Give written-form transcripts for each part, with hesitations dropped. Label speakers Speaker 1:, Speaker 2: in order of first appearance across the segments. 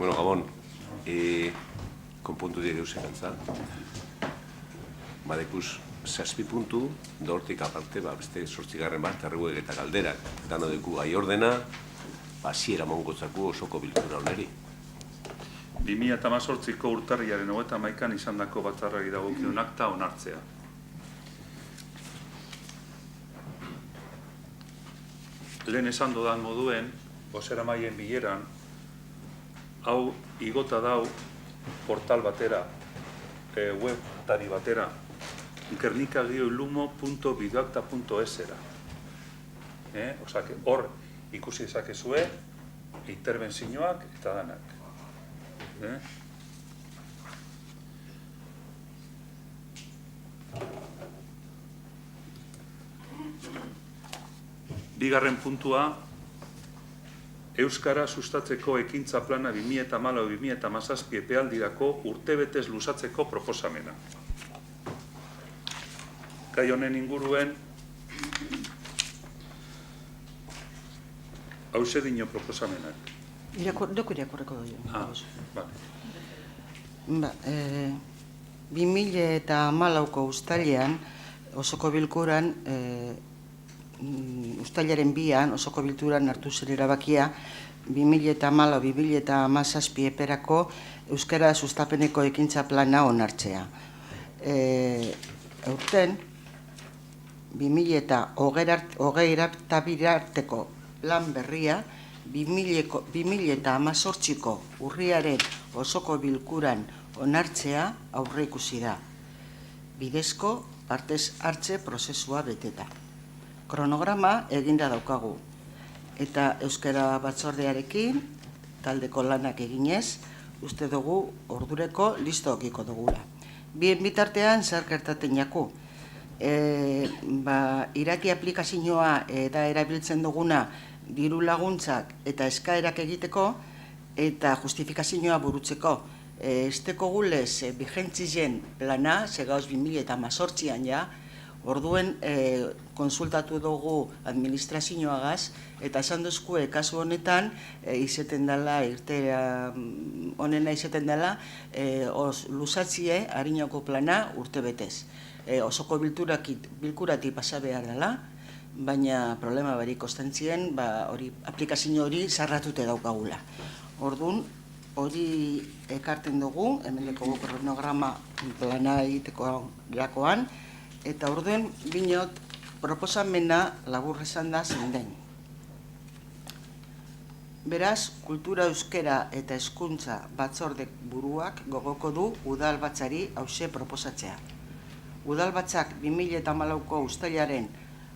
Speaker 1: Bueno, Gabon, konpontu dira eusakantza. Badekuz, 7 puntu, dortik aparte, beste 8 bat, arreguek eta galderak. Dano deku gai ordena, hasiera mongotzako osoko bilkura oneri.
Speaker 2: 2018ko urtarriaren 31an izandako batzarrari dagokion akta onartzea. Lehen esan dodan moduen, bozeramaien bileran, hau igota dau portal batera, webtari batera, gernikagioilumo.bidoakta.es-era. Osa, hor ikusi dezakezue, interbentzioak eta danak. Bigarren puntua, Euskara sustatzeko ekintza plana 2014-2017 epealdirako urtebetez luzatzeko proposamena. Gai honen inguruen, hauze dino proposamenak.
Speaker 3: Doko irakurreko dugu.
Speaker 2: Bale.
Speaker 3: 2014ko uztailean, osoko bilkuran, uztailaren 2an, osoko bilkuran hartu zer erabakia, 2014-2017 eperako Euskara sustapeneko ekintza plana onartzea. Aurten, 2020 arteko plan berria, 2018ko urriaren osoko bilkuran onartzea aurreikusi da. Bidezko partez hartze prozesua beteta. Kronograma eginda daukagu. Eta Euskara batzordearekin, taldeko lanak eginez, uste dugu ordureko listo okiko dugula. Bien bitartean zer gertatzen jaku. Iraki aplikazioa eta erabiltzen duguna diru laguntzak eta eskaerak egiteko eta justifikazioa burutzeko. Esteko gulez bigentzien plana, segauz 2018an ja, orduen konsultatu dugu administrazioagaz eta esan duzkue kasu honetan izeten dela, irtera honena izeten dela, luzatzie harinako plana urte betez. Osoko bilkurati pasa behar dela, baina problema barik ostentzien, aplikazio hori sarratute daukagula. Orduan, hori ekarten dugu, hemeneko kronograma plana egiteko lakoan, eta orduen binot proposamena labur esan da zein den. Beraz, kultura euskera eta hezkuntza batzordek buruak gogoko du udalbatzari hauxe proposatzea. Udalbatzak 2014ko uztailaren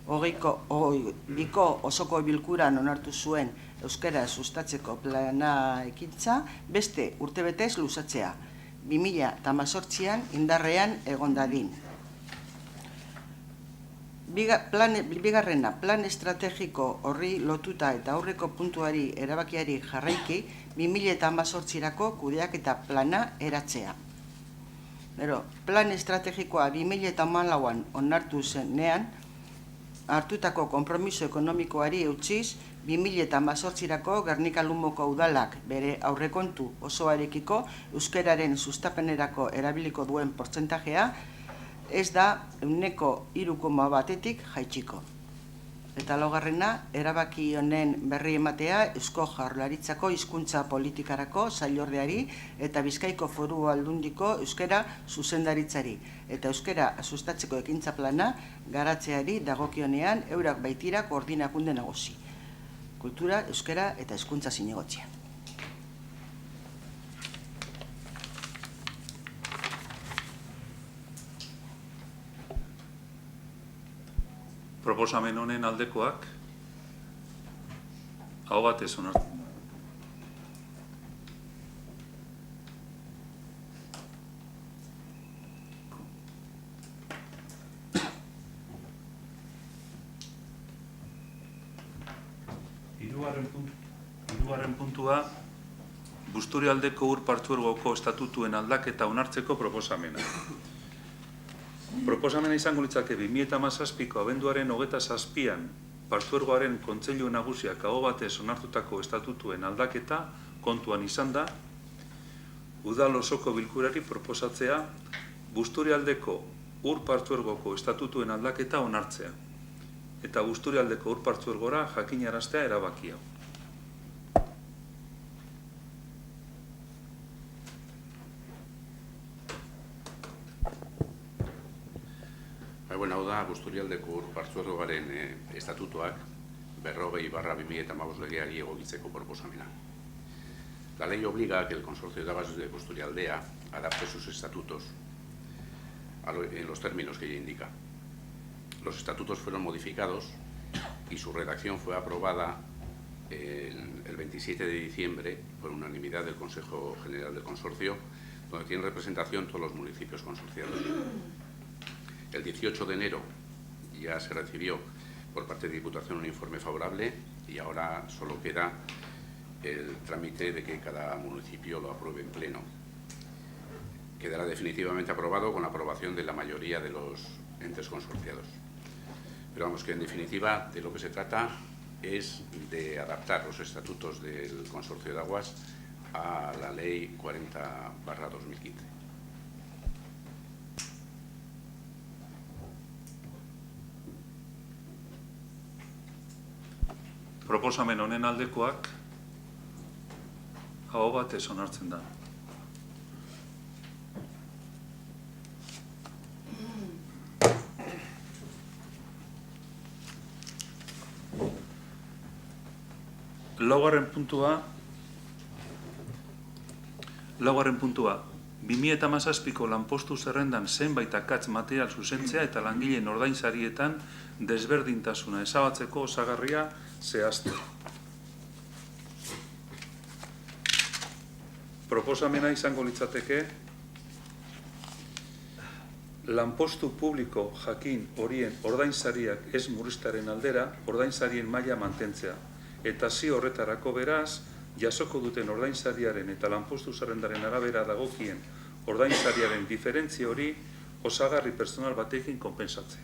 Speaker 3: 22ko osoko bilkuran onartu zuen euskara sustatzeko plana ekintza beste urtebetez luzatzea, 2018an indarrean egon dadin. Bigarrena, plan estrategiko horri lotuta eta aurreko puntuari erabakiari jarraiki 2018rako kudeaketa plana eratzea. Plan estrategikoa 2014an onartu zenean, hartutako konpromiso ekonomikoari eutziz, 2018rako Gernika-Lumoko udalak bere aurrekontu osoarekiko euskararen sustapenerako erabiliko duen portzentajea ez da 3,1%tik jaitsiko. Eta laugarrena, erabaki honen berri ematea Eusko Jaurlaritzako hizkuntza politikarako sailordeari eta Bizkaiko Foru Aldundiko euskara zuzendaritzari eta euskara sustatzeko ekintza plana garatzeari dagokionean eurak baitira koordinakunde nagusi. Kultura, euskara eta hezkuntza zinegotzia.
Speaker 2: Proposamen honen aldekoak, hau batez onartu. Hirugarren puntua, Busturialdeko Ur Partzuergoko estatutuen aldaketa onartzeko proposamena. Proposamena izango litzake 2017ko abenduaren 27an Partzuergoaren Kontseilu Nagusiak aho batez onartutako estatutuen aldaketa kontuan izan da udal osoko bilkurari proposatzea Busturialdeko Ur Partzuergoko estatutuen aldaketa onartzea eta Busturialdeko Ur Partzuergora jakinaraztea erabakia.
Speaker 4: Hau da, Busturialdeko Ur Partzuergogaren estatutuak 40/2015 legeari egokitzeko proposamena. La ley obliga a que el Consorcio de Aguas de Busturialdea adapte sus estatutos en los términos que ella indica. Los estatutos fueron modificados y su redacción fue aprobada el 27 de diciembre por unanimidad del Consejo General del Consorcio, donde tienen representación todos los municipios consorciados. El 18 de enero ya se recibió por parte de Diputación un informe favorable y ahora solo queda el trámite de que cada municipio lo apruebe en pleno. Quedará definitivamente aprobado con la aprobación de la mayoría de los entes consorciados. Pero vamos, que en definitiva de lo que se trata es de adaptar los estatutos del Consorcio de Aguas a la Ley 40/2015.
Speaker 2: Proposamen honen aldekoak aho batez onartzen da. Laugarren puntua 2017ko lanpostu zerrendan zenbait akats material zuzentzea eta langileen ordainsarietan desberdintasuna ezabatzeko osagarria zehaztea. Proposamena izango litzateke lanpostu publiko jakin horien ordainsariak ez murriztearen aldera ordainsarien maila mantentzea eta zi horretarako beraz jasoko duten ordainsariaren eta lanpostu zerrendaren arabera dagokien ordainsariaren diferentzia hori osagarri personal batekin konpensatzea.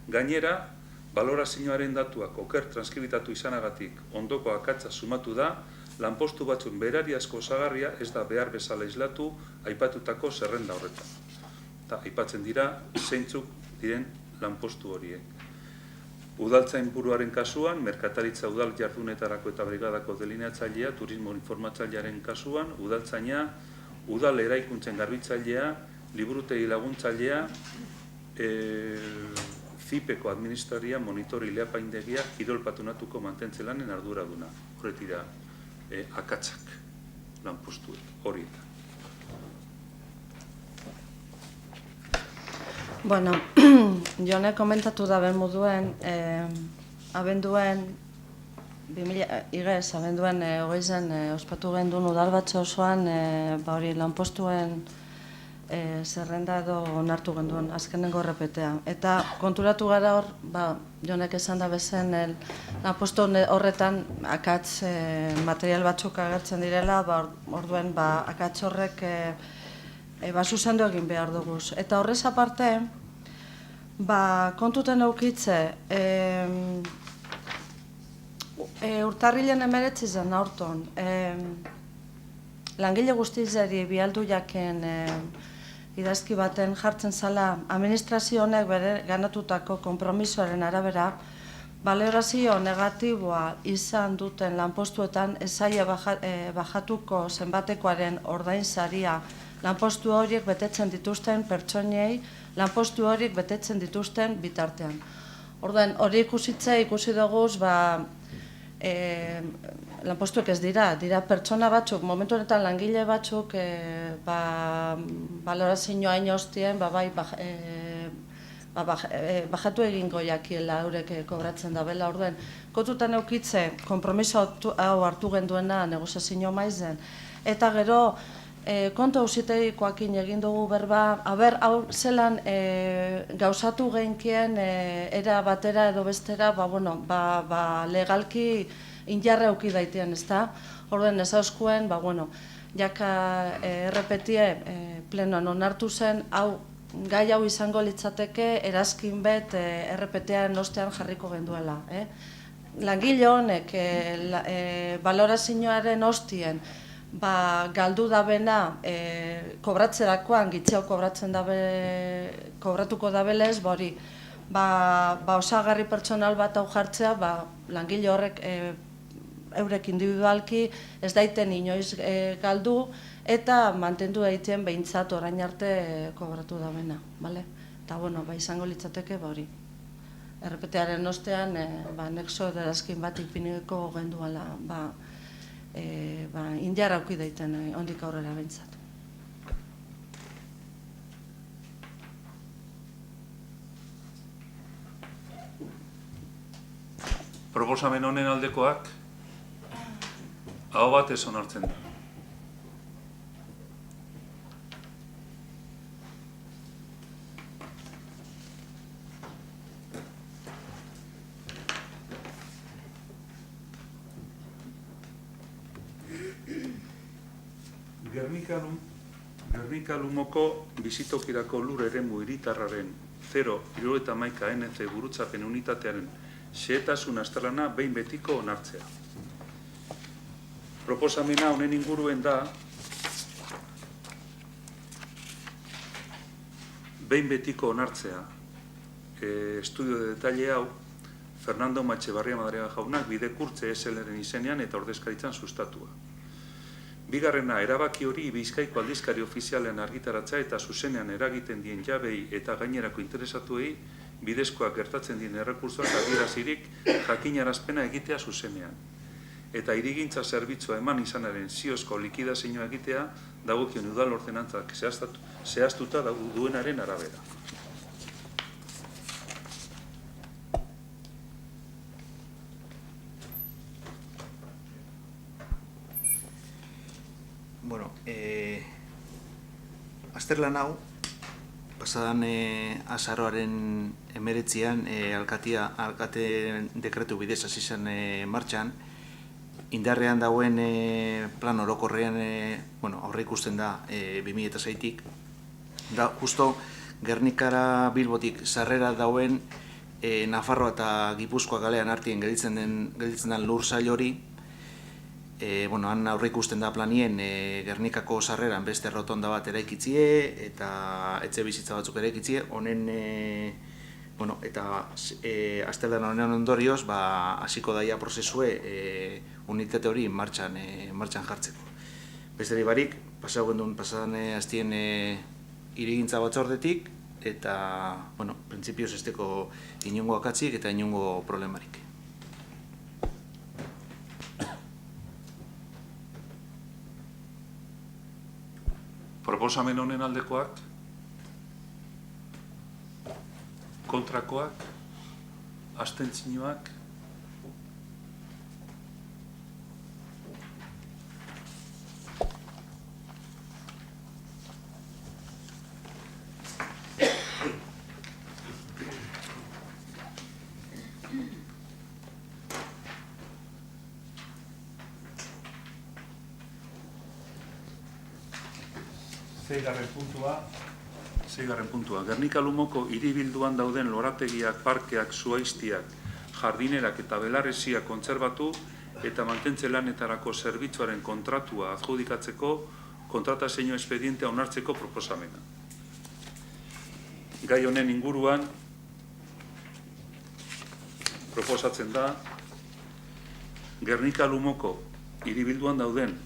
Speaker 2: Gainera, balorazioaren datuak oker transkribitatu izanagatik ondoko akatsa sumatu da, lanpostu batzuen berariazko osagarria ez da behar bezala islatu aipatutako zerrenda horretan. Eta aipatzen dira zeintzuk diren lanpostu horiek. Udaltzainburuaren kasuan, merkataritza udal jardunetarako eta brigadako delineatzailea, turismo informatzailearen kasuan, udaltzaina, udal eraikuntzen garbitzailea, liburutegi laguntzailea, ZIPeko administraria, monitor ileapaindegia, kirol patunatuko mantentze lanen arduraduna. Horret dira akatsak lanpostu horietan.
Speaker 5: Bueno, Jone komentatu da ben moduen, abenduen 2020 ospatu gendun udalbatze osoan lanpostuen zerrenda edo onartu genduen azkenengo errepetea. Eta konturatu gara hor, Jonek esan da bezen lanpostu horretan akats material batzuk agertzen direla, orduen akats horrek zuzendu egin behar duguz. Eta horrez aparte, kontuten eukitze, urtarrilen 19 zen aurton, langile guztizeri bialdu jaken idazki baten jartzen zala, administrazio honek bere ganatutako konpromisoaren arabera, balorazio negatiboa izan duten lanpostuetan ezaia bajatuko zenbatekoaren ordainsaria lanpostu horiek betetzen dituzten pertsonei, lanpostu horiek betetzen dituzten bitartean. Orduan, hori ikusi duguz, lanpostuek ez dira pertsona batzuk, momentu honetan langile batzuk, balorazioa hain hostien, bajatu egingo jakiela eurek kobratzen da bela. Orduan, kontutan eukitze, konpromiso hau hartu genduena negoziazio maizen, eta gero, kontu auzitegikoakin egin dugu berba, hau zelan gauzatu geinkien era batera edo bestera, legalki injarra euki daitean, ezta? Orduan, ez hauskuen, jaka errepetie plenoan onartu zen, gai hau izango litzateke erazkin bet errepetean ostean jarriko genduela. Langile honek balorazioaren ostien galdu dabena kobratzerakoan, gitxeo kobratuko dabelez, hori, osagarri pertsonal bat hau jartzea, langile horrek eurek individualki ez daiten inoiz galdu, eta mantendu daiten behintzat orain arte kobratu dabena, bale? Eta, izango litzateke, hori. Errepetearen ostean, nexo edarazkin bat ipiniko genduala, indiara auki daiten ondik aurrera behintzat.
Speaker 2: Proposamen honen aldekoak aho batez onartzen da. Gernika Lumoko bizitokirako lur eremu hiritarraren 0,71 NC gurutzapen unitatearen xehetasun azterlana behin betiko onartzea. Proposamena honen inguruen da behin betiko onartzea. Estudio de detalle hau Fernando Matxebarria Madariaga jaunak bidekurtze SL-ren izenean eta ordezkaritzan sustatua. Bigarrena, erabaki hori Bizkaiko aldizkari ofizialean argitaratzea eta zuzenean eragiten dien jabei eta gainerako interesatuei bidezkoak gertatzen dien errekursoak adierazirik jakinarazpena egitea zuzenean. Eta hirigintza zerbitzua eman izanaren ziozko likidazioa egitea dagokion udal ordenantzak zehaztuta duenaren arabera.
Speaker 6: Azterlan hau, pasadan azaroaren 19an alkate dekretu bidez hasi zen martxan, indarrean dauen plan orokorrean aurre ikusten da 2006-tik. Da, justo Gernikara Bilbotik sarrera dauen Nafarroa eta Gipuzkoa kalean artien gelditzen den lur sail hori, han aurre ikusten da planien Gernikako sarreran beste rotonda bat eraikitzie eta etxe bizitza batzuk eraikitzie, honen eta azterlan honen ondorioz hasiko daia prozesue unitate hori martxan jartzeko. Besterik barik, pasadan hastien hirigintza batzordetik eta, printzipioz ez deko inongo akatzik eta inongo problemarik.
Speaker 2: Proposamen honen aldekoak, kontrakoak, abstentzioak, Seigarren puntua. Gernika Lumoko hiribilduan dauden lorategiak, parkeak, zuhaiztiak, jardinerak eta belarreziak kontserbatu eta mantentze lanetarako zerbitzuaren kontratua adjudikatzeko kontratazio espedientea onartzeko proposamena. Gai honen inguruan proposatzen da Gernika Lumoko hiribilduan dauden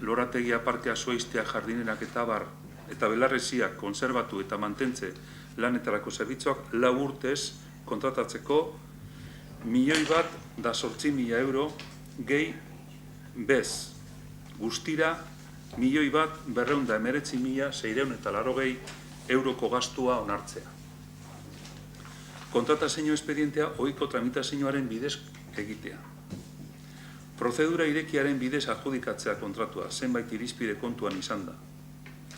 Speaker 2: lorategia, parkea, zuhaiztiak, jardinerak eta bar eta belarreziak kontserbatu eta mantentze lanetarako zerbitzuak 4 urtez kontratatzeko 1.008.000 euro gehi bez. Guztira 1.219.680 euroko gastua onartzea. Kontratazio espedientea ohiko tramitazioaren bidez egitea. Prozedura irekiaren bidez adjudikatzea kontratua zenbait irizpide kontuan izan da.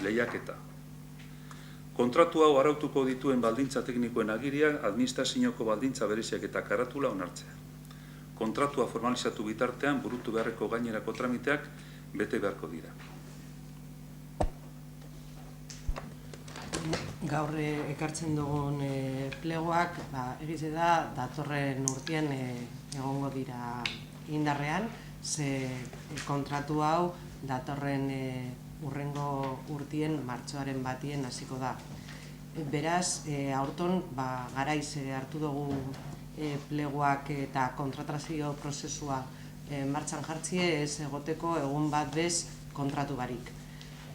Speaker 2: Lehiaketa. Kontratu hau arautuko dituen baldintza teknikoen agiriak administrazioko baldintza bereziak eta karatula onartzea. Kontratua formalizatu bitartean burutu beharreko gainerako tramiteak bete beharko dira.
Speaker 7: Gaur ekartzen dugun plegoak egize da datorren urtean egongo dira indarrean, ze kontratu hau datorren urrengo urtien martxoaren batien hasiko da. Beraz, aurton garaiz hartu dugu pleguak eta kontratazio prozesua martxan jartzie ez egoteko egun bat bez kontratu barik.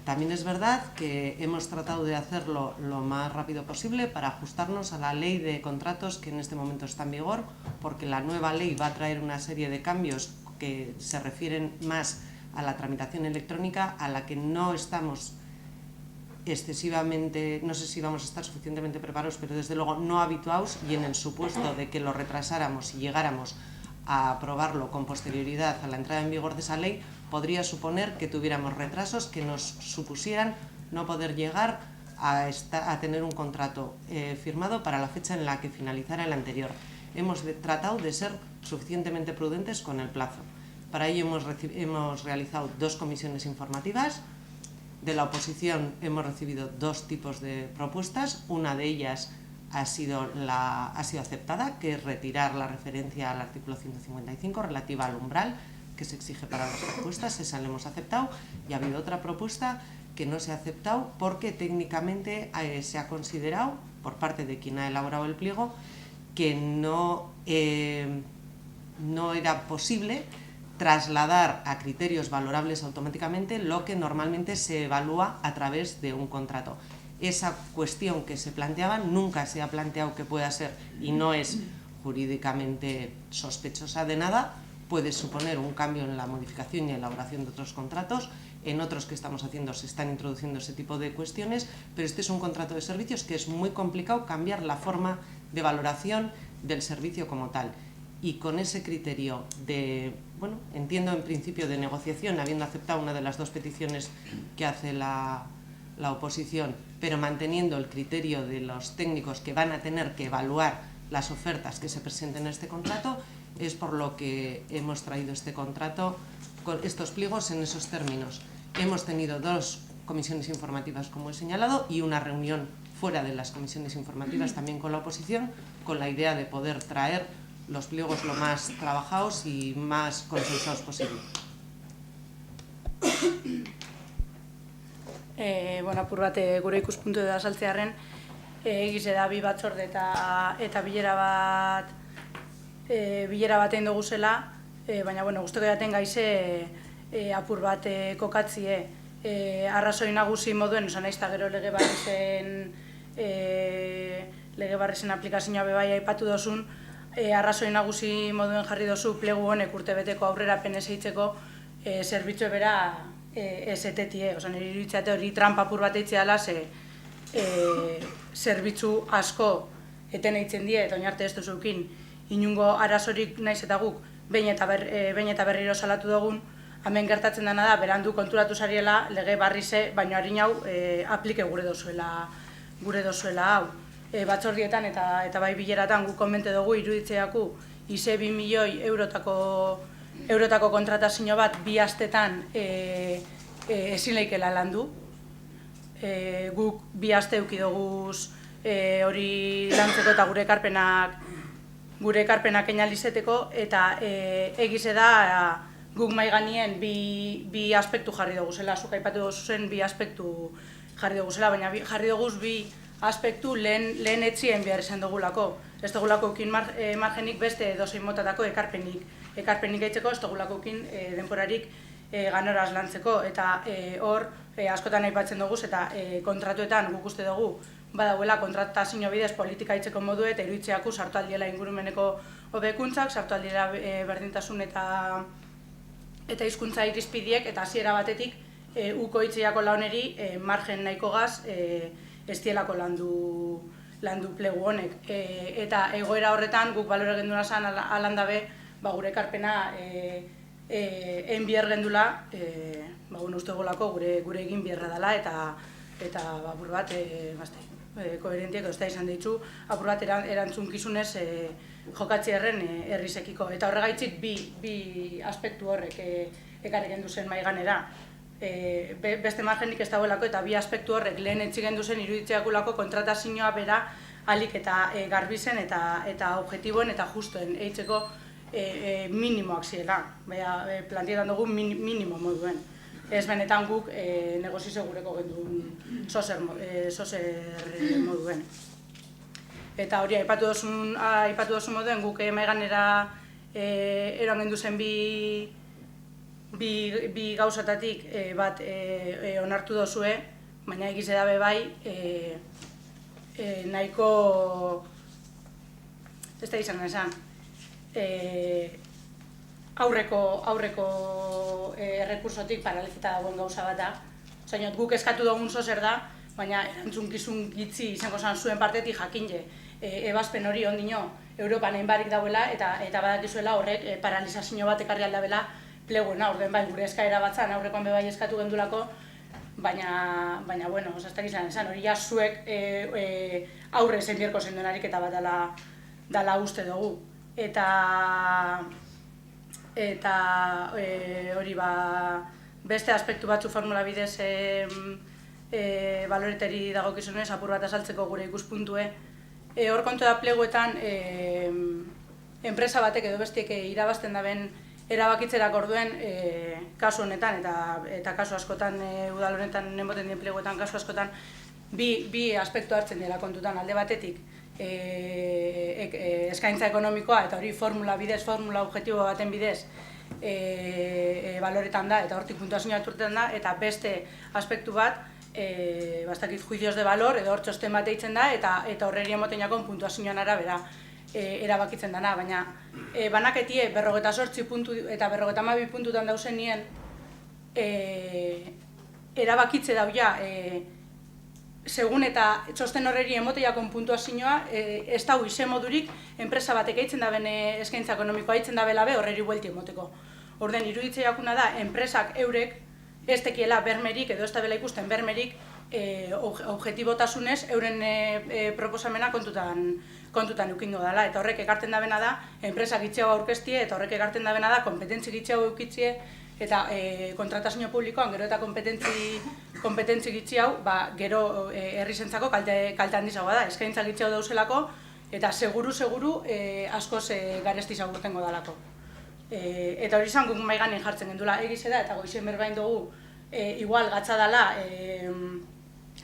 Speaker 7: También es verdad que hemos tratado de hacerlo lo más rápido posible para ajustarnos a la ley de contratos que en este momento está en vigor, porque la nueva ley va a traer una serie de cambios que se refieren más a la tramitación electrónica, a la que no estamos excesivamente, no sé si vamos a estar suficientemente preparados, pero desde luego no habituados, y en el supuesto de que lo retrasáramos y llegáramos a aprobarlo con posterioridad a la entrada en vigor de esa ley, podría suponer que tuviéramos retrasos que nos supusieran no poder llegar a tener un contrato firmado para la fecha en la que finalizara el anterior. Hemos tratado de ser suficientemente prudentes con el plazo. Para ello hemos realizado 2 comisiones informativas. De la oposición hemos recibido 2 tipos de propuestas. Una de ellas ha sido aceptada, que es retirar la referencia al artículo 155 relativa al umbral que se exige para las propuestas. Esa la hemos aceptado, y ha habido otra propuesta que no se ha aceptado porque técnicamente se ha considerado por parte de quien ha elaborado el pliego que no era posible trasladar a criterios valorables automáticamente lo que normalmente se evalúa a través de un contrato. Esa cuestión que se planteaba nunca se ha planteado que pueda ser, y no es jurídicamente sospechosa de nada, puede suponer un cambio en la modificación y elaboración de otros contratos. En otros que estamos haciendo se están introduciendo ese tipo de cuestiones, pero este es un contrato de servicios que es muy complicado cambiar la forma de valoración del servicio como tal. Y con ese criterio de, bueno, entiendo en principio de negociación, habiendo aceptado una de las 2 peticiones que hace la oposición, pero manteniendo el criterio de los técnicos que van a tener que evaluar las ofertas que se presenten en este contrato, es por lo que hemos traído este contrato con estos pliegos en esos términos. Hemos tenido 2 comisiones informativas, como he señalado, y una reunión fuera de las comisiones informativas también con la oposición, con la idea de poder traer los pliegos lo más trabajados y más consensuados posible.
Speaker 8: Bueno, apur bat gure ikuspuntu edo azaltzearen, egize da 2 batzorde eta bilera bat egin dugu zela, baina guztoko jaten gaize apur bat kokatzie arrazoi nagusi moduen, osan naizta gero lege barrizen aplikazioa bebai aipatu dozun, arrazoi nagusi moduen jarri dozu plegu honek urtebeteko aurrerapen ez eitzeko zerbitzu bera ez etetie, osan iruditzate hori trampa apur bat eitzea dela, zerbitzu asko eten eitzen die, eta oinarte ez duzukin inungo arazorik naiz eta guk behin eta berriro salatu dugun, hemen gertatzen dena da, berandu konturatu zariela lege barrize, baino harin hau aplike gure dozuela hau. Batzordietan eta bai bileratan guk komente dugu iruditzeaku ize 2 milioi eurotako kontratazio bat 2 astetan ezin leikela landu. Guk 2 aste eduki doguz hori lantzeko eta gure ekarpenak einalizeteko, eta egize da guk mai ganien bi aspektu jarri dugu zela, zuk aipatu dugu zen 2 aspektu jarri dugu zela, baina jarri dugu 2 aspektu lehen etzien behar izan dugulako. Ez dugulako ekin margenik beste edozein motatako ekarpenik eitzeko, ez dugulako ekin denporarik ganoraz lantzeko, eta hor askotan aipatzen dugu, eta kontratuetan guk uste dugu badauela kontratazio bidez politika eitzeko modu, eta iruditzeaku sartu aldiela ingurumeneko hobekuntzak, sartu aldiela berdintasun eta hizkuntza irizpidiek, eta hasiera batetik uko itziako launeri margen nahiko gaz ez dielako landu plegu honek. Eta egoera horretan guk balore genduna zen alandabe gure ekarpena enbier gendula, uste golako gure egin bierra dela, eta apur bat koherentiek ez da izan ditzu, apur bat erantzunkizunez jokatzi erren herrizekiko. Eta horregaitzik bi aspektu horrek ekarri gendu zen maiganera. Beste margenik ez dagoelako, eta 2 aspektu horrek lehen etxigendu zen iruditzeakulako kontratazioa bera alik eta garbizen eta objektiboen eta justoen eitzeko minimoak ziela, planteetan dugu minimo moduen. ez benetan guk negozio segureko gendun sozer moduen. Eta hori, aipatu dozun moduen, guk maiganera eroan gendu zen bi gauzatatik bat onartu dozue, baina egize dabe bai nahiko, ez da izan esan, aurreko errekursotik paralizita dagoen gauza bat da. Zainot, guk eskatu dugun zozer da, baina erantzunkizun gitzi izango zan zuen partetik jakinle ebazpen hori ondino Europan hainbarik dauela eta badakizuela horrek paralizazio bat ekarri aldabela pleguena, orden bai gure eskaera batzan aurrekoan bebai eskatu gendulako, baina, bueno, osastak izan esan, hori ja zuek aurre zen bierko zen duen ariketa bat dala uste dugu. Eta hori beste aspektu batzu formula bidez baloreteri dagokizunez apur bat azaltzeko gure ikuspuntue. Hor kontu da pleguetan enpresa batek edo bestiek irabazten daben erabakitzerak orduen kasu honetan eta kasu askotan udal honetan emoten dien pleguetan kasu askotan bi aspektu hartzen dira kontutan alde batetik eskaintza ekonomikoa eta hori formula objektibo baten bidez baloretan da eta hortik puntuazioa turten da eta beste aspektu bat bastakit juicios de valor edo hor txosten bat eitzen da eta horreri emoten jakon puntuazioan arabera erabakitzen dana, baina banaketie 58 puntu eta 52 puntutan dauzen nien erabakitze dauia segun eta txosten horreri emote jakon puntuazioa ez dau izen modurik enpresa batek eitzen daben eskaintza ekonomikoa eitzen dabela be horreri buelti emoteko. Orden iruditze jakuna da enpresak eurek ez tekiela bermerik edo ez da bela ikusten bermerik objetibotasunez euren proposamena kontutan eukingo dela. Eta horrek ekarten dabena da, enpresa gitxeago aurkeztie eta horrek ekarten dabena da, kompetentzi gitxeago eukitzie eta kontratazio publikoan gero eta kompetentzi gitxeago gero herrizentzako kalte handizagoa da. Eskaintza gitxeago dauzelako eta seguru askoz garestizago urtengo dalako. Eta hori izan guk maiganen jartzen gendula egize da eta goizen berbain dugu igual gatza dela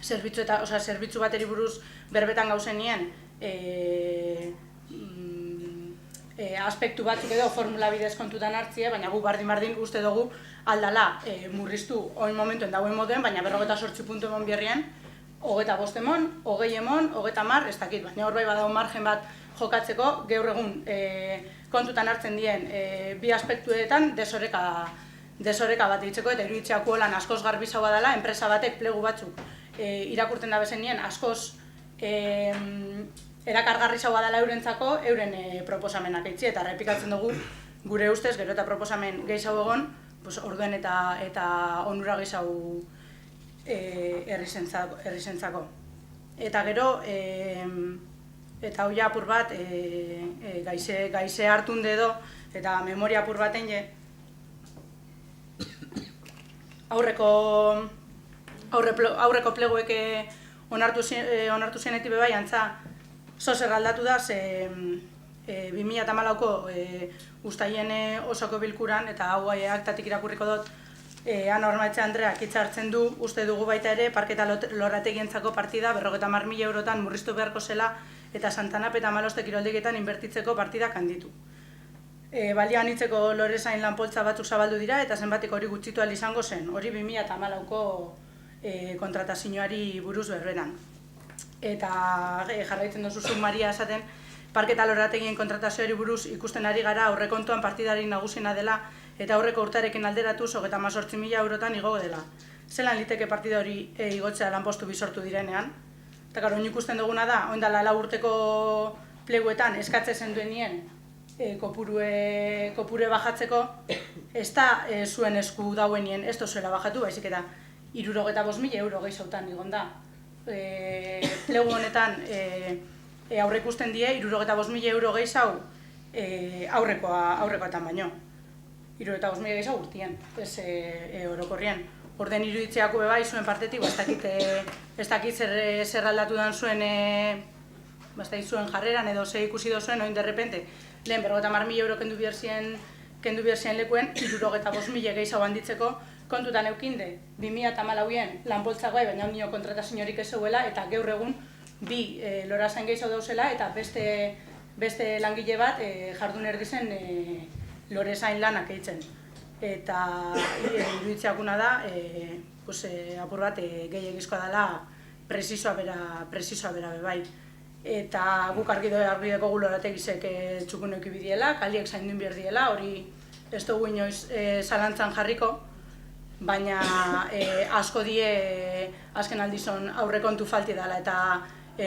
Speaker 8: zerbitzu bateri buruz berbetan gauzen nien aspektu batzuk edo formula bidez kontutan hartzie, baina gu bardin uste dugu aldala murriztu oin momentuen dauen moduen, baina 58 puntu emon bierrien, 25 emon, 20 emon, 30, ez dakit, baina hor bai badago margen bat jokatzeko, gaur egun kontutan hartzen dien bi aspektuetan desoreka bat egiteko eta iruditzeako holan askoz garbizagoa dela, enpresa batek plegu batzuk irakurten da bezen nien askoz erakargarrizagoa dela eurentzako euren proposamenak eitzi eta errepikatzen dugu gure ustez gero eta proposamen gehiago egon orduen eta onura gehiago herrizentzako. Eta gero eta hoi apur bat gaize hartun dedo eta memoria apur baten je aurreko pleguek onartu zienetik bebai antza zozer aldatu da ze 2014ko uztaien osoko bilkuran eta hau aktatik irakurriko dut Ana Ormaetxe Andreak hitza hartzen du, uste dugu baita ere parketa lorategientzako partida 50.000 eurotan murriztu beharko zela eta Santanap eta Malostek kiroldegetan inbertitzeko partidak handitu. Balioan hitzeko lorezain lanpoltza batzuk zabaldu dira eta zenbatik hori gutxitu ahal izango zen, hori 2014ko kontratazioari buruz berberan. Eta jarraitzen duzuzuk Maria esaten, parketa lorategien kontratazioari buruz ikusten ari gara aurrekontuan partidari nagusiena dela eta aurreko urtarekin alderatuz 38.000 eurotan igo dela. Zelan liteke partida hori igotzea lanpostu bizortu direnean? Eta gero, ikusten duguna da, oindala 4 urteko pleguetan eskatzen zen duen nien kopurue bajatzeko, ez da zuen esku dauen nien ez dozuela bajatu, baizik eta 65.000 euro gehizautan igon da. Plegu honetan aurre ikusten die 65.000 euro gehizau aurrekoetan baino. 65.000 gehizau urtien, ez orokorrien. Orden iruditzeako bebai zuen partetik, ez dakit zer aldatu dan zuen jarreran edo ze ikusi dozuen, oin derrepente, lehen 50.000 euro kendu bierzien lekuen, 65.000 gehizau handitzeko, kontutan eukinde, 2014an lanpoltzak bai, baina nio kontrataziorik ez zeuela, eta gaur egun bi lorazain gehiago dauzela, eta beste langile bat jardun erdizen lorezain lanak eitzen. Eta iruditzeakuna da, apur bat gehiagizkoa dela presisoa bera bai. Eta guk argi dugu lorategizek txukun eukibidiela, kaliek zaindun behar diela, hori ez dugu inoiz zalantzan jarriko, baina asko die azken aldizon aurrekontu falti dela eta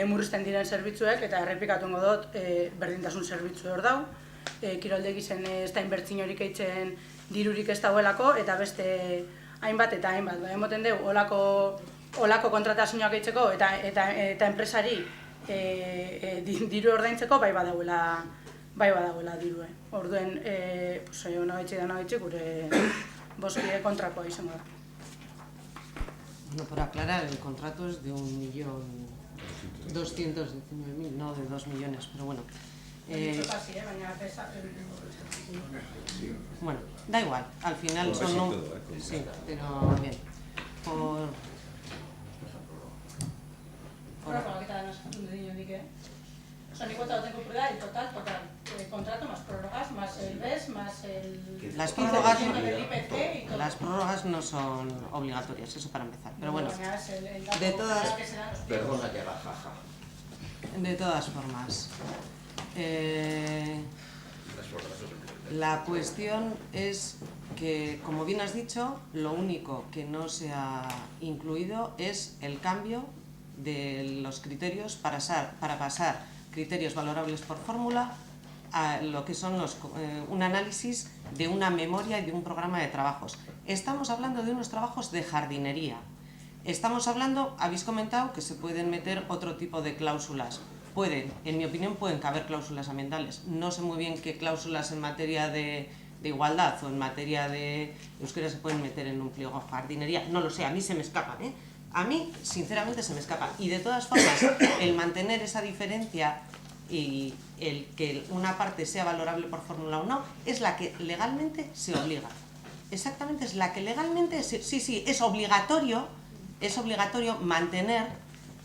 Speaker 8: murrizten diren zerbitzuek, eta errepikatungo dut berdintasun zerbitzu hor dau, kiroldegizen ez da inbertzin horik eitzen dirurik ez dauelako, eta beste hainbat eta hainbat. Emoten dugu, olako kontratazioak eitzeko eta enpresari diru ordaintzeko bai badagoela dirue. Orduen, nagoitxe gure boskide kontrakoa izango da.
Speaker 7: Bueno, por aclarar, el contrato es de 1.219.000, no de 2 millones, pero bueno. Bueno, da igual, al final son... Sí, pero bien. Por
Speaker 8: la que te dan son igual todo tengo prueba el total, contrato más prórrogas, más el BES, más el...
Speaker 7: Las prórrogas no son obligatorias, eso para empezar, pero bueno, de todas formas, la cuestión es que, como bien has dicho, lo único que no se ha incluido es el cambio de los criterios para pasar criterios valorables por fórmula a lo que son un análisis de una memoria y de un programa de trabajos. Estamos hablando de unos trabajos de jardinería. Estamos hablando, habéis comentado que se pueden meter otro tipo de cláusulas. En mi opinión, pueden caber cláusulas ambientales. No sé muy bien qué cláusulas en materia de igualdad o en materia de euskera se pueden meter en un pliego de jardinería. No lo sé, a mí se me escapan, ¿eh? A mí, sinceramente, se me escapa. Y de todas formas, el mantener esa diferencia y el que una parte sea valorable por fórmula o no, es la que legalmente se obliga. Exactamente, es la que legalmente... Sí, es obligatorio mantener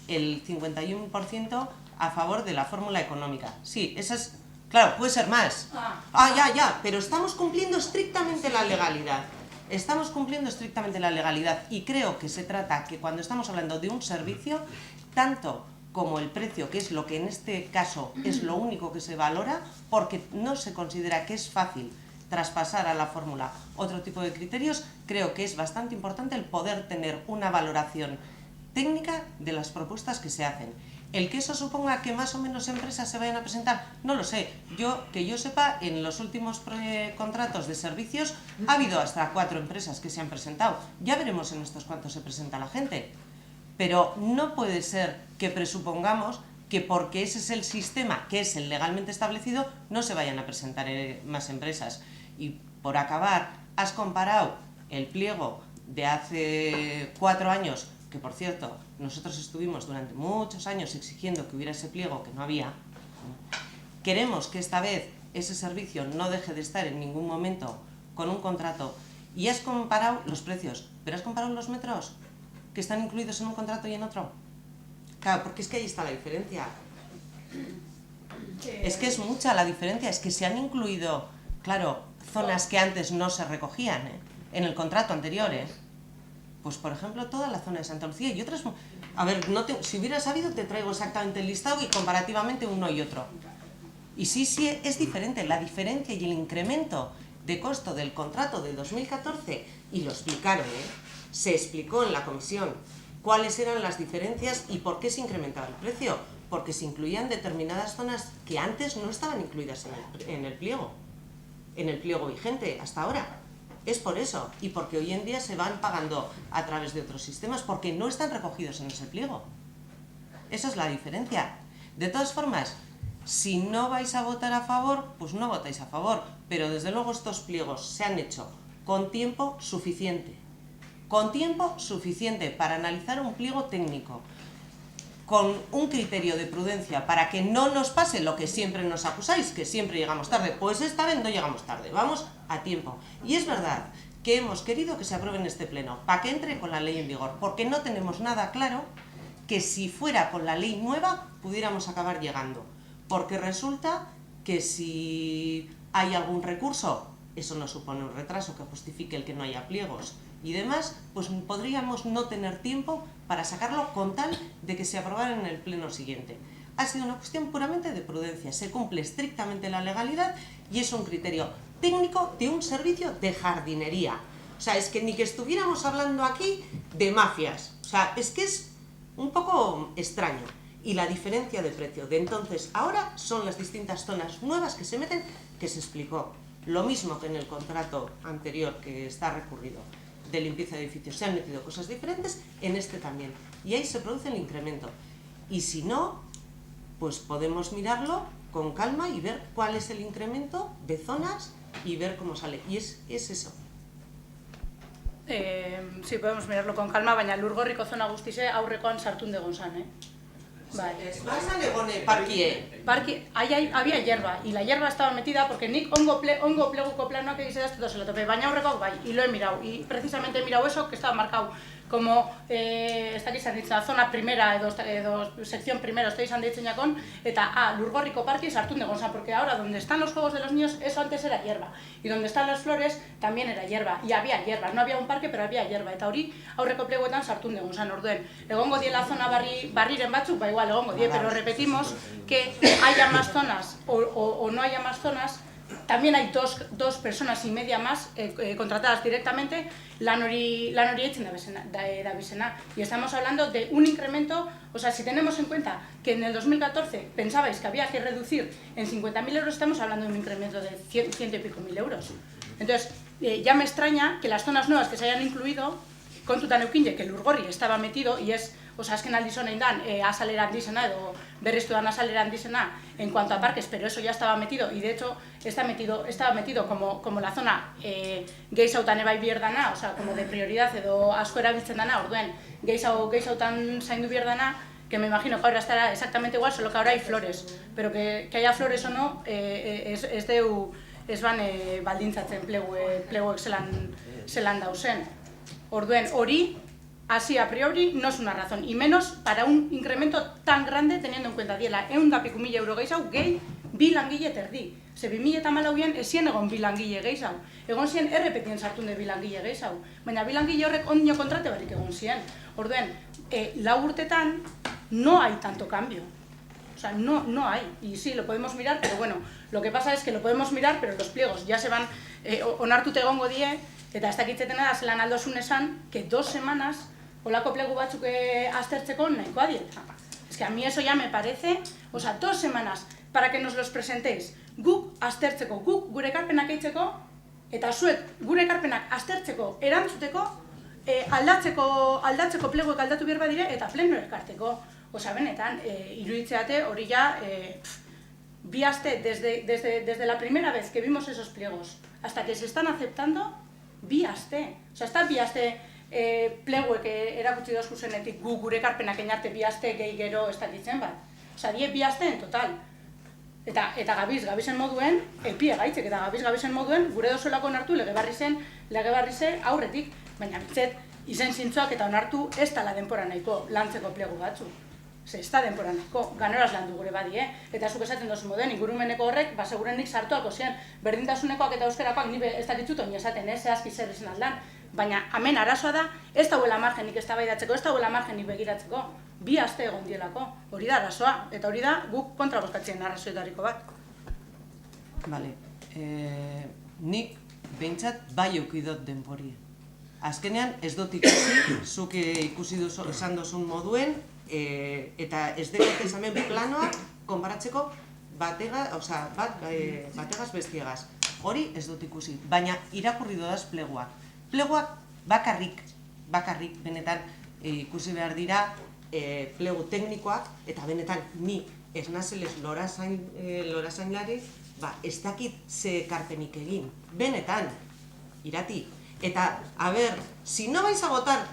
Speaker 7: el 51% a favor de la fórmula económica. Sí, esa es... Claro, puede ser más. Ya, pero estamos cumpliendo estrictamente la legalidad. Estamos cumpliendo estrictamente la legalidad y creo que se trata que cuando estamos hablando de un servicio, tanto como el precio, que es lo que en este caso es lo único que se valora, porque no se considera que es fácil traspasar a la fórmula otro tipo de criterios, creo que es bastante importante el poder tener una valoración técnica de las propuestas que se hacen. El que eso suponga que más o menos empresas se vayan a presentar, no lo sé. Que yo sepa, en los últimos contratos de servicios ha habido hasta 4 empresas que se han presentado. Ya veremos en estos cuántos se presenta la gente. Pero no puede ser que presupongamos que porque ese es el sistema, que es el legalmente establecido, no se vayan a presentar más empresas. Y por acabar, has comparado el pliego de hace 4 años, que por cierto, nosotros estuvimos durante muchos años exigiendo que hubiera ese pliego, que no había. Queremos que esta vez ese servicio no deje de estar en ningún momento con un contrato. Y has comparado los precios, pero has comparado los metros que están incluidos en un contrato y en otro. Claro, porque es que ahí está la diferencia. Es que es mucha la diferencia, es que se han incluido, claro, zonas que antes no se recogían en el contrato anterior, Pues, por ejemplo, toda la zona de Santa Lucía y otras... A ver, si hubiera sabido, te traigo exactamente el listado y comparativamente uno y otro. Y sí, es diferente. La diferencia y el incremento de costo del contrato de 2014, y lo explicaron, se explicó en la comisión cuáles eran las diferencias y por qué se incrementaba el precio. Porque se incluían determinadas zonas que antes no estaban incluidas en el pliego vigente hasta ahora. Es por eso, y porque hoy en día se van pagando a través de otros sistemas, porque no están recogidos en ese pliego. Esa es la diferencia. De todas formas, si no vais a votar a favor, pues no votáis a favor, pero desde luego estos pliegos se han hecho con tiempo suficiente para analizar un pliego técnico, con un criterio de prudencia para que no nos pase lo que siempre nos acusáis, que siempre llegamos tarde. Pues esta vez no llegamos tarde, vamos a tiempo. Y es verdad que hemos querido que se apruebe en este pleno, para que entre con la ley en vigor, porque no tenemos nada claro que si fuera con la ley nueva pudiéramos acabar llegando, porque resulta que si hay algún recurso, eso no supone un retraso que justifique el que no haya pliegos y demás, pues podríamos no tener tiempo para sacarlo con tal de que se aprobara en el pleno siguiente. Ha sido una cuestión puramente de prudencia, se cumple estrictamente la legalidad y es un criterio técnico de un servicio de jardinería. O sea, es que ni que estuviéramos hablando aquí de mafias, o sea, es que es un poco extraño. Y la diferencia de precio de entonces a ahora son las distintas zonas nuevas que se meten, que se explicó. Lo mismo que en el contrato anterior que está recurrido de limpieza de edificios, se han metido cosas diferentes, en este también. Y ahí se produce el incremento. Y si no, pues podemos mirarlo con calma y ver cuál es el incremento de zonas y ver cómo sale. Y es eso.
Speaker 8: Sí, podemos mirarlo con calma, baina Lurgorriko zona guztize aurrekoan sartun degon zan, Bai.
Speaker 7: Pasa legone parkie.
Speaker 8: Había hierba, y la hierba estaba metida porque nik ongo pleguko planoak egize daztu se lo tope, baina aurrekoak bai, y lo he mirado, y precisamente he mirado eso que estaba marcado como, ez dakiz handitzen, zona primera edo sección primera, ez dakiz handitzen jakon, eta Lurgorriko parkie sartun degon zan, porque ahora donde están los juegos de los niños, eso antes era hierba, y donde están las flores también era hierba, y había hierba, no había un parque, pero había hierba, eta hori aurreko pleguetan sartun degon zan, orduen, egongo diela zona barriren batzuk, ba igual egongo die, pero repetimos que haya más zonas o no haya más zonas, también hay dos personas y media más contratadas directamente, lan hori eitzen dabizena. Y estamos hablando de un incremento, o sea, si tenemos en cuenta que en el 2014 pensabais que había que reducir en 50.000 euros, estamos hablando de un incremento de 100 y pico mil euros. Entonces, ya me extraña que las zonas nuevas que se hayan incluido, kontutan eukinje, que Lurgorri estaba metido, y es, o sea, azken aldiz honein dan, azalera handizena edo berriztu dan azalera handizena en cuanto a parques, pero eso ya estaba metido, y de hecho estaba metido como la zona geizautan ebai bier dana, o sea, como de prioridad edo asko erabiltzen dana, orduen geizautan zaindu bier dana, que me imagino que ahora estará exactamente igual, solo que ahora hay flores, pero que haya flores o no, ez ban baldintzatzen pleguek zelan dauzen. Orduen, hori, así a priori, no es una razón, y menos para un incremento tan grande, teniendo en cuenta diela, 100.000 euro gehiago, gehi, bi langile terdi. Ze 2014an ezien egon bi langile gehiago. Egon zien errepetien sartun de bi langile gehiago. Baina bi langile horrek ondino kontrate barik egon zien. Orduen, 4 urtetan no hay tanto cambio. O sea, no hay. Y sí, lo podemos mirar, pero bueno, lo que pasa es que lo podemos mirar, pero los pliegos ya se van onartute egongo die, eta ez dakitzetena da zelan aldosun esan, que 2 semanas olako plegu batzuk aztertzeko nahikoa dieta. Es que a mí eso ya me parece, o sea, 2 semanas para que nos los presentéis, guk aztertzeko, guk gure ekarpenak eitzeko, eta zuek gure ekarpenak aztertzeko, erantzuteko, aldatzeko pleguek aldatu behar badire, eta pleno ekarteko. Osa, benetan, iruditzeate hori ja, bi aste, desde la primera vez que vimos esos pliegos, hasta que se están aceptando, bi aste. Osa, ez da bi aste pleguek erakutsi dozku zenetik gu gure ekarpenak einarte bi aste gehi gero ez dakitzen bat. Osa, die bi aste en total. Eta gabizen moduen, epie gaitzek, eta gabizen moduen, gure dozuelako onartu lege barri ze aurretik, baina bitzet, izen zintzoak eta onartu ez dala denpora nahiko lantzeko plegu batzu. Ze ez da denpora nahiko, ganoraz landu gure badi, Eta zuk esaten dozu moduen, ingurumeneko horrek, segurenik sartuako ziren, berdintasunekoak eta euskerakoak nire ez dakitzut oin esaten, zehazki zer izan aldan. Baina, hemen arazoa da, ez dauela margenik eztabaidatzeko, ez dauela margenik begiratzeko. Bi aste egon dielako, hori da arazoa, eta hori da guk kontra bozkatzen arrazoetariko bat.
Speaker 7: Bale, nik behintzat bai eukidot denpori. Azkenean ez dut ikusi, zuk ikusi esan dozun moduen, eta ez dekot esamen planoak konbaratzeko bategaz bestiegaz. Hori ez dut ikusi, baina irakurri dodaz pleguak. Pleguak bakarrik benetan ikusi behar dira plegu teknikoak, eta benetan ni ez nazeles lorazainlari, ez dakit ze ekarpenik egin. Benetan, irati. Eta, a ver, si no vais a votar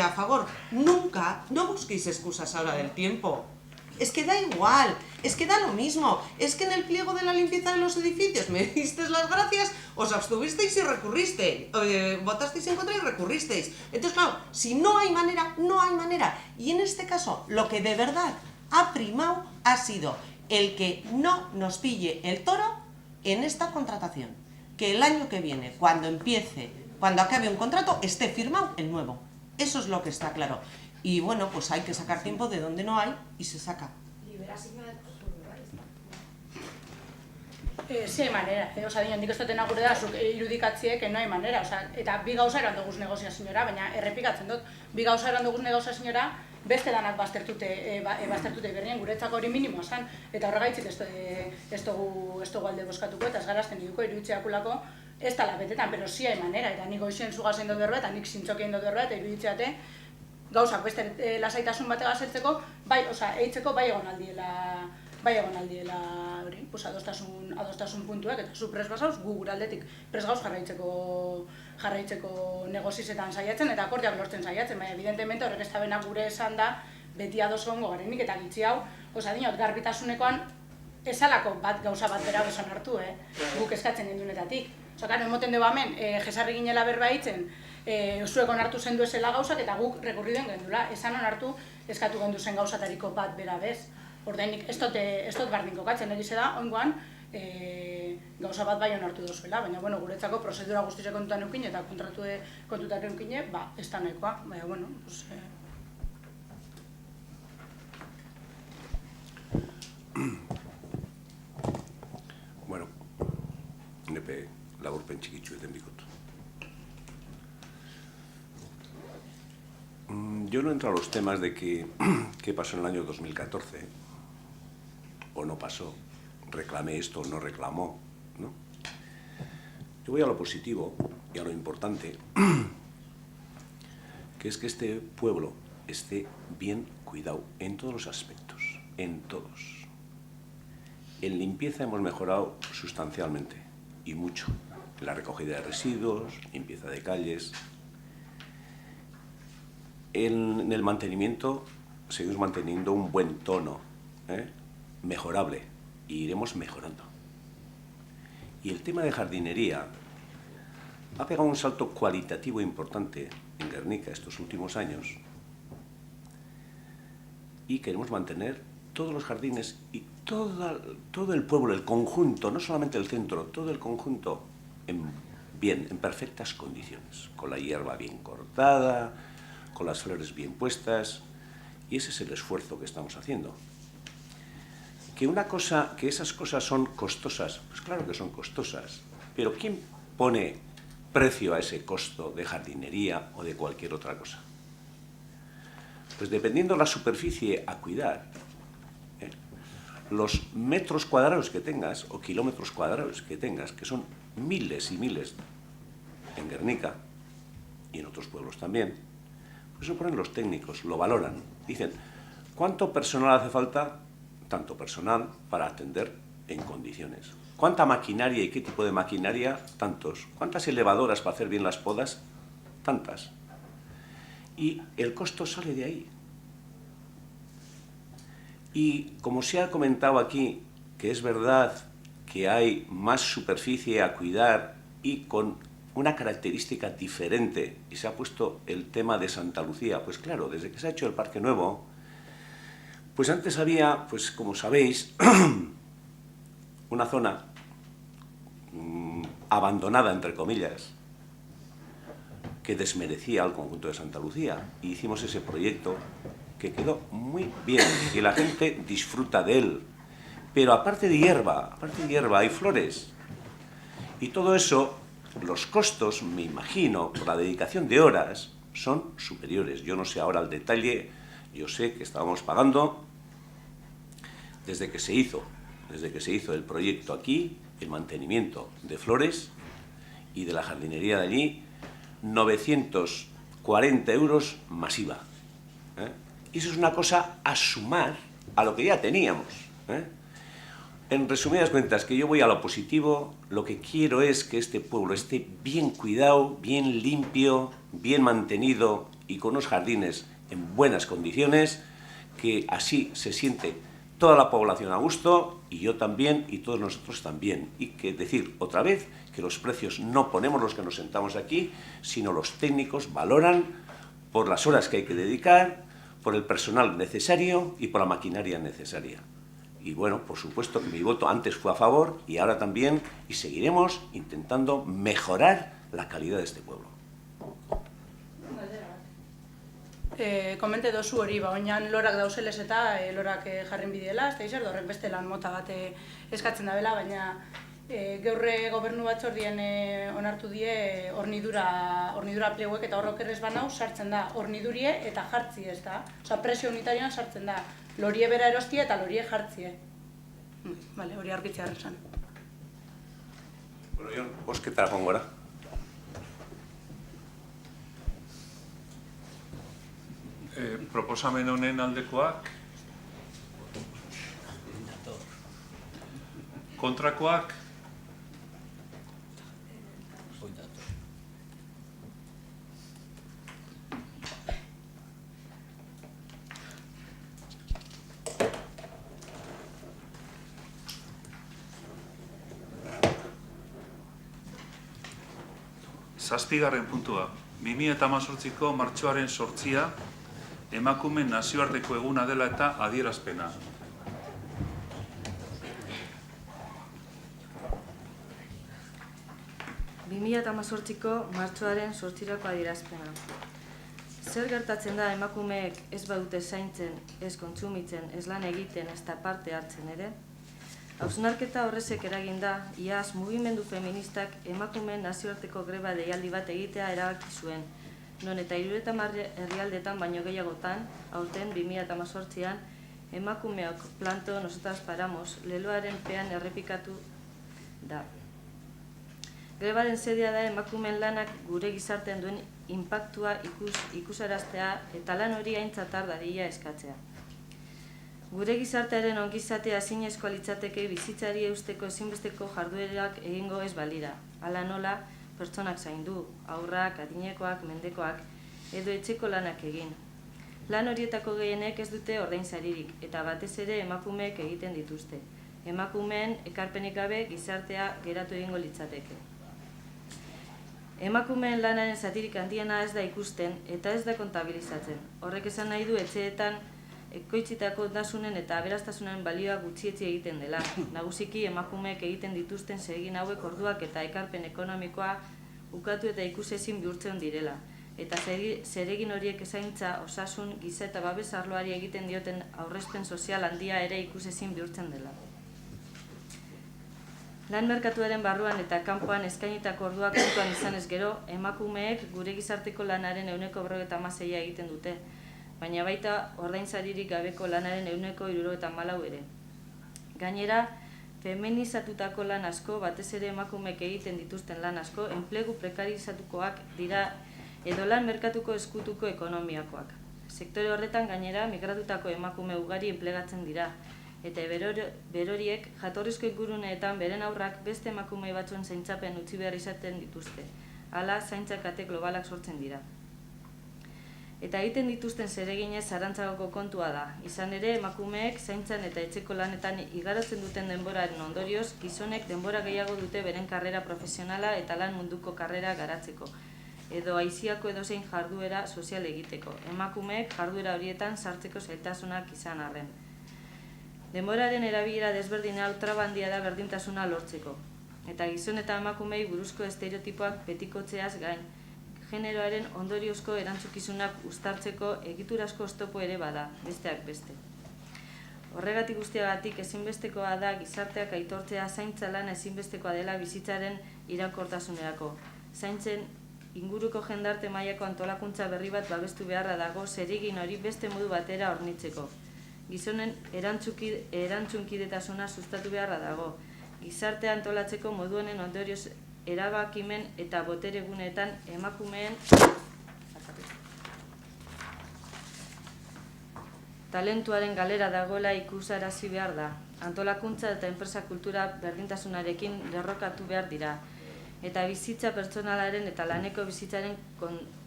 Speaker 7: a favor nunca, no busquéis excusas ahora del tiempo. Es que da igual, es que da lo mismo. Es que en el pliego de la limpieza de los edificios me disteis las gracias, os abstuvisteis y recurristeis, votasteis en contra y recurristeis. Entonces, claro, si no hay manera, no hay manera. Y en este caso, lo que de verdad ha primado ha sido el que no nos pille el toro en esta contratación. Que el año que viene, cuando acabe un contrato, esté firmado el nuevo. Eso es lo que está claro. Y bueno, pues hay que sacar tiempo de donde no hay y se saca.
Speaker 8: Sí hay manera, oza, nik ez dutena gure da, zuk irudikatzie, que no hay manera, oza, eta bi gauza eran duguz negoziaziora, baina errepikatzen dut, bi gauza eran duguz negoziaziora, beste danak baztertute berrien, guretzako hori minimoa zen, eta horregaitzik ez dugu alde boskatuko, eta ez garazten iduko, iruditzeakulako, ez tala betetan, pero sí hay manera, eta nik goizien zugazen dut berroa, eta nik zintzokien dut berroa, eta iruditzeate, gauzak beste lasaitasun batega zertzeko, bai, oza, eitzeko bai egon aldiela hori, pues adostasun puntuak, eta zu pres bazauz, gu gure aldetik pres gauz jarraitzeko negozizetan saiatzen, eta akordiak lortzen saiatzen, baina evidentemente horrek ez da gure esan da, beti ados egongo garenik, eta gitzi hau, oza, dinot, garbitasunekoan esalako gauza bat bera beson hartu, guk eskatzen gendunetatik. Oza, karo, emoten dugu hemen, jesarri ginela berba hitzen, zuek onartu zendu esela gauzak, eta guk rekurriduen gendula, esan onartu eskatu gendu zen gauzatariko bat bera bez. Ordainik, ez dut bardin kokatzen, egize da, oingoan, gauza bat bai onartu dozuela, baina, bueno, guretzako prozedura guztize kontutan eukin, eta kontutan eukin, ba, ez da nahikoa, baina, bueno, pues...
Speaker 1: Bueno, nepe laburpen txikitzu eten bikot. Yo no entro a los temas de qué pasó en el año 2014, o no pasó, reclamé esto o no reclamó, ¿no? Yo voy a lo positivo y a lo importante, que es que este pueblo esté bien cuidado en todos los aspectos, en todos. En limpieza hemos mejorado sustancialmente, y mucho. En la recogida de residuos, limpieza de calles. En el mantenimiento seguimos manteniendo un buen tono, mejorable, y iremos mejorando. Y el tema de jardinería ha pegado un salto cualitativo importante en Guernica estos últimos años, y queremos mantener todos los jardines y todo el pueblo, el conjunto, no solamente el centro, todo el conjunto en perfectas condiciones, con la hierba bien cortada, con las flores bien puestas, y ese es el esfuerzo que estamos haciendo. Que esas cosas son costosas, pues claro que son costosas, pero ¿quién pone precio a ese costo de jardinería o de cualquier otra cosa? Pues dependiendo de la superficie a cuidar, los metros cuadrados que tengas o kilómetros cuadrados que tengas, que son miles y miles en Guernica y en otros pueblos también, pues eso ponen los técnicos, lo valoran. Dicen, ¿cuánto personal hace falta? Tanto personal para atender en condiciones. ¿Cuánta maquinaria y qué tipo de maquinaria? Tantos. ¿Cuántas elevadoras para hacer bien las podas? Tantas. Y el costo sale de ahí. Y como se ha comentado aquí, que es verdad que hay más superficie a cuidar y con una característica diferente, y se ha puesto el tema de Santa Lucía, pues claro, desde que se ha hecho el Parque Nuevo, pues antes había, pues como sabéis, una zona abandonada, entre comillas, que desmerecía al conjunto de Santa Lucía, y hicimos ese proyecto que quedó muy bien, y la gente disfruta de él. Pero aparte de hierba hay flores. Y todo eso, los costos, me imagino, por la dedicación de horas, son superiores. Yo no sé ahora el detalle, yo sé que estábamos pagando, desde que se hizo el proyecto aquí, el mantenimiento de flores y de la jardinería de allí, 940 euros masiva. Y eso es una cosa a sumar a lo que ya teníamos. En resumidas cuentas, que yo voy a lo positivo, lo que quiero es que este pueblo esté bien cuidado, bien limpio, bien mantenido y con unos jardines en buenas condiciones, que así se siente toda la población a gusto, y yo también, y todos nosotros también. Y que decir otra vez que los precios no ponemos los que nos sentamos aquí, sino los técnicos valoran por las horas que hay que dedicar, por el personal necesario y por la maquinaria necesaria. Y bueno, por supuesto que mi voto antes fue a favor y ahora también, y seguiremos intentando mejorar la calidad de este pueblo.
Speaker 8: Komente dozu hori, oinan lorak dauzelez eta lorak jarren bideela, ez da izar, horrek beste lan mota bat eskatzen da bela, baina geurre gobernu batzordien onartu die hornidura pleuek eta horrok errez banau sartzen da hornidurie eta jartzie, ez da? Osa, presio unitarioan sartzen da, lorie bera erostie eta lorie jartzie. Bale, hori argitzea erresan.
Speaker 1: Bueno, Jon, bosketara joango gara.
Speaker 2: Proposamen honen aldekoak, kontrakoak, zazpigarren puntua, 2018ko martxoaren 8 emakume nazioarteko eguna dela eta adierazpena.
Speaker 5: ko martxoaren 8ko adierazpena. Zer gertatzen da emakumeek ez badute zaintzen, ez kontsumitzen, ez lan egiten, ez da parte hartzen ere? Hausnarketa horrezek eragin da, iaz mugimendu feministak emakumeen nazioarteko greba deialdi bat egitea erabaki zuen, non eta 30 herrialdetan baino gehiagotan, aurten 2018an, emakumeok planto nosotras paramos leloaren pean errepikatu da. Grebaren sedea da emakumeen lanak gure gizartean duen inpaktua ikusaraztea eta lan hori aintzat har dadila eskatzea. Gure gizartearen ongizatea zinezkoa litzateke bizitzari eusteko ezinbesteko jarduerak egingo ez balira. Hala nola, pertsonak zaindu, haurrak, adinekoak, mendekoak, edo etxeko lanak egin. Lan horietako gehienek ez dute ordainsaririk, eta batez ere emakumeek egiten dituzte. Emakumeen ekarpenik gabe gizartea geratu egingo litzateke. Emakumeen lanaren zatirik handiena ez da ikusten eta ez da kontabilizatzen. Horrek esan nahi du etxeetan ekoitzitako ondasunen eta aberastasunen balioa gutxietsi egiten dela. Nagusiki emakumeek egiten dituzten zeregin hauek orduak eta ekarpen ekonomikoa ukatu eta ikusezin bihurtzen direla. Eta zeregin horiek zaintza, osasun, giza eta babes arloari egiten dioten aurrezpen sozial handia ere ikusezin bihurtzen dela. Lan merkatuaren barruan eta kanpoan eskainitako orduak kontuan izanez gero, emakumeek gure gizarteko lanaren 96% egiten dute, baina baita ordainsaririk gabeko lanaren 74% ere. Gainera, feminizatutako lan asko, batez ere emakumeek egiten dituzten lan asko, enplegu prekarizatukoak dira edo lan merkatuko eskutuko ekonomiakoak. Sektore horretan gainera migratutako emakume ugari enplegatzen dira, eta beroriek jatorrizko inguruneetan beren aurrak beste emakume batzuen zaintzapen utzi behar izaten dituzte. Hala, zaintza kate globalak sortzen dira. Eta egiten dituzten zereginez zarantzagoko kontua da. Izan ere, emakumeek zaintzan eta etxeko lanetan igarotzen duten denboraren ondorioz, gizonek denbora gehiago dute beren karrera profesionala eta lan munduko karrera garatzeko, edo aiziako edozein jarduera sozial egiteko. Emakumeek jarduera horietan sartzeko zailtasunak izan arren. Denboraren erabilera desberdina ultrabandia da berdintasuna lortzeko. Eta gizon eta emakumei buruzko estereotipoak betikotzeaz gain, generoaren ondoriozko erantzukizunak uztartzeko egiturazko oztopo ere bada, besteak beste. Horregatik guztiagatik ezinbestekoa da gizarteak aitortzea zaintza lana ezinbestekoa dela bizitzaren iraunkortasunerako. Zaintzen inguruko jendarte mailako antolakuntza berri bat babestu beharra dago zeregin hori beste modu batera hornitzeko. Gizonen erantzunkidetasuna sustatu beharra dago. Gizartea antolatzeko modu honen ondorioz erabakimen eta botere guneetan emakumeen talentuaren galera dagoela ikusarazi behar da. Antolakuntza eta enpresa kultura berdintasunarekin lerrokatu behar dira. Eta bizitza pertsonalaren eta laneko bizitzaren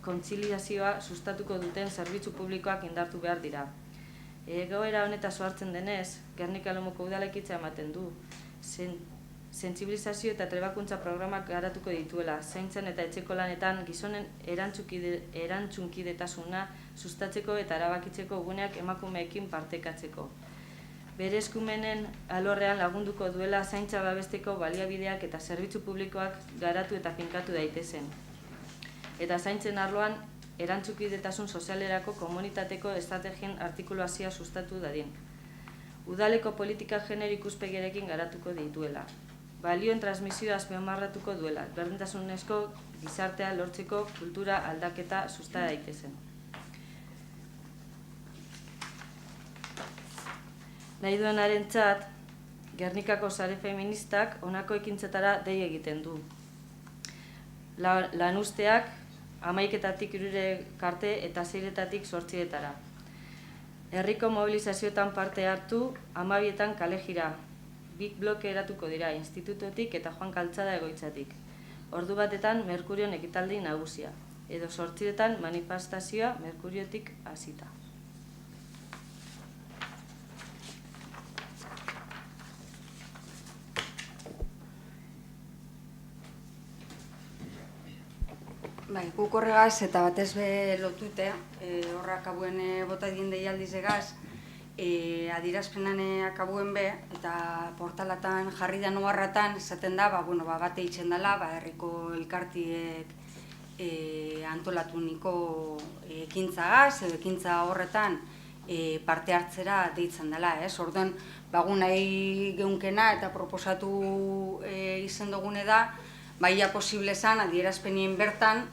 Speaker 5: kontziliazioa sustatuko duten zerbitzu publikoak indartu behar dira. Egoera honetaz ohartzen denez, Gernika Lomoko udalekitza ematen du. Sentsibilizazio eta trebakuntza programak garatuko dituela, zaintzen eta etxeko lanetan gizonen erantzunkidetasuna sustatzeko eta erabakitzeko guneak emakumeekin partekatzeko. Bere eskumenen alorrean lagunduko duela zaintza babesteko baliabideak eta zerbitzu publikoak garatu eta finkatu daitezen. Eta zaintzen arloan erantzukidetasun sozialerako komunitateko estrategien artikulazioa sustatu dadin. Udaleko politika genero ikuspegiarekin garatuko dituela. Balioen transmisioa azpimarratuko duela, berdintasunezko gizartea lortzeko kultura aldaketa susta daitezen. Nahi duenarentzat, Gernikako sare feministak honako ekintzetara dei egiten du. Lanuzteak 11-etatik 3 arte eta 6-etatik 8-etara. Herriko mobilizazioetan parte hartu, 12-etan kale jira. 2 bloke eratuko dira, institutotik eta Joan Kaltzada egoitzatik. Ordu batetan Merkurion ekitaldi nagusia, edo 8-etan manifestazioa Merkuriotik hasita.
Speaker 9: Bai, guk horregaz eta batez be lotute, horrak abuen bota egin deialdiz egaz, adierazpenan akabuen be, eta portalatan jarri da noarratan, esaten da, bate itzen dela, herriko elkartiek antolatu niko ekintzagaz, edo ekintza horretan parte hartzera deitzen dela, ez? Orduan, nahi geunkena eta proposatu izen dugune da, baia posible zan, adierazpenien bertan,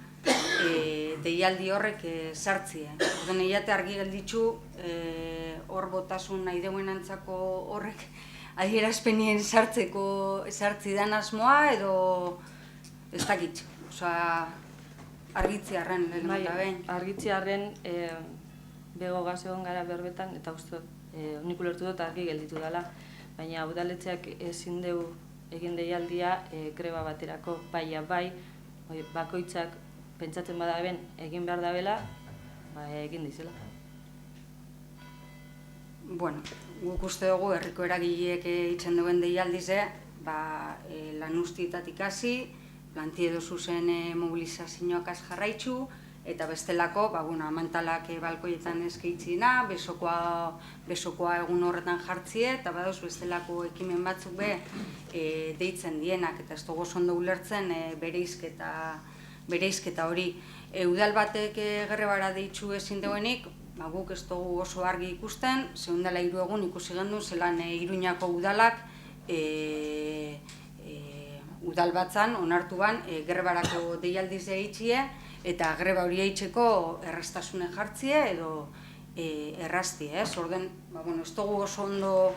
Speaker 9: deialdi horrek sartzie. Orduan, eiate argi gelditzu, hor botasun nahi deuen antzako horrek adierazpenien sartzi dan asmoa edo ez dakit. Osa, argitziarren, lehenengo
Speaker 5: Argitziarren bego gazegon gara berbetan eta uste nik ulertu dut argi gelditu dela, baina udaletxeak ezin deu egin deialdia greba baterako bai, bakoitzak pentsatzen bada ben egin behar dabela, egin dizela.
Speaker 9: Bueno, guk uste dugu herriko eragileek itzen duen deialdize, lanuztietatik hasi, plantiedo zuzen mobilizazioak az jarraitzu, eta bestelako, amantalak balkoietan eskeitzina, besokoa egun horretan jartzie, eta badauz bestelako ekimen batzuk be deitzen dienak, eta ez dugu ondo ulertzen bereizketa hori. Udal batek grebara deitzu ezin duenik, guk ez dugu oso argi ikusten, zehundala 3 egun ikusi gendu, zelan Iruñako udalak udal batzan, onartu ban, grebarako deialdiz eitzie, eta greba hori eitzeko erraztasunen jartzie edo erraztie, ez? Orden, ez dugu oso ondo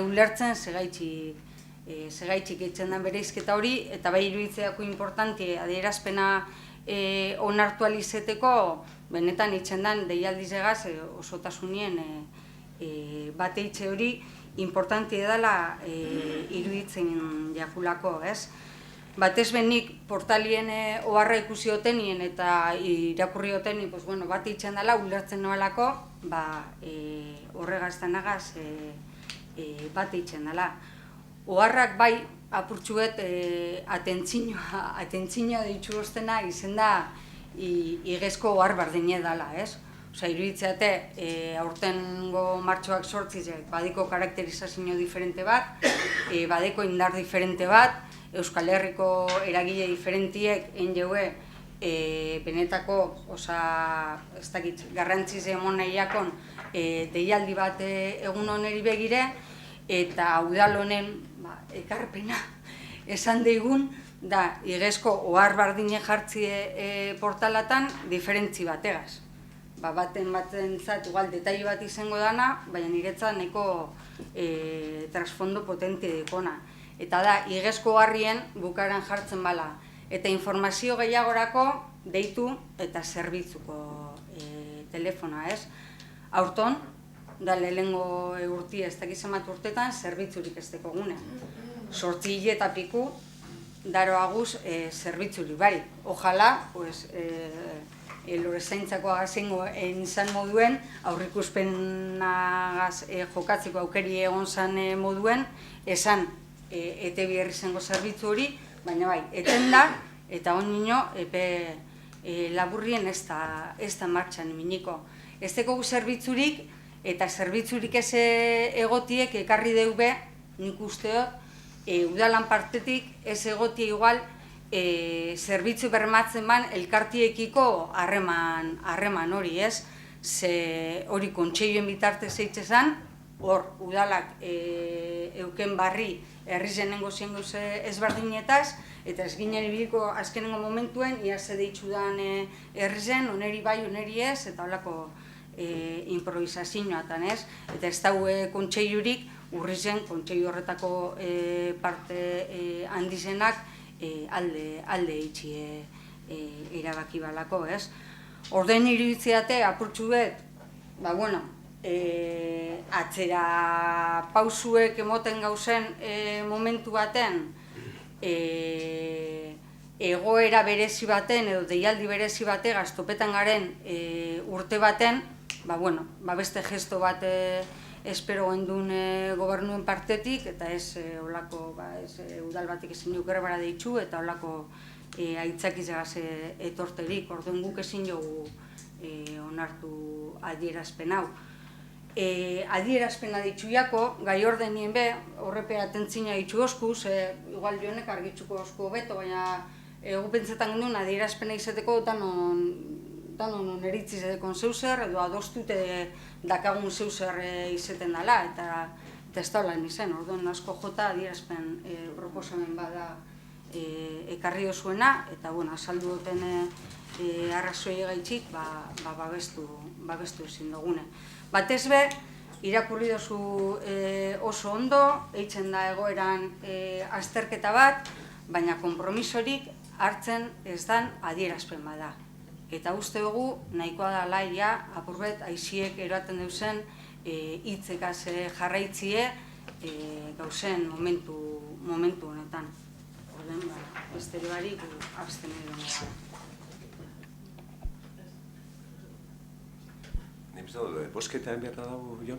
Speaker 9: ulertzen segaitxik eitzen den bereizketa hori, eta bai iruditzeako importante adierazpena onartu alizeteko, benetan eitzen den deialdiz egaz osotasunien bate eitze hori importante dela iruditzen jakulako, ez? Batez benik portalien oharra ikusi otenien eta irakurri otenien, bat eitzen dela, ulertzen noelako, horregazten agaz bat eitzen dela. Oharrak bai, apurtxuet atentzinoa deitzu ostena izen da igezko ohar bardine dela, ez? Osa, iruditzeate, aurtengo martxoak sortzizek, badeko karakterizazio diferente bat, badeko indar diferente bat, Euskal Herriko eragile diferentiek enjeue benetako, ez dakit, garrantziz emon nahiakon deialdi bat egun oneri begire, eta udal honen ekarpena esan deigun, da igezko ohar bardine jartzie portalatan diferentzi bategaz. Baten zat, igual, detai bat izango dana, baina niretzat neko trasfondo potente dekona. Eta da, igezko harrien bukaran jartzen bala. Eta informazio gehiagorako deitu eta zerbitzuko telefona, ez? Aurton, da lehengo urtia ez dakizemat urtetan, zerbitzurik ez deko gune. 8 eta piku, daro aguz zerbitzurik barik. Ojala, lorezaintzako agazengo izan moduen, aurrikuspenagaz jokatzeko aukeri egon zan moduen, esan ETB herri zengo zerbitzu hori, baina bai, eten da, eta hon nino, epe laburrien ez da martxan miniko. Ez dekogu zerbitzurik, eta zerbitzurik ez egotiek ekarri deube, nik usteot, udalan partetik ez egotie igual, zerbitzu bermatzen ban elkartiekiko harreman hori, ez? Ze hori kontseiluen bitartez eitzezan, hor udalak euken barri herri zenengo ziengo ezberdinetaz, eta ez ginen ibiliko azkenengo momentuen, ia ze deitzu dan herri zen, oneri bai, oneri ez, eta holako improvisazioatan, ez? Eta ez daue kontseilurik, urri zen, kontseilu horretako parte handizenak alde itxi erabaki balako, ez? Orden iruditzeate, apurtxu bet, ba, bueno, atzera pausuek emoten gauzen momentu baten, egoera berezi baten edo deialdi berezi bate gaztopetan garen urte baten, ba, bueno, ba, beste gesto bat espero gendun gobernuen partetik, eta ez olako, ba, udal batik ezin dugu gerbara deitzu, eta olako aitzakizagaz etorterik, orduan guk ezin dugu onartu adierazpen hau. Adierazpena ditxuiako, gai ordenien be, horrepe atentzina ditxu osku, igual jonek argitzuko osku beto, baina gu pentsetan gendun adierazpena izateko danon eritziz edekon zeuzer, edo adostute dakagun zeuzer izaten dela, eta ez da lan izan, orduan asko jota adierazpen proposamen bada ekarri dozuena, eta bueno, azaldu duten arrazoi gaitxik, babestu ezin dugune. Batez be, irakurri dozu oso ondo, eitzen da egoeran azterketa bat, baina konpromisorik hartzen ez dan adierazpen bada. Eta uste dugu, nahikoa da laia, apurbet, aiziek eroaten deusen hitzekaz jarraitzie gauzen momentu honetan. Orden, beste barik, absten edo.
Speaker 1: Bosketa behar dago, Jon?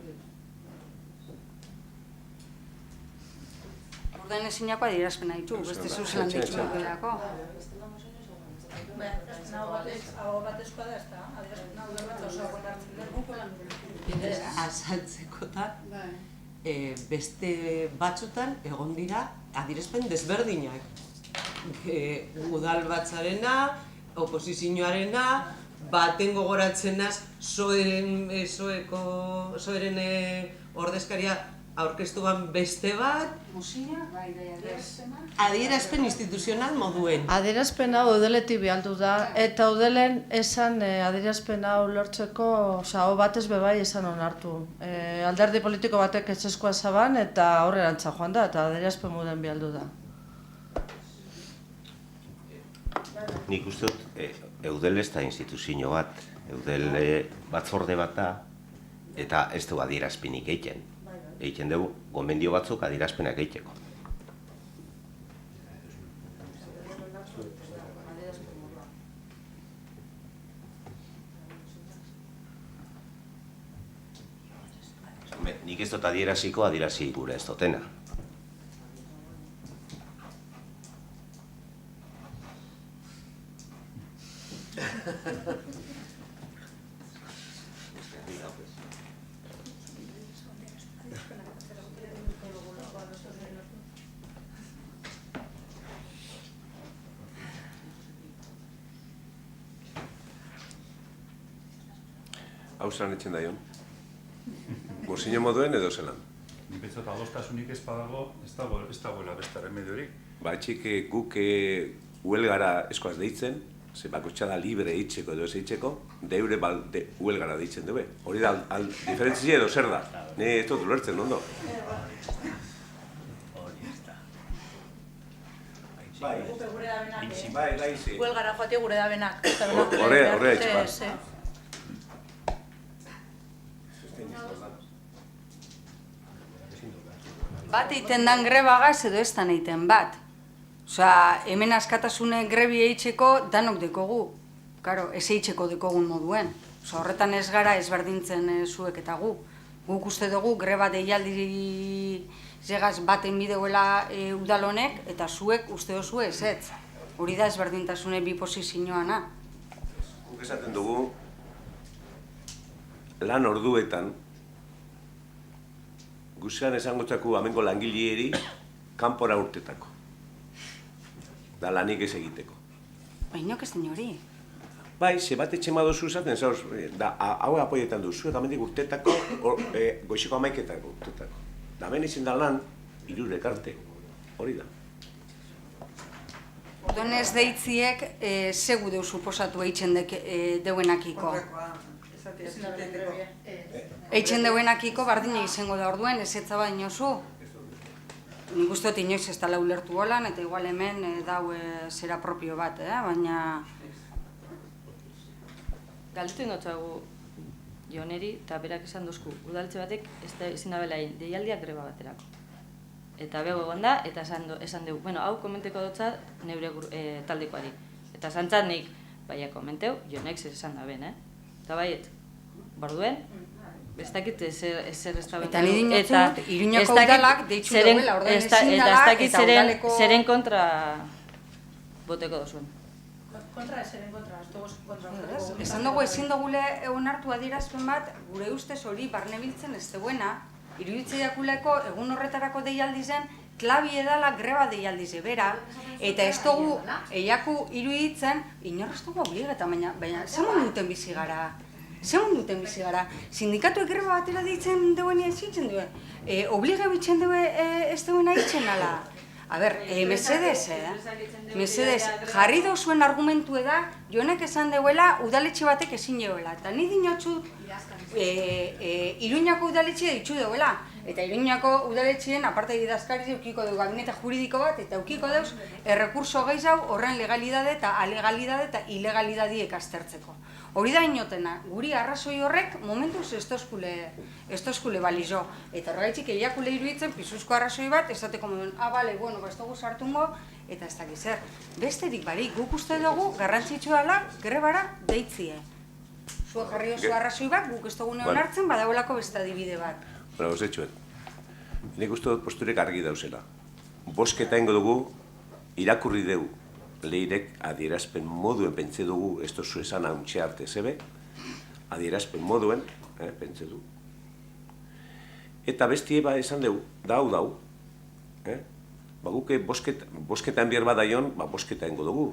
Speaker 9: Orden ezinako adierazpena ditu, beste zuzelan ditu dago.
Speaker 8: Batezkoa da, ez da, adierazpena udal bat oso hartzen dugu.
Speaker 7: Azaltzekotan, beste batzutan egon dira adierazpen desberdinak. Udal batzarena, oposizioarena, baten gogoratzenaz soeren ordezkaria aurkeztu ban beste bat, adierazpen instituzional moduen.
Speaker 5: Adierazpen hau udeletik bialdu da, eta udelen esan adierazpen hau lortzeko hau batez bebai esan onartu. Alderdi politiko batek etxeskoa zaban eta aurrerantza joan da, eta adierazpen moduen bialdu da.
Speaker 10: Nik uste dut, eudel ez da instituzio bat, eudel batzorde bat da, eta ez du adierazpenik egiten. Egiten dugu, gomendio batzuk adierazpenak egiteko. Nik ez dut adieraziko, adierazi gure ez dutena.
Speaker 1: Hau zelan etxen da, Jon? Mozino moduen edo zelan?
Speaker 2: Nik betzot adostasunik ez badago, ez dagoela beste remediorik.
Speaker 1: Ba, etxik guk huelgara eskoaz deitzen, ze bakotxa da libre eitzeko edo ez eitzeko, deure balde huelgara deitzen dube. Hori da, diferentzia edo zer da? Ne ez dut ulertzen, ondo? Bai,
Speaker 8: Huelgara joatea gure da benak.
Speaker 1: Horre etxe bat.
Speaker 9: Bat egiten dan grebagaz edo ez dan egiten bat. Osea, hemen askatasune grebi eitzeko danok dekogu. karo, ez eitzeko dekogun moduen. Horretan ez gara ezberdintzen zuek eta gu. Guk uste dugu greba deialdi zegaz baten bideuela udal honek, eta zuek uste duzu ezetz. Hori da ezberdintasune bi posizioana.
Speaker 1: Guk esaten dugu, lan orduetan, guzean esangotzako amengo langileeri kanpora urtetako. Da lanik ez egiteko.
Speaker 9: Bainok ez den hori.
Speaker 1: Bai, ze bat etxe madozu esaten, zauz, da, hau apoietan duzu, eta mendik urtetako, goizeko 11 urtetako. Da, hemen izin da lan, 3 arte, hori da.
Speaker 9: Ordonez deitziek, zegu deu suposatu eitzen deuenakiko. Eitzen deuenakiko bardina izango da orduen, ez etzaba inozu. Nik uste dut inoiz ez dala ulertu holan, eta igual hemen dau zera propio bat, baina...
Speaker 5: Galdetu indotzagu Joneri, eta berak esan duzku, udaletxe batek ez da ezin dabela egin deialdiak greba baterako. Eta bego egon da, eta esan dugu, bueno, hau komenteko dutza neure taldekoari. Eta zantzat nik, baina komenteu, Jonek zer esan da ben, Eta baiet, borduen, ez dakit ezer ez da ben.
Speaker 9: Eta nire inotzut, Iruñako udalak deitzu duela, ordean ezin dala, eta udaleko...
Speaker 5: Zeren kontra boteko duzuen.
Speaker 8: Kontra ezeren kontra, ez dugu kontra.
Speaker 9: Esan dugu ezin dugule onartu adierazpen bat, gure ustez hori barnebiltzen ez deuena, iruditzea jakuleko egun horretarako deialdi zen, klabi edala greba deialdi zebera, eta ez dugu eiaku iruditzen, inorrez dugu obligeta, baina zemun duten bizi gara. Zemun duten bizi gara. Sindikatuek greba batera deitzen duenia ez hitzen duen. Oblige bitzen duen ez duena hitzen ala. A ber, mesedez, mesedez, jarri dozuen argumentu da, Jonek esan deuela udaletxe batek ezin jeuela. Eta ni dinotzu Iruñako udaletxea ditzu deuela. Eta Iruñako udaletxeen, aparte idazkariz, eukiko dugu gabinete juridiko bat, eta eukiko deuz, errekurso gehiago horren legalidade eta alegalidade eta ilegalidadiek aztertzeko. Hori da inotena, guri arrazoi horrek momentuz ez tozkule balizo. Eta horregaitzik eiakule iruditzen pisuzko arrazoi bat, esateko moduen, bale, bueno, ez dugu sartungo, eta ez dakiz zer. Besterik barik, guk uste dugu garrantzitsua dela grebara deitzie. Zuek jarri oso arrazoi bat, guk ez dugu neon hartzen, badagoelako beste adibide bat.
Speaker 1: Bueno, gozetxuet, nik uste dut posturek argi dauzela. Bosketa ingo dugu, irakurri dugu. Leirek adierazpen moduen pentsa dugu, ez tozu esan hauntxe arte zebe, adierazpen moduen, pentsa dugu. Eta bestie ba esan dugu, dau, ba guke bosketan bier badaion, ba bosketa ingo dugu.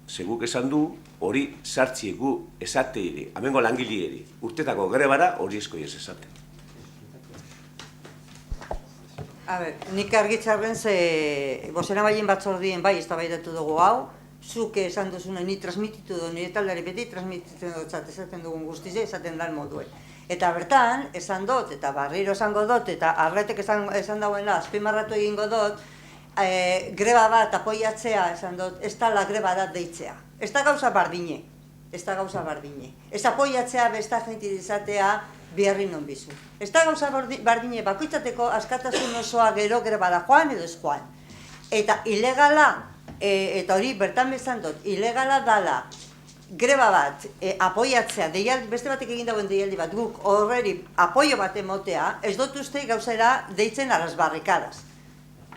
Speaker 1: Seguk esan du, hori sartziegu esateiri, amengo langilieri, urtetako grebara hori eskoi ez esate.
Speaker 11: A ber, nik argitzarren ze bozeramaien batzordien bai eztabaidatu dugu hau, zuk esan duzuna ni transmititu du, nire taldeari beti transmititzen dutzat esaten dugun guztize, esaten dan moduen. Eta bertan, esan dut, eta barriro esango dut, eta arretek esan dauena, azpimarratu egingo dut, greba bat apoiatzea, esan dut, ez da la greba da deitzea. Ez da gauza bardine, Ez apoiatzea besta jenti izatea, biharri non bizu. Ez da gauza bardine bakoitzateko askatasun osoa gero greba da joan edo ez joan. Eta ilegala, eta hori bertan bezan dut, ilegala dala greba bat apoiatzea, beste batek egin dagoen deialdi bat, guk horreri apoio bat emotea, ez dut uste gauzera deitzen a las barrikadas.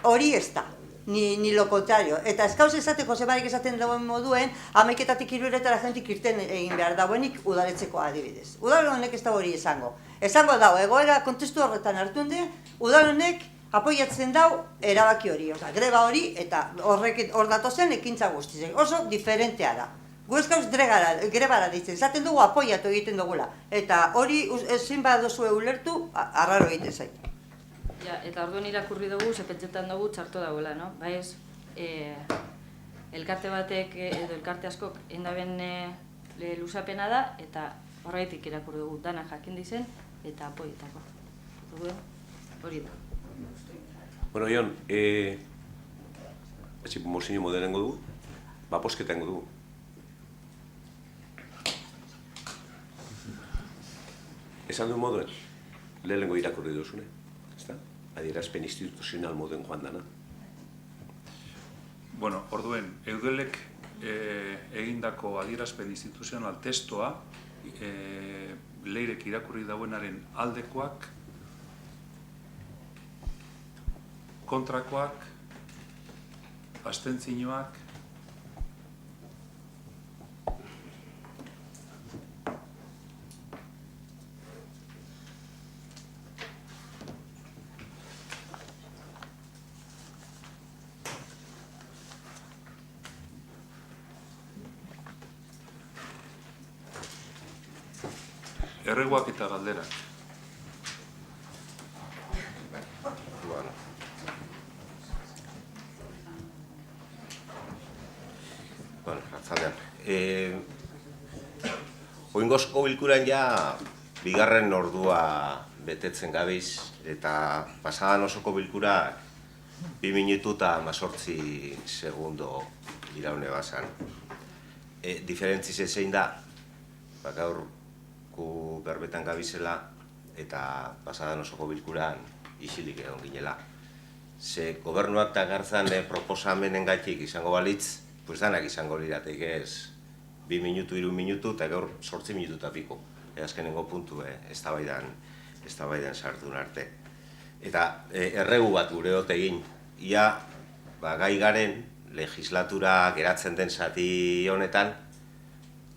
Speaker 11: Hori ez da. Ni lo contrario. Eta ez gauz esateko zebarik esaten dagoen moduen, 11-etatik 3-etara jentik irten egin behar dagoenik udaletzeko adibidez. Udal honek ez da hori esango. Esango dago, egoera kontestu horretan hartu hende, udal honek apoiatzen dau erabaki hori, greba hori, eta hor datozen ekintza guztiz. Oso diferentea da. Gu ez gauz grebara ditzen, esaten dugu apoiatu egiten dugula. Eta hori ezin badozue ulertu, arraro egiten zait.
Speaker 5: Ja, eta orduan irakurri dugu, sepentsetan dugu txarto dagoela, no? Baiz, elkarte batek edo elkarte askok endaben luzapena da, eta horretik irakurri dugu dana jakin dizen, eta apoietako. Hori da.
Speaker 1: Bueno, Jon, mozio modelengo dugu, bosketango dugu. Esan du moduen, lehenengo irakurri duzune, ezta? Adierazpen instituzional moduen joan dana.
Speaker 2: Bueno, orduen, eudelek egindako adierazpen instituzional testoa leirek irakurri dauenaren aldekoak, kontrakoak, abstentzioak, erreguak eta galderak.
Speaker 10: Bueno, ratzaldean. Oingozko bilkuran ja bigarren ordua betetzen gabiz, eta pasadan osoko bilkura 2 minutu eta 18 segundo iraune bazan. Diferentziz zein da, gaur gu berbetan gabizela eta pasadan osoko bilkuran isilik egon ginela. Ze gobernuak eta garzan proposamenen gaitik izango balitz, pues danak izango lirateik ez 2 minutu, 3 minutu, eta gaur 8 minutu eta piko. Azkenengo puntu eztabaidan sartu arte. Eta erregu bat gure egin, ia gai garen legislatura geratzen den zati honetan,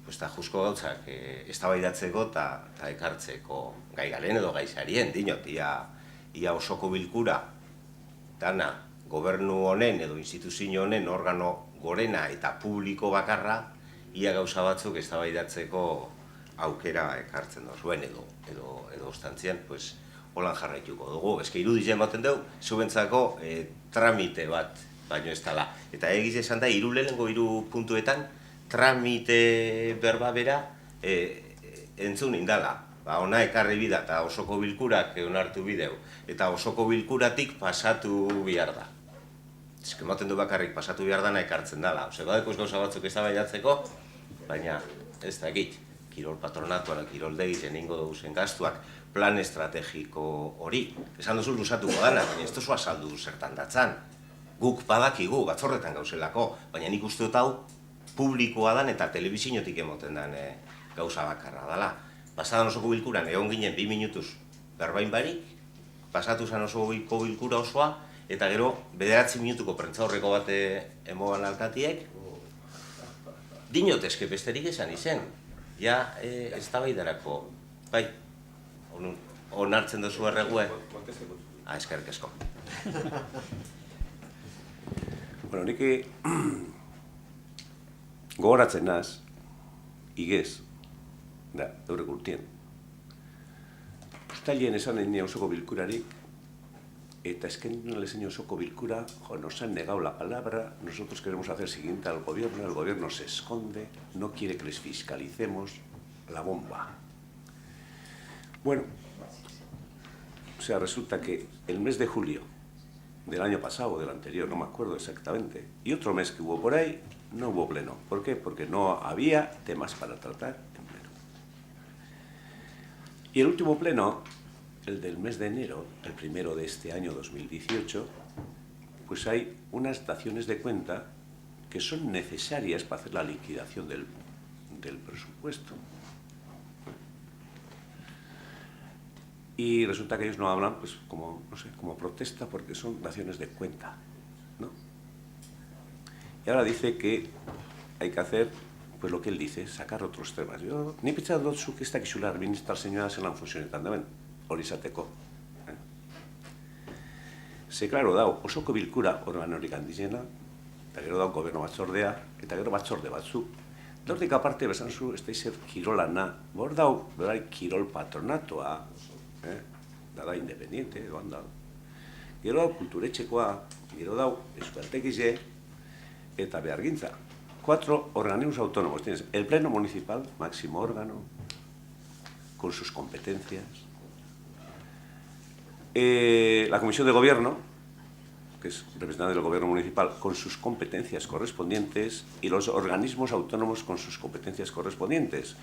Speaker 10: eta jusko gauzak eztabaidatzeko eta ekartzeko gai garen edo gaizarien, dinot, ia osoko bilkura, dana gobernu honen edo instituzio honen organo gorena eta publiko bakarra, ia gauza batzuk eztabaidatzeko aukera ekartzen dozuen edo ostantzian, holan jarraituko dugu. Eske iruditzen baten dugu, zubentzako tramite bat baino ez dela. Eta egiz esan da, lehenengo 3 puntuetan, tramite berba bera entzun indala. Ona ekarri bida eta osoko bilkurak onartu bideu. Eta osoko bilkuratik pasatu bihar da. Eskematen du bakarrik pasatu behar dana ekartzen dela. Badeko gauza batzuk eztabaidatzeko, baina ez dakit, kirol patronatuan, kirol degiten ingo duzen gastuak, plan estrategiko hori. Esan duzu lusatuko dana, baina ez duzu azaldu zertan datzan. Guk badakigu, batzorretan gauzelako, baina nik uste dut hau publikoa dan eta telebizinotik emoten den gauza bakarra dela. Pasadan osoko bilkuran egon ginen 2 minutuz berbain barik, pasatu zen osoko bilkura osoa, eta gero 9 minutuko prentzaurreko bat emoan alkatiek, dinot eske besterik esan izen, ja eztabaidarako, bai, onartzen duzu erregue? Eskerrik asko.
Speaker 1: Bueno, nik gogoratzen naz, igez, da, eurek urtien. Uztailien esan egin osoko bilkurarik, eta esken lezen osoko bilkura, nos han negado la palabra, nosotros queremos hacer siguiente al gobierno, el gobierno se esconde, no quiere que les fiscalicemos la bomba. Bueno, o sea, resulta que el mes de julio del año pasado o del anterior, no me acuerdo exactamente, y otro mes que hubo por ahí, no hubo pleno. ¿Por qué? Porque no había temas para tratar en pleno. Y el último pleno, el del mes de enero, el primero de este año 2018, pues hay unas daciones de cuenta que son necesarias para hacer la liquidación del presupuesto. Y resulta que ellos no hablan, pues, como, no sé, como protesta, porque son daciones de cuenta, ¿no? Y ahora dice que hay que hacer, pues lo que él dice, sacar otros temas. Yo, ni pitza dut zuk ez dakizula ministar señora zelan funtzionetan daben, hori izateko. Ze, klaro, dau, osoko bilkura organorik handizena, eta gero dau gobernu batzordea, eta gero batzorde batzuk. Dortik aparte, besan zu, ez da izer kirolana, hor dau, berai, kirol patronatoa, da independiente, doan da. Gero dau kulturetxekoa, gero dau euskaltegize, eta behargintza. 4 organismos autónomos. Tienes el Pleno Municipal, máximo órgano, con sus competencias. La Comisión de Gobierno, que es representante del Gobierno Municipal, con sus competencias correspondientes, y los organismos autónomos con sus competencias correspondientes.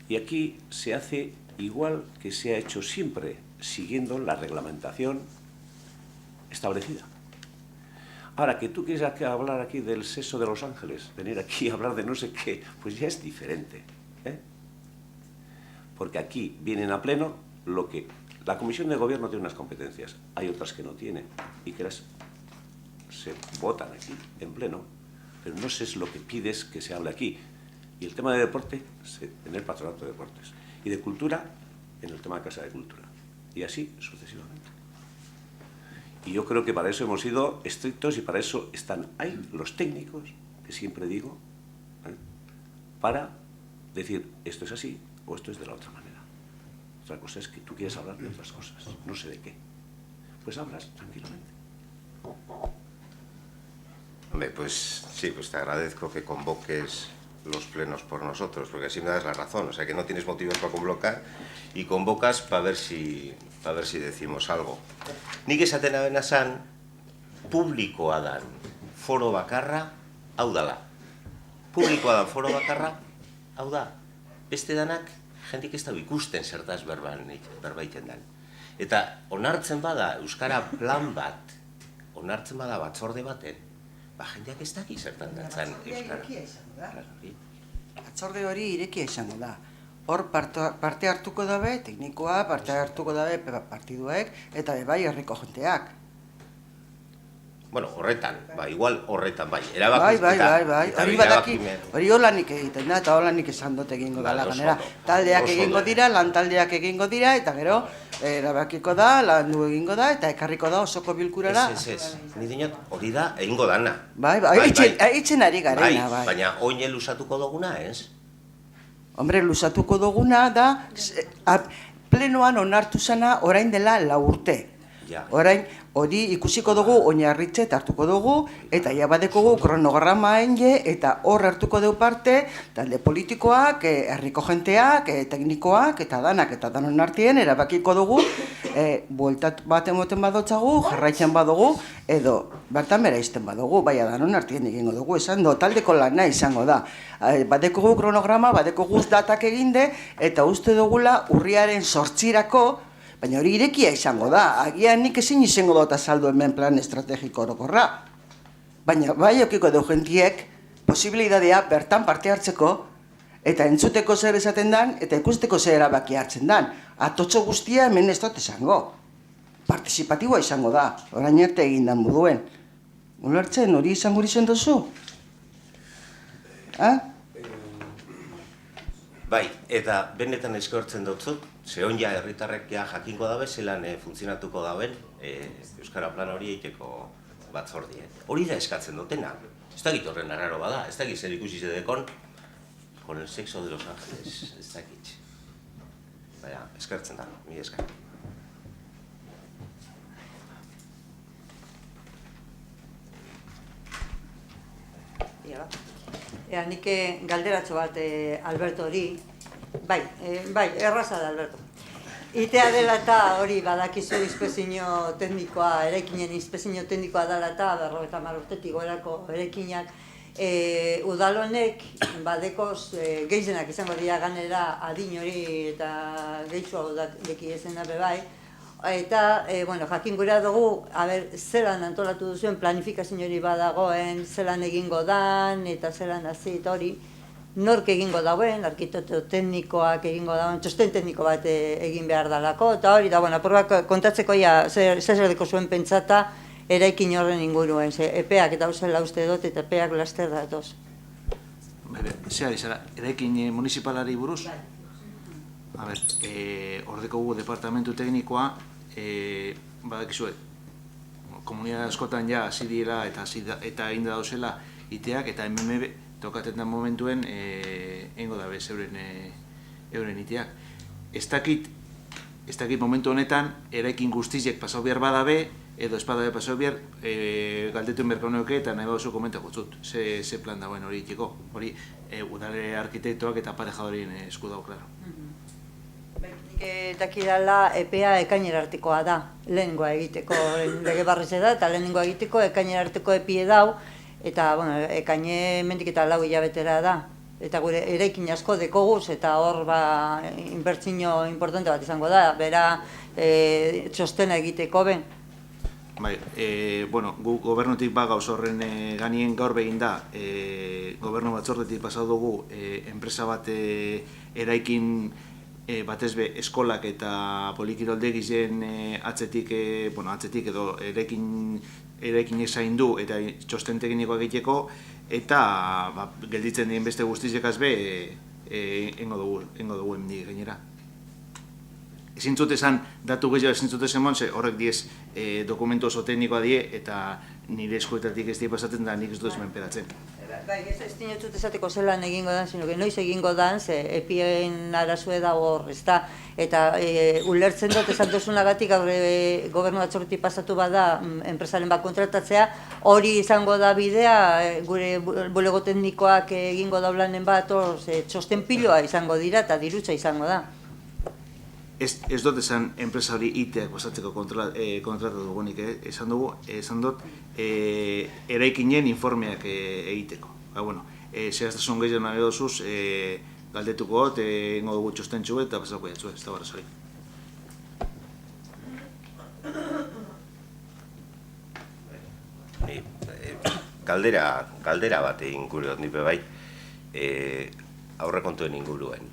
Speaker 1: Y aquí se hace igual que se ha hecho siempre, siguiendo la reglamentación establecida. Ahora, que tú quieres hablar aquí del sexo de Los Ángeles, venir aquí a hablar de no sé qué, pues ya es diferente, ¿eh? Porque aquí vienen a pleno lo que... La Comisión de Gobierno tiene unas competencias, hay otras que no tiene, y que se votan aquí, en pleno, pero no sé lo que pides que se hable aquí. Y el tema de deporte, en el Patronato de Deportes. Y de cultura, en el tema de Casa de Cultura. Y así sucesivamente. Y yo creo que para eso hemos sido estrictos y para eso están ahí los técnicos, que siempre digo, ¿eh? Para decir esto es así o esto es de la otra manera. Otra cosa es que tú quieres hablar de otras cosas, no sé de qué. Pues hablas tranquilamente.
Speaker 10: Hombre, pues sí, pues te agradezco que convoques los plenos por nosotros, porque así me das la razón, o sea que no tienes motivos para convocar y convocas para ver si decimos algo. Nik esaten abena zan, publikoa dan foro bakarra, hau dala. Publikoa dan foro bakarra, hau da. Beste danak, jendik ez da ikusten zertaz berbaiten dan. Eta onartzen bada Euskara plan bat, onartzen bada batzorde baten, jendeak ez daki zertan datzan Euskara.
Speaker 3: Batzorde hori irekia izango da. Hor parte hartuko dabe, teknikoa, parte hartuko dabe partiduek, eta bai herriko jenteak.
Speaker 10: Bueno, horretan, igual horretan, bai.
Speaker 3: Hori holanik egiten da, eta holanik esan dut egingo dela ganera. Taldeak egingo dira, lantaldeak egingo dira, eta gero, erabakiko da, landu egingo da, eta ekarriko da osoko bilkurara.
Speaker 10: Ez, ni dinot, hori da, egingo dana.
Speaker 3: Eitzen ari garena, bai.
Speaker 10: Baina, oine lusatuko duguna, ez?
Speaker 3: Hombre, lusatuko duguna da, plenoan onartu zana orain dela 4 urte. Orain, hori ikusiko dugu, oinarritzet hartuko dugu, eta ja badekogu kronograma enge, eta hor hartuko dugu parte, talde politikoak, herriko jenteak, teknikoak, eta danon artien, erabakiko dugu, bueltat bat emoten badotzagu, jarraitzen badugu, edo bertan bera izten badugu, baina danon artien egingo dugu, esan do, taldeko lana izango da. Badekogu kronograma, badekogu datak eginde, eta uste dugula urriaren 8irako, baina hori irekia izango da, agian nik ezin izango dut azaldu hemen plan estrategiko orokorra. Baina bai okiko du jentiek posibilitatea bertan parte hartzeko eta entzuteko zer esaten dan eta ikusteko zer erabaki hartzen dan. Atotxo guztia hemen ez dut esango. Partizipatiboa izango da, orain arte egin dan moduen. Ulertzen hori izango izan duzu?
Speaker 10: Bai, eta benetan eskortzen dutzut, zehon ja herritarrek jakinko dabe, zelan funtzionatuko daben Euskara plan hori egiteko batzordien. Hori da eskatzen dutena. Ez dakit horren arraro bada, ez dakit zer ikusi zedekon con el sexo de Los Ángeles, ez dakit. Baina, eskertzen da, mi eskar.
Speaker 11: Nik galderatxo bat Alberto hori, bai, erraza da Alberto. Itea dela eta hori badakizu inspezio teknikoa, eraikinen inspezio teknikoa dela eta 50 urtetik gorako eraikinak, udalonek badekoz gehienak izango dira ganera adin hori eta gehitxo deki ezen dabe bai. Eta, jakin gura dugu, zelan antolatu duzuen planifikazio hori badagoen, zelan egingo dan, eta zelan hasi eta hori, nork egingo dauen, arkitekto teknikoak egingo dauen, txosten tekniko bat egin behar dalako, eta hori da, kontatzeko zer deko zuen pentsata eraikin horren inguruen, epeak eta hauzela uste dut, eta epeak laster datoz.
Speaker 6: Zera, eraikin municipalari buruz? Hordeko gu departamentu teknikoa, badakizuet, komunidad askotan ja hasi dira eta egin dauzela iteak eta MMB tokaten da momentuen eingo dabe euren iteak. Ez dakit momentu honetan eraikin guztiek pasau behar badabe edo ez badabe pasau behar galdetuen berko neuke eta nahi bauzu komentako zut. Ze plan dagoen hori itxeko. Hori udale arkitektoak eta parejadorien esku dago, klaro.
Speaker 11: Dakidala epea ekainera artekoa da, lehenengoa egiteko lege barrize da, eta lehenengoa egiteko ekainera arteko epie dau, eta ekaine mendik eta 4 hilabetera da. Eta gure eraikin asko dekoguz, eta hor inbertsio importante bat izango da, bera txostena egiteko ben.
Speaker 6: Bai, gu gobernutik gauz horren ganien gaur begin da, gobernu batzordetik pasau dugu enpresa bat eraikin batez be eskolak eta polikiroldegizen atzetik edo eraikin zaindu eta txosten teknikoak egiteko, eta gelditzen dien beste guztizekaz be engo dugu hemendik gainera. Ezin zut esan, datu gehiago ezin zut esan mon, horrek diez dokumentu oso teknikoa die eta nire eskuetatik ez die pasatzen da nik ez dut menperatzen.
Speaker 11: Bai, ez dinotut esateko zelan egingo dan, sino que noiz egingo dan, ze epien arazue dago hor, ezta? Eta ulertzen dut esan duzunagatik gobernu batzordetik pasatu bada enpresaren bat kontratatzea, hori izango da bidea, gure bulego teknikoak egingo daulanen bat, txosten piloa izango dira eta dirutza izango da.
Speaker 6: Ez dut esan enpresa hori iteak pasatzeko kontratatu dugunik, esan dut eraikinen informeak egiteko. Zehaztasun gehiago nahi dozuz, galdetuko dut, ingo dugu txostentxu eta pasako jatzu, ez da barra
Speaker 10: Galdera bat egin gure dut nipe bai, aurrekontuen inguruen.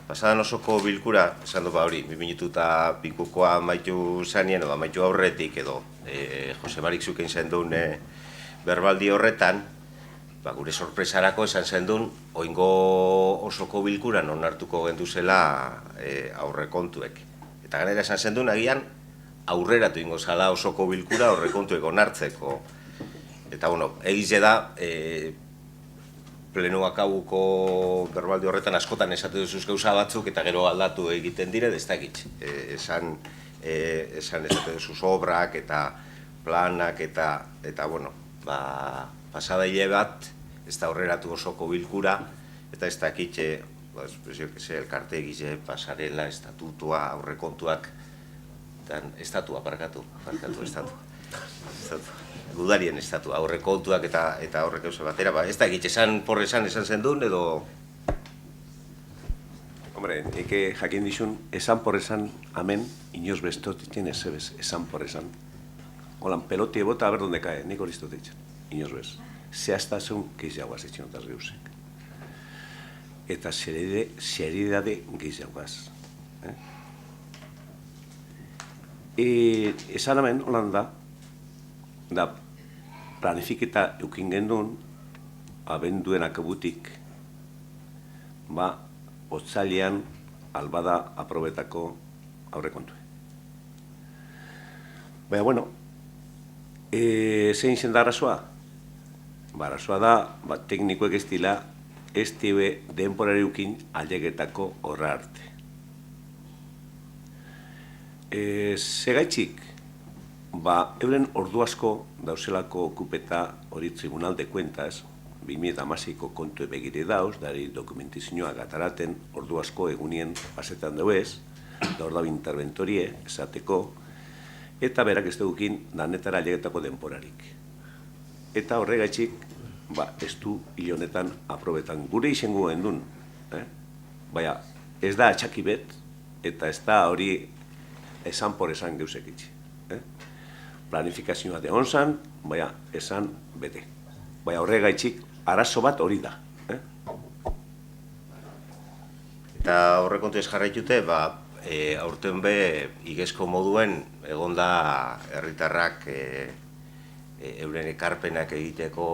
Speaker 10: Pasadan osoko bilkura, esan dut hori, 2 minutu eta pikukoa amaitu zanien, edo amaitu aurretik, edo Jose Marik zuken zendun berbaldi horretan, gure sorpresarako esan zendun, oingo osoko bilkuran onartuko genduzela aurrekontuek. Eta ganera esan zendun, agian aurreratu ingo zala osoko bilkura aurrekontuek onartzeko. Eta, egize da, plenuak hauko berbaldi horretan askotan esate duzuz gauza batzuk eta gero aldatu egiten dire, ez dakit. Esan esate duzuz obrak eta planak eta pasada hile bat, ez da horreratu osoko bilkura, eta ez dakit, elkarte egize, pasarela, estatutua, aurrekontuak, estatua, parkatu, gudarien estatua, aurrekontuak eta horrek eusen batera, ez dakit, esan porresan esan zendun, edo...
Speaker 1: Hombre, eke jakin dizun, esan porresan, amen, inoz bestot itxen ezebez, esan porresan. Holan, pelotie bota, a ber donde cae, nik hori iztot itxen, inoz bez. Zehaztasun gehiagoaz itxen otaz geusek. Eta seriedade gehiagoaz. Esan amen, holan da planifiketa eukin gendun, abenduen akabutik, otzailean albada aprobetako aurrekontue. Baina, zein zen da arazoa? Arazoa da, teknikoek ez dila, ez tibe denporariukin ailegetako horra arte. Segaitxik, euren ordu asko dauzelako okupeta hori Tribunal de Cuentas, 2008ko kontu begire dauz, dari dokumentizioa gataraten ordu asko egunien pasetan dauez, da hor dago interventorie esateko, eta berak ez dugukin danetara ailegetako denporarik. Eta horregaitxik, ez du hilonetan aprobetan gure izango gendun. Baina, ez da atxakibet, eta ez da hori esan por esan geusek itxi. Planifikazioa de onzan, baina esan bete. Baina horregaitxik, arazo bat hori da.
Speaker 10: Eta horrekontu ez jarraitute, aurten be, igezko moduen, egonda herritarrak euren ekarpenak egiteko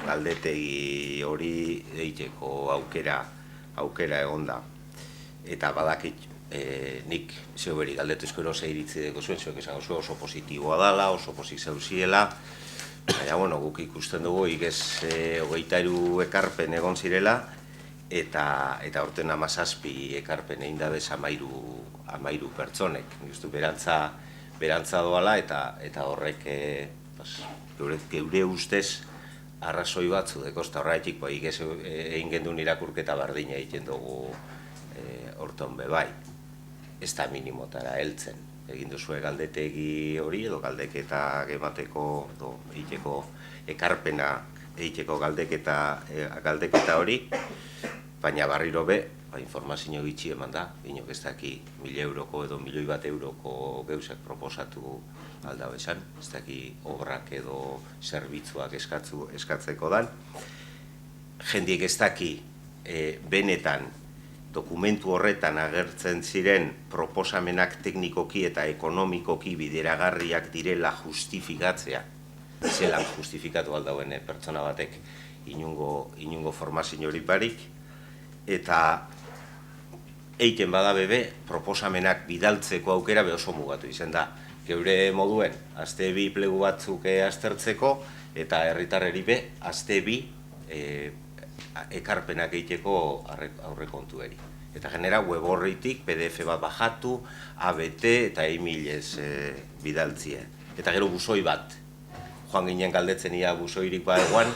Speaker 10: galdetegi hori egiteko aukera egonda. Eta badakit, nik zeu beri galdetuzko erosa iritzi deko zuen, zeuek esan oso positiboa dala, oso pozik zeuziela, baina, guk ikusten dugu, igez 23 ekarpen egon zirela, eta horten 17 ekarpen egin dabez 13 pertsonek. Justu berantza doala, eta horrek geure ustez arrazoi batzu dekosta horretik, igez egin gendun irakurketa bardina egiten dugu horton bebai. Ez da minimotara heltzen. Egin duzue galdetegi hori edo galdeketa emateko edo egiteko ekarpena egiteko galdeketa hori, baina barriro be, informazio gitxi eman da, inok ez daki 1.000 euroko edo 1.000.000 euroko geuzak proposatu alda bezan, ez daki obrak edo zerbitzuak eskatzeko dan. Jendiek ez daki benetan dokumentu horretan agertzen ziren proposamenak teknikoki eta ekonomikoki bideragarriak direla justifikatzea, zelan justifikatu aldauen pertsona batek inungo formazio hori barik, eta eiten bada bebe proposamenak bidaltzeko aukera oso mugatu izen da. Geure moduen, aste bi plegu batzuk aztertzeko, eta herritarreri be, aste bi ekarpenak egiteko aurrekontueri. Eta genera web horritik PDF bat bajatu, ABT eta e-mailez bidaltzia. Eta gero busoi bat. Joan ginen galdetzen ia busoirik badeguan,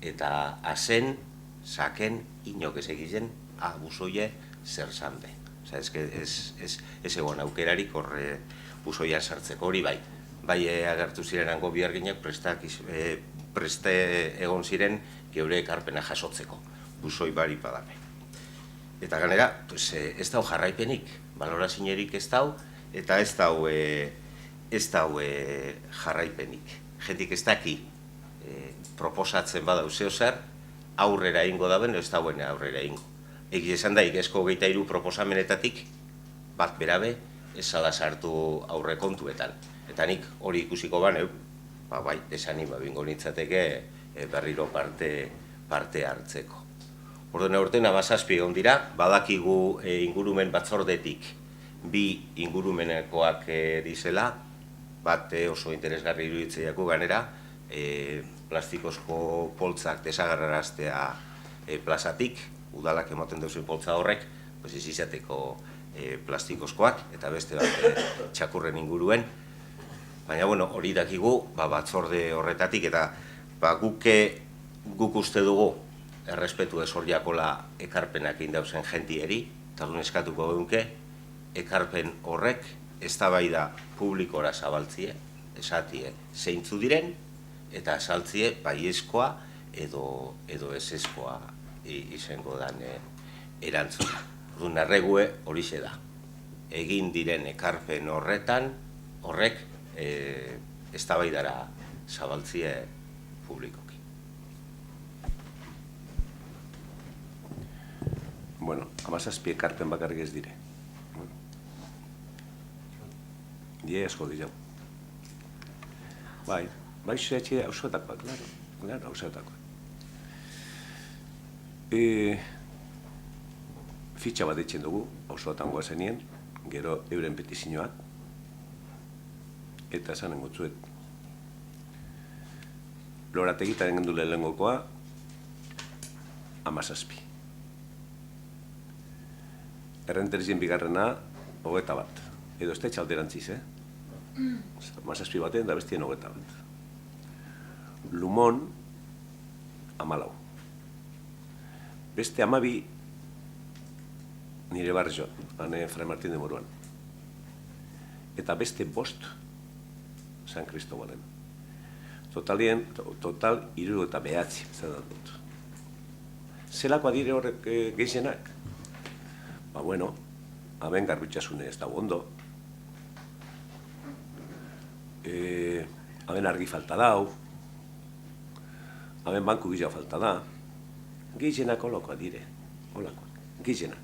Speaker 10: eta azen, saken, inok ez egizen, busoie zer zanbe. Osa, ez egon aukerarik horre busoian sartzeko hori bai. Bai agertu zirenango biharginak preste egon ziren geure ekarpena jasotzeko, busoi bari badame. Eta ganera, ez dau jarraipenik, baloraziorik ez dau, eta ez dau jarraipenik. Jendik ez daki proposatzen badau zeo zer, aurrera ingo daben, ez dauen aurrera ingo. Egi esan da, igezko 23 proposamenetatik, bat berabe, ez zala sartu aurrekontuetan. Eta nik hori ikusiko baneu, bai, desanima bingo nintzateke berriro parte hartzeko. Orduan aurten 17 egon dira, badakigu ingurumen batzordetik 2 ingurumenekoak dizela, bat oso interesgarri iruditzeiako ganera, plastikozko poltzak desagarraraztea plazatik, udalak ematen duzuen poltza horrek, ez izateko plastikozkoak, eta beste bat txakurren inguruen. Baina, hori dakigu batzorde horretatik, eta guk uste dugu errespetu ezordiakola ekarpenak indauzen jentieri, eta duen eskatuko geunke, ekarpen horrek eztabaida publikora zabaltzie, esatie zeintzu diren, eta azaltzie baiezkoa edo ezezkoa izango dan erantzuna. Orduan erregue horixe da. Egin diren ekarpen horrek eztabaidara zabaltzie publikoki.
Speaker 1: Bueno, 17 ekarpen bakarrik ez dire. Die asko dira. Bai, zehatxe hausoetakoak, klaro, hausoetakoak. Fitxa bat eitzen dugu, hausoetan goazenien, gero euren petizioak, eta esanen gotzuet. Lorategitaren gendu lehengokoa, 17. Errenterizien bigarrena, 21. Edo ez da etxalderantziz, 17 batean da bestien 21. Lumon, 14. Beste 12 nire barrio, hane Fray Martín de Moruan. Eta beste 5 San Cristobalen. Total 69, zaten dut. Zelako adire horrek gehienak? Bueno, hemen garbitxasune ez dago ondo. Hemen argi falta dau. Hemen banku gila falta da. Gehienak holakoa dire. Gehienak.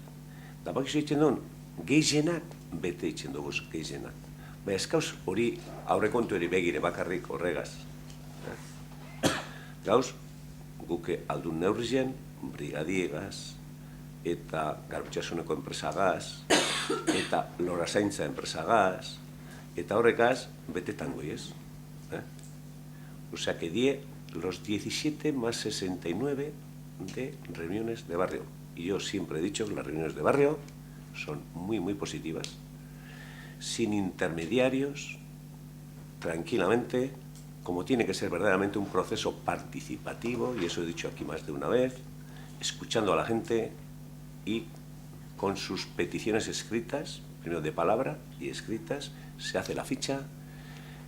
Speaker 1: Da bakizu egiten duen, gehienak bete egiten dugu gehienak. Baina ezkauz hori aurrekontu eri begire bakarrik horregaz. Gauz, guke aldun neurrizien, brigadiegaz, eta garbitxasuneko enpresagaz, eta lorazaintza enpresagaz, eta horrekaz betetan goiez. O sea que die los 17 más 69 de reuniones de barrio. Y yo siempre he dicho que las reuniones de barrio son muy, muy positivas, sin intermediarios, tranquilamente, como tiene que ser verdaderamente un proceso participativo, y eso he dicho aquí más de una vez, escuchando a la gente y con sus peticiones escritas, primero de palabra y escritas, se hace la ficha,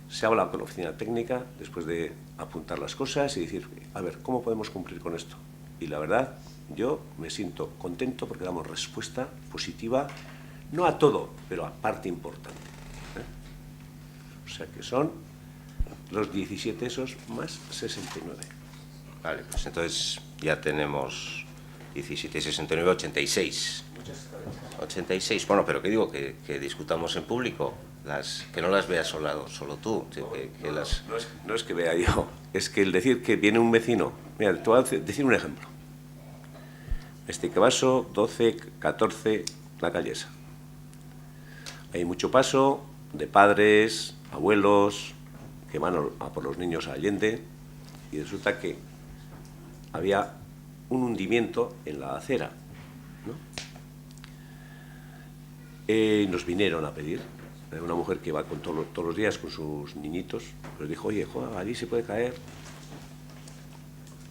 Speaker 1: se habla con la oficina técnica, después de apuntar las cosas y decir, a ver, ¿cómo podemos cumplir con esto? Y la verdad, yo me siento contento porque damos respuesta positiva, no a todo, pero a parte importante. O sea que son los 17 esos más 69.
Speaker 10: Vale, pues entonces ya tenemos 17, 69, 86. 86, bueno, pero ¿qué digo? Que discutamos en público, que no las veas solo tú. Que las...
Speaker 1: No es que vea yo, es que el decir que viene un vecino... Mira, te voy a decir un ejemplo. Estequebaso, 12, 14, La Callesa. Hay mucho paso de padres, abuelos, que van a por los niños a Allende, y resulta que había un hundimiento en la acera, ¿no? Nos vinieron a pedir, una mujer que va todos los días con sus niñitos, nos dijo, oye, joder, allí se puede caer.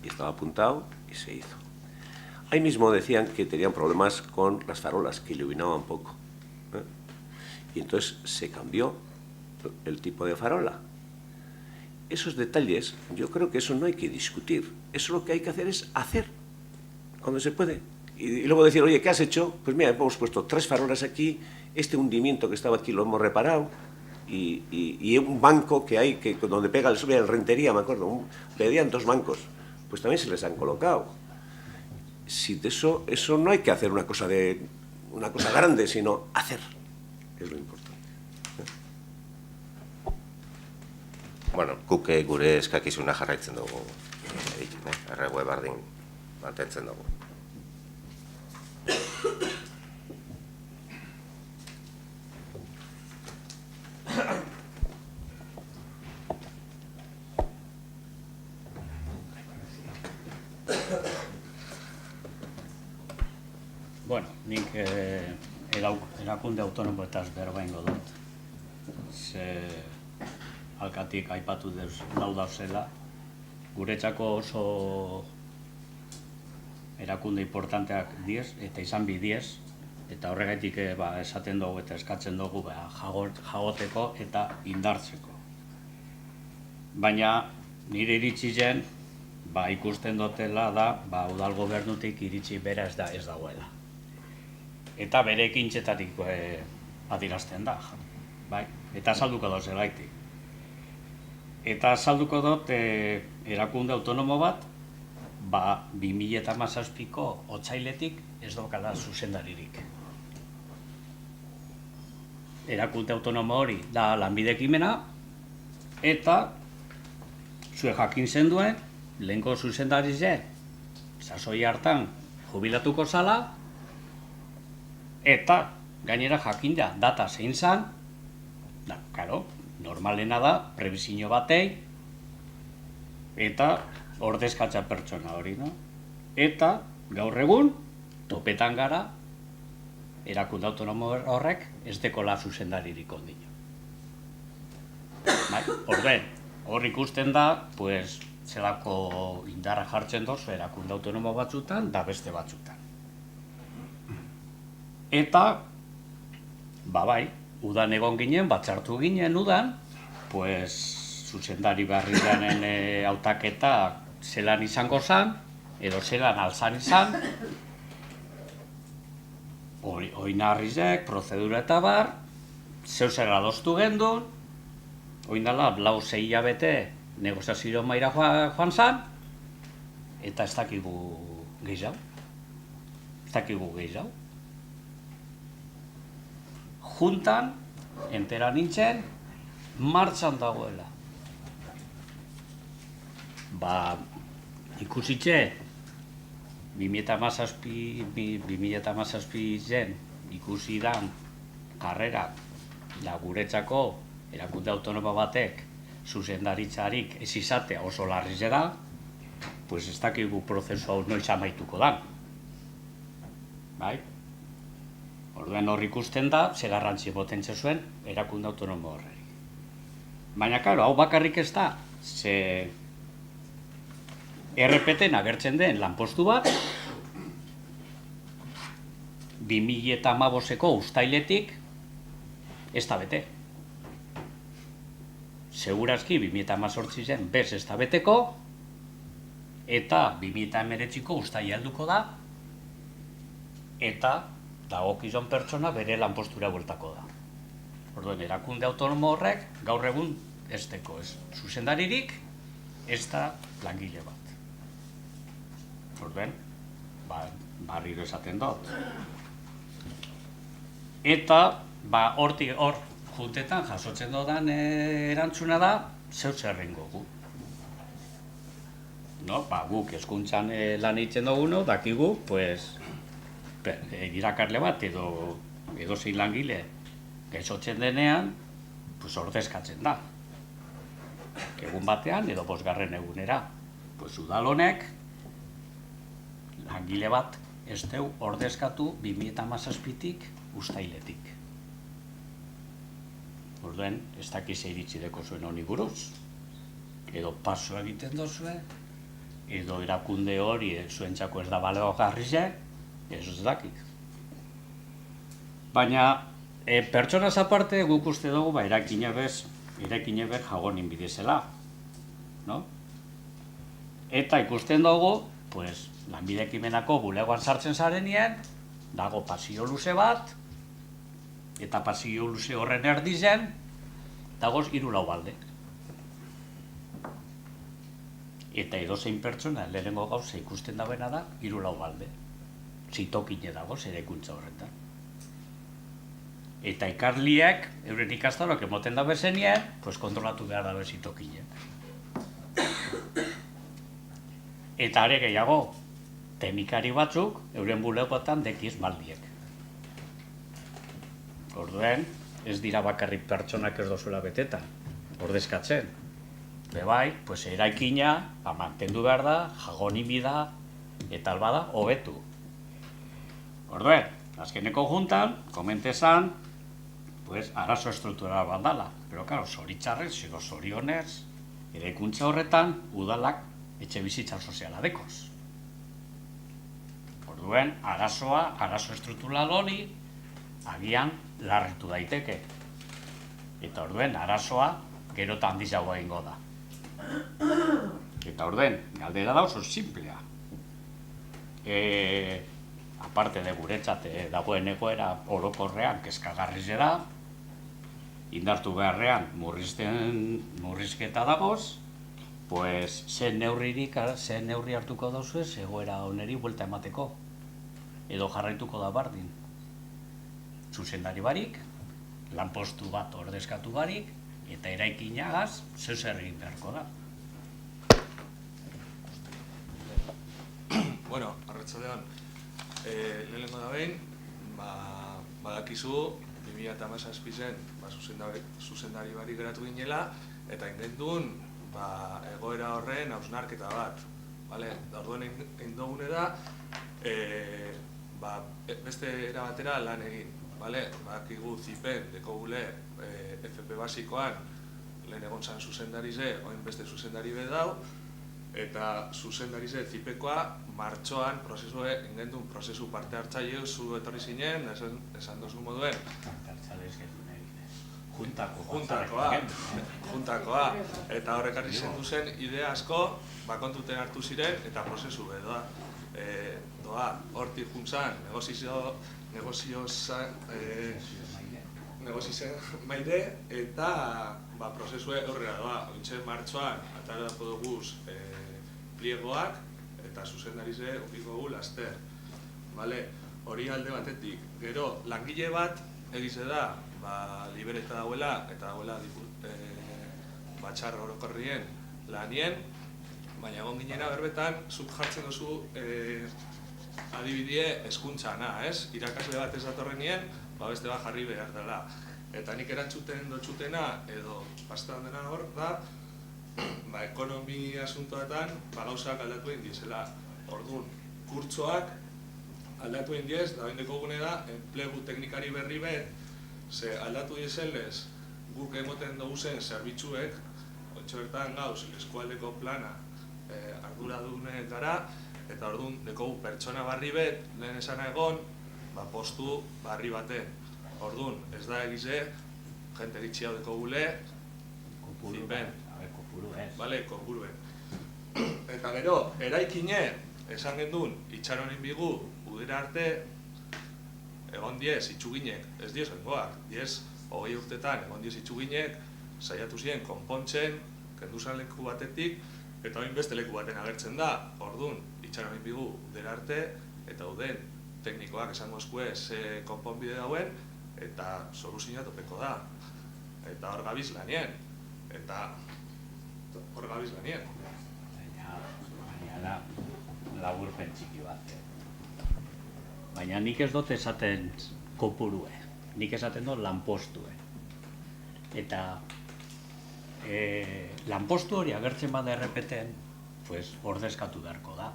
Speaker 1: Y estaba apuntado y se hizo. Ahí mismo decían que tenían problemas con las farolas, que iluminaban poco, ¿eh? Y entonces se cambió el tipo de farola. Esos detalles, yo creo que eso no hay que discutir. Eso lo que hay que hacer es hacer, cuando se puede. Y luego decir, oye, ¿qué has hecho? Pues mira, hemos puesto 3 farolas aquí, este hundimiento que estaba aquí lo hemos reparado, y un banco que hay, que donde pega el sol, en Rentería, me acuerdo, pedían 2 bancos, pues también se les han colocado. Si de eso no hay que hacer una cosa grande, sino hacer, es lo importante.
Speaker 10: Bueno, guk gure eskakizuna jarraitzen dugu egiten, erregue bardin mantentzen dugu.
Speaker 12: Bueno, nik erakunde autonomoetaz berba ingo dut. Alkatik aipatu dau dauzela, guretzako oso erakunde importanteak diez, eta izan bi diez, eta horregaitik esaten dugu eta eskatzen dugu jagoteko eta indartzeko. Baina nire iritsi zen, ikusten dutela da, udal gobernutik iritsi bera ez dagoela. Eta bere ekintxetatik adierazten da, eta azalduko dut zelaitik. Eta azalduko dut erakunde autonomo bat, 2017ko otsailetik ez daukala zuzendaririk. Erakunde autonomo hori da lanbide ekimena, eta zue jakin zenduen, lehenko zuzendari zen, sasoi hartan jubilatuko zala, eta gainera jakin da, data zein zan, karo, normalena da, prebizio batei, eta ordezkatza pertsona hori, no? Eta gaur egun, topetan gara, erakunde autonomo horrek ez dekola zuzendaririk ondino. Orden, hor ikusten da, zelako indarra jartzen dozu erakunde autonomo batzutan, da beste batzutan. Eta, udan egon ginen, batzartu ginen udan, zuzendari berriaren hautaketa zelan izango zan, edo zelan alzan izan, oinarrizek, prozedura eta bar, zeu zer adostu gendun, oindala, 4-6 hilabete negoziazio maira joan zan, eta ez dakigu gehiago. Ez dakigu gehiago. Juntan, entera nintzen, martxan dagoela. Ikusitxe, 2017 zen ikusi dan karrerak guretzako erakunde autonomo batek zuzendaritzarik ez izatea oso larri zera, ez dakigu prozesu hau noiz amaituko da. Orduan hor ikusten da, ze garrantzi botentze zuen erakunde autonomo horreri. Baina, karo, hau bakarrik ez da, ze RPT-en agertzen den lanpostu bat, 2015ko uztailetik ez da bete. Segurazki 2018 zen bez ez da beteko, eta 2019ko uztaila helduko da, eta dagokizon pertsona bere lanpostura bueltako da. Orduan, erakunde autonomo horrek gaur egun ez deko, ez zuzendaririk, ez da langile bat. Orduan, barriro esaten dut. Eta, hor juntetan jasotzen dodan erantzuna da, zeu zerrengo gu. Guk hezkuntzan lan egiten dugu, dakigu, irakasle bat edo zein langile gaixotzen denean, ordezkatzen da. Egun batean edo 5. egunera. Udal honek langile bat ez deu ordezkatu 2017tik uztailetik. Orduan, ez dakiz iritsi deko zuen honi buruz. Edo paso egiten dozue, edo erakunde hori zuentzako ez da baleo garrize, ez dakit. Baina, pertsonaz aparte guk uste dugu eraikine bez jagonin bidezela. Eta ikusten dugu, lanbide ekimenako bulegoan sartzen zarenien, dago pasio luze bat, eta pasio luze horren erdizen, dagoz 3 balde. Eta edozein pertsona lehenengo gauza ikusten dagoena da 3 balde. Zitokine dagoz eraikuntza horretan. Eta ikarliek, euren ikastaroak emoten da bezenien, kontrolatu behar dabe zitokine. Eta are gehiago, teknikari batzuk euren bulegoetan dekiz maldiek. Orduen, ez dira bakarrik pertsonak ez dozuela betetan, ordezkatzen. Bebai, eraikina mantendu behar da, jagonimi da, eta albada, hobetu. Orduen, azkeneko juntan, komentezan, arazo estruktural bat dala. Pero, karo, zoritxarrez, zorionez, eraikuntza horretan, udalak etxe bizitza soziala dekoz. Orduen, arazo estruktural hori, agian larritu daiteke. Eta orduen, arazoa gero eta handiz jago egingo da. Eta orduen, galdera da oso simplea. Aparte de guretzat dagoen egoera orokorrean kezkagarriz da, indartu beharrean murrizketa dagoz, zen neurri hartuko dauzu ez egoera oneri buelta emateko. Edo jarraituko da bardin. Zuzendari barik, lanpostu bat ordezkatu barik, eta eraikinagaz zeu zer egin beharko da.
Speaker 13: Bueno, arratsaldean, lehenengo da behin, badakizu 2017 zuzendari barik geratu ginela, eta ingendun egoera horren hausnarketa bat. Orduan egin dugune da, beste era batera lan egin. Badakigu zipen, dekogule FP basikoan lehen egon zan zuzendarize, oin beste zuzendari bedau, eta zuzendarize zipekoa martxoan ingendun prozesu parte hartzaile zu etorri zinen, esan dozu moduen. Juntakoa. Eta horrek harri zendu zen idea asko, kontuten hartu ziren, eta prozesu bedoa. Hortik juntzan, negozio maire, eta prozesue horrela doa. Ointxe martxoan, atarako duguz pliegoak, eta zuzendarize ukiko gu laster. Hori alde batetik. Gero, langile bat egize da, libereta dauela, eta dauela batxar orokorrien lanien, baina egon ginena berbetan, zuk jartzen duzu adibidie hezkuntzana, ez? Irakasle bat ez datorrenien, beste bat jarri behar dela. Eta nik erantzuten dotxutena, edo pastan dena hor, da, ekonomi asuntoetan, gauzak aldatu egin dizela. Orduan, kurtsoak aldatu egin diez, da bendeko gune da, enplegu teknikari berri bet, ze aldatu dizelez, guk emoten dugu zen zerbitzuek, otxoertan gauz, eskualdeko plana arduradunetara, eta orduan, dekogu pertsona barri bet, lehen esan egon, postu barri baten. Orduan, ez da egize, jente gitxi hau dekogule, zipen. Kopuruen. Eta gero, eraikine, esan gendun, itxaronen bigu, udera arte, egon diez, itxuginek, ez diez oingoak, diez, 20 urtetan, egon diez itxuginek, saiatu ziren konpontzen, kenduzan leku batetik, eta oin beste leku baten agertzen da, ordun, itxaronen bigu, udera arte, eta uden teknikoak esango eskue ze konponbide dauen, eta soluzioa topeko da. Eta hor gabiz lanien.
Speaker 12: Baina laburpen txiki bat. Baina nik ez dut esaten kopurue, nik esaten dut lanpostue. Eta lanpostu hori agertzen bada errepeten, ordezkatu beharko da.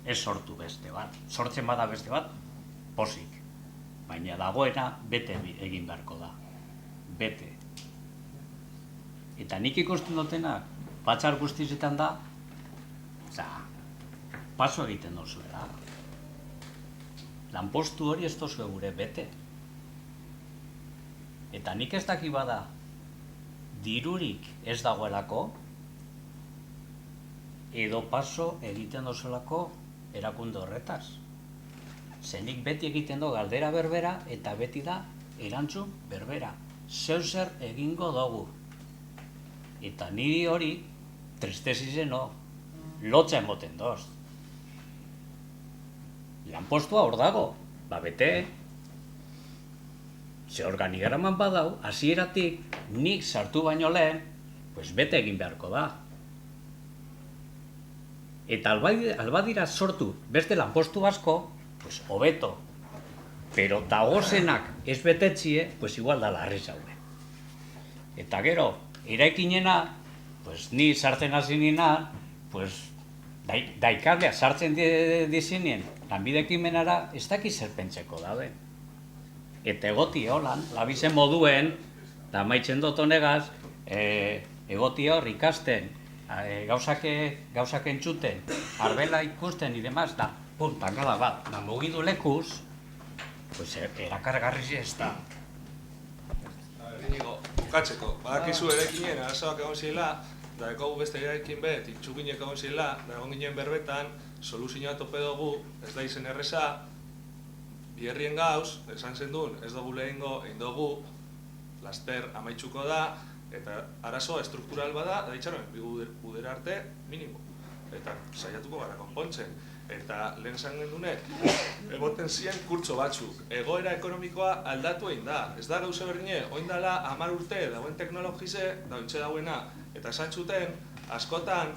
Speaker 12: Ez sortu beste bat. Sortzen bada beste bat, posik. Baina dagoena bete egin beharko da. Bete. Eta nik ikusten dutenak, batzar guztizetan da, paso egiten dozuela. Lanpostu hori ez dozu gure bete. Eta nik ez daki bada, dirurik ez dagoelako, edo paso egiten dozuelako erakunde horretaz. Zenik beti egiten du galdera berbera eta beti da erantzun berbera. Zeu zer egingo dugu. Eta niri hori, tristezizeno, lotza emoten doz. Lanpostua hor dago, bete. Ze organigraman badau, hasieratik nik sartu baino lehen, bete egin beharko da. Eta albadira sortu beste lanpostu asko, hobeto. Pero dagozenak ez betetzie, igual da larri zaude. Eta gero, eraikinena, ni sartzen hasi nina, daikaldea sartzen dizinien, lanbidekin menara, ez daki zer pentseko dabe. Eta egoti holan, labizen moduen, da maitzen dut honegaz, egoti hor ikasten, gauzak entzuten, arbela ikusten, idemaz, da, tangala bat, da mugidu lekuz, erakargarri ez da.
Speaker 13: Inigo, bukatzeko, badakizu eraikinen arazoak egon zirela, da ekogu beste eraikin bet, itxuginek egon zirela, da egon ginen berbetan, soluzioa tope dugu, ez da izen erreza, biherrien gauz, esan zendun, ez dugu lehengo, egin dugu, laster amaitzuko da, eta arazoa estruktural bada, da itxaroen, bigu udera arte, minimo. Eta saiatuko gara konpontzen. Eta lehen zan gendunek, egoten ziren kurtso batzuk. Egoera ekonomikoa aldatu egin da. Ez da gauze berdine, oin dala 10 urte dauen teknologize, da ointxe dauena. Eta esan txuten, askotan,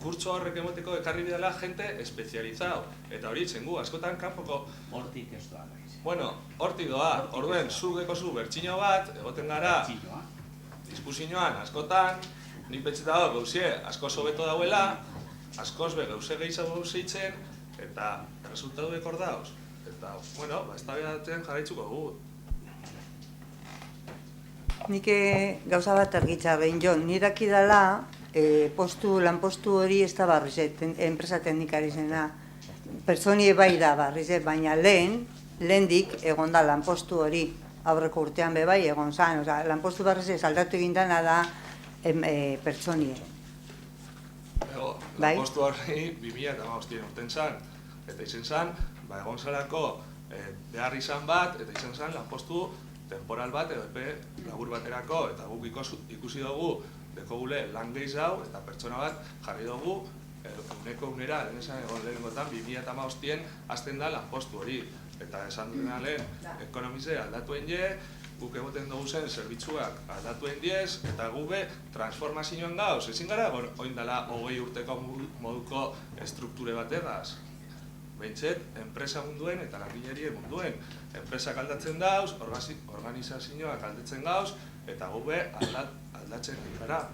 Speaker 13: kurtso horrek emoteko ekarri bidala jente espezializau. Eta hori itzengu, askotan kanpoko...
Speaker 12: Hortik ez doa gaiz.
Speaker 13: Bueno, hortik doa. Orduen, dekozu bertxino bat, egoten gara, diskusioan askotan, nik betxeta dago gauzie, asko sobeto dauela, askoz be gauze gehiago zeitzen, eta resultatu ekor dauz. Eta, bueno, ez da behatzen jarraitzuko dugu.
Speaker 11: Nik gauza bat argitza behin jo, niraki dela, lanpostu hori ez da barrizet, enpresa teknikari zena. Pertsonie bai da barrizet, baina lehendik egon da lanpostu hori. Aurreko urtean bebai egon zan, lanpostu barrizet aldatu egindana da pertsonie.
Speaker 13: Lanpostu hori 2015 urten zan, eta izen zan, egon zarako behar izan bat, eta izen zan lanpostu temporal bat edo epe labur baterako, eta guk ikusi dugu dekogule lan gehiago eta pertsona bat jarri dugu uneko unera, lehen esan egon lehenengotan 2015 azten da lanpostu hori. Eta esan dena lehen, ekonomize aldatuen je, guk egoten dugu zen zerbitzuak aldatuen diez, eta gube transformazioan gauz. Ezin gara, oin dela 20 urteko moduko estrukture bat egaz. Behintzet, enpresa munduen eta langilerie munduen. Enpresak aldatzen dauz, organizazioak aldatzen gauz, eta gube aldatzen gara.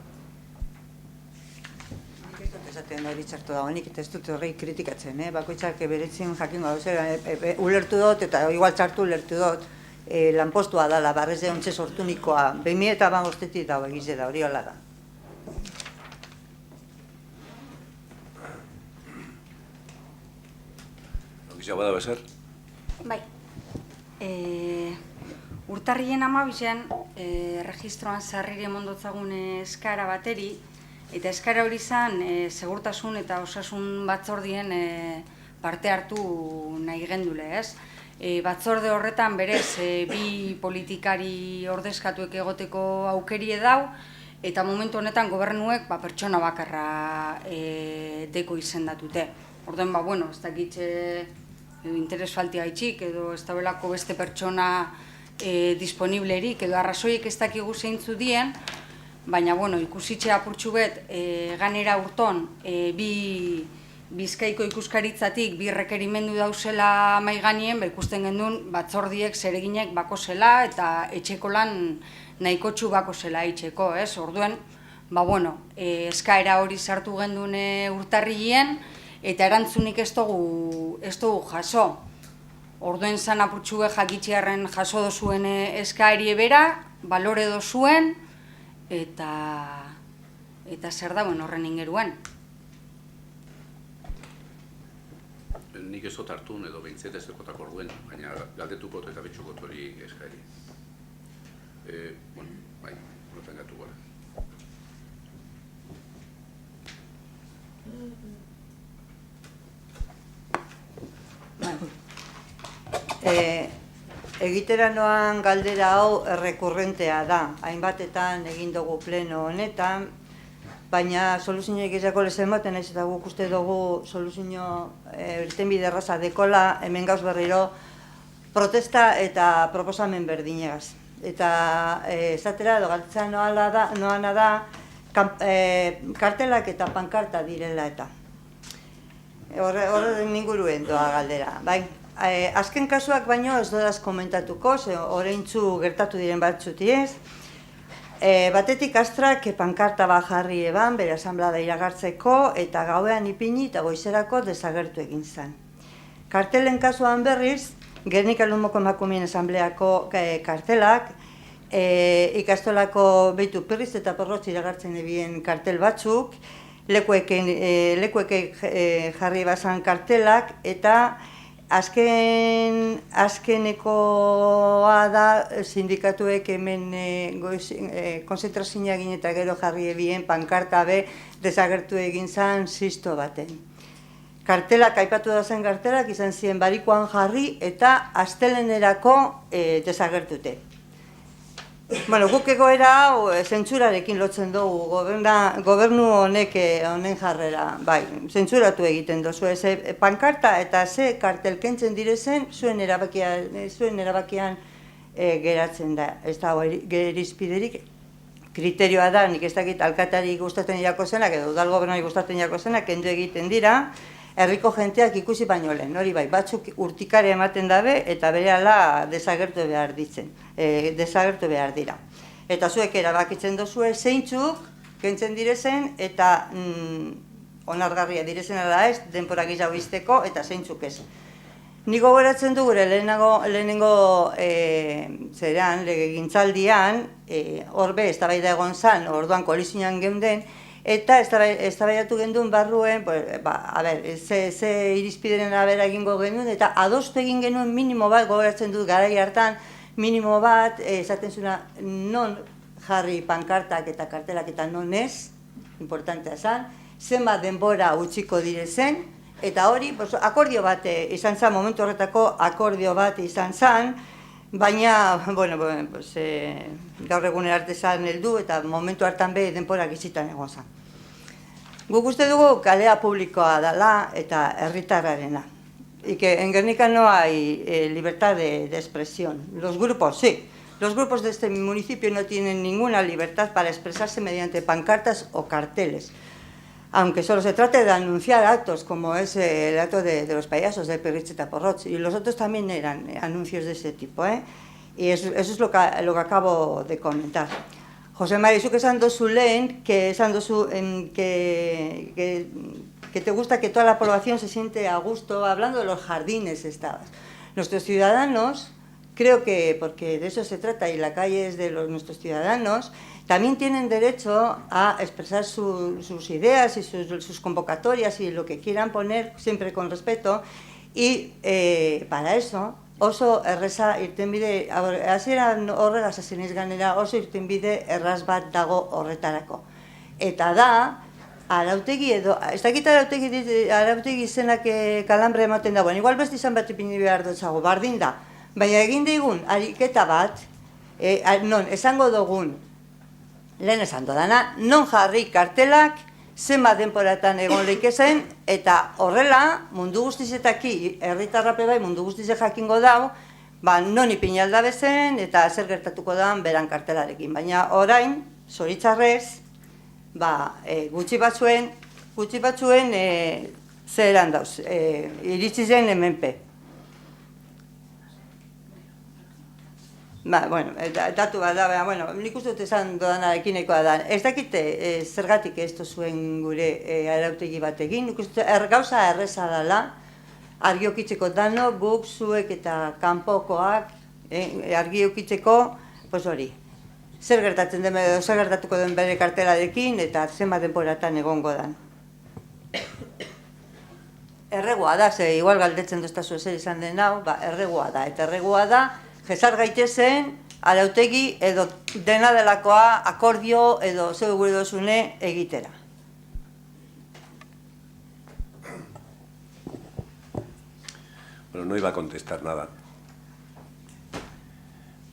Speaker 11: Nik ez dut esaten hori txartu dago, nik ez dut horrei kritikatzen, bakoitzak beretzin jakingo dauzera, ulertu dut eta igual txartu ulertu dut, lanpostua dala, barrez eontze sortunikoa, 2015 dago egize da, hori hola da.
Speaker 1: Nokizia bada bezer?
Speaker 9: Bai. Urtarrien 12an, registroan sarriri emondotzagun eskara bateri, Eta eskara hori izan segurtasun eta osasun batzordien parte hartu nahi gendule, ez? Batzorde horretan berez bi politikari ordezkatuek egoteko aukerie dau, eta momentu honetan gobernuek pertsona bakarra deko izendatute. Orduan, ez dakitxe interes faltia itxik, edo ez dabelako beste pertsona disponiblerik, edo arrazoiek ez dakigu zeintzu dien, baina, ikusitxe apurtxu bet, ganera urton, Bizkaiko ikuskaritzatik bi rekerimendu dauzela maiganien, ikusten gendun batzordiek zereginek bako zela eta etxeko lan nahikotxu bako zela itxeko, ez? Orduen, eskaera hori sartu gendun urtarrilien eta erantzunik ez dugu jaso. Orduen zan apurtxue jakitxearen jaso dozuen eskaerie bera, balore dozuen eta zer da horren ingeruen.
Speaker 4: Nik ez dut hartun edo behintzet ez dekotak orduen, baina galdetukot eta betxukot hori eskaeri. Horretan gatu gara.
Speaker 11: Egitera noan galdera hau errekurrentea da. Hainbatetan egin dugu pleno honetan, baina soluzioik izako lezen baten ez eta guk uste dugu soluzio irtenbide erraza dekola hemen gauz berriro protesta eta proposamen berdinegaz. Eta esatera edo galtzea noana da kartelak eta pankarta direla eta. Horren inguruen doa galdera. Azken kasuak baino ez dodaz komentatuko, oraintzu gertatu diren batzuti ez. Batetik Astrak pankarta bat jarri eban, bere asanblada iragartzeko eta gauean ipini eta goizerako desagertu egin zen. Kartelen kasuan berriz, Gernika Lumoko Emakumeen Asambleako kartelak, ikastolako behitu Pirriz eta Porrotz iragartzen ebien kartel batzuk, lekueke jarri bazan kartelak eta azkenekoa da sindikatuek hemen konzentrazioa egin eta gero jarri ebien pankarta be desagertu egin zen zisto baten. Kartelak, aipatu da zen kartelak, izan ziren barikoan jarri eta astelenerako desagertute. Guk egoera hau zentsurarekin lotzen dugu, gobernu honek honen jarrera, zentzuratu egiten dozu, pankarta eta ze kartel kentzen direzen zuen erabakian geratzen da. Ez da gerizpiderik, kriterioa da, nik ez dakit alkatari gustatzen jako zenak edo udal gobernari gustatzen jako zenak kendu egiten dira, herriko jenteak ikusi baino lehen, hori batzuk urtikare ematen dabe eta berehala desagertu behar dira. Eta zuek erabakitzen dozue zeintzuk kentzen direzen eta onargarria direzen ala ez, denpora gehiago izteko eta zeintzuk ez. Nik gogoratzen du gure lehenengo legegintzaldian, horbe eztabaida egon zan, orduan koalizioan geunden, eta eztabaidatu genduen barruen, ze irizpideren arabera egingo genuen, eta adostu egin genuen minimo bat, gogoratzen dut garai hartan, minimo bat, esaten zuna, non jarri pankartak eta kartelak eta non ez, importantea zan, zenbat denbora utziko direzen, eta hori, akordio bat izan zan, momentu horretako akordio bat izan zan, baina, gaur egunen arte zan heldu eta momentu hartan be denpora gizitan egon zan. Guk uste dugu kalea publikoa dela eta herritarrarena. Y que en Guernica no hay libertad de expresión. Los grupos, sí. Los grupos de este municipio no tienen ninguna libertad para expresarse mediante pancartas o carteles. Aunque solo se trate de anunciar actos, como es el acto de los payasos de Pirriz eta Porrotz, y los otros también eran anuncios de ese tipo, y eso es lo que acabo de comentar. José María, zuk esan dozu lehen, que te gusta que toda la población se siente a gusto, hablando de los jardines estabas. Nuestros ciudadanos, creo que, porque de eso se trata, y la calle es de nuestros ciudadanos, también tienen derecho a expresar sus ideas y sus convocatorias y lo que quieran poner, siempre con respeto, y para eso, oso erreza irtenbide, hasieran horregaz hasi naiz ganera, oso irtenbide erraz bat dago horretarako. Eta da, arautegi edo, ez dakit arautegi izenak kalambre ematen dagoen, igual beste izan bat ipini behar dutzago, bardin da. Baina egin digun ariketa bat, non, esango dugun, lehen esan dodana, non jarri kartelak, zenbat denporatan egon leikezen, eta horrela, mundu guztizetaki, herritarrape bai, mundu guztizet jakingo dau, non ipinalda bezen, eta zer gertatuko da beran kartelarekin. Baina orain, zoritzarrez, gutxi batzuen zeran dauz, iritsi zen hemenpe. Datu bat da, nik uste dut esan dodana ekinekoa da. Ez dakite zergatik ez zuen gure arautegi bat egin, nik uste gauza erreza dela, argiokitzeko dano, guk, zuek eta kanpokoak, argiokitzeko, hori. Zer gertatzen den, zer gertatuko den bere kartelarekin eta zenbat denporatan egongo dan. Erregoa da, ze igual galdetzen duztazu ezer izan den hau, erregoa da, eta erregoa da, jesar gaitezen, arautegi edo dena delakoa akordio edo zeu gure dozune egitera.
Speaker 1: Bueno, no iba a contestar nada.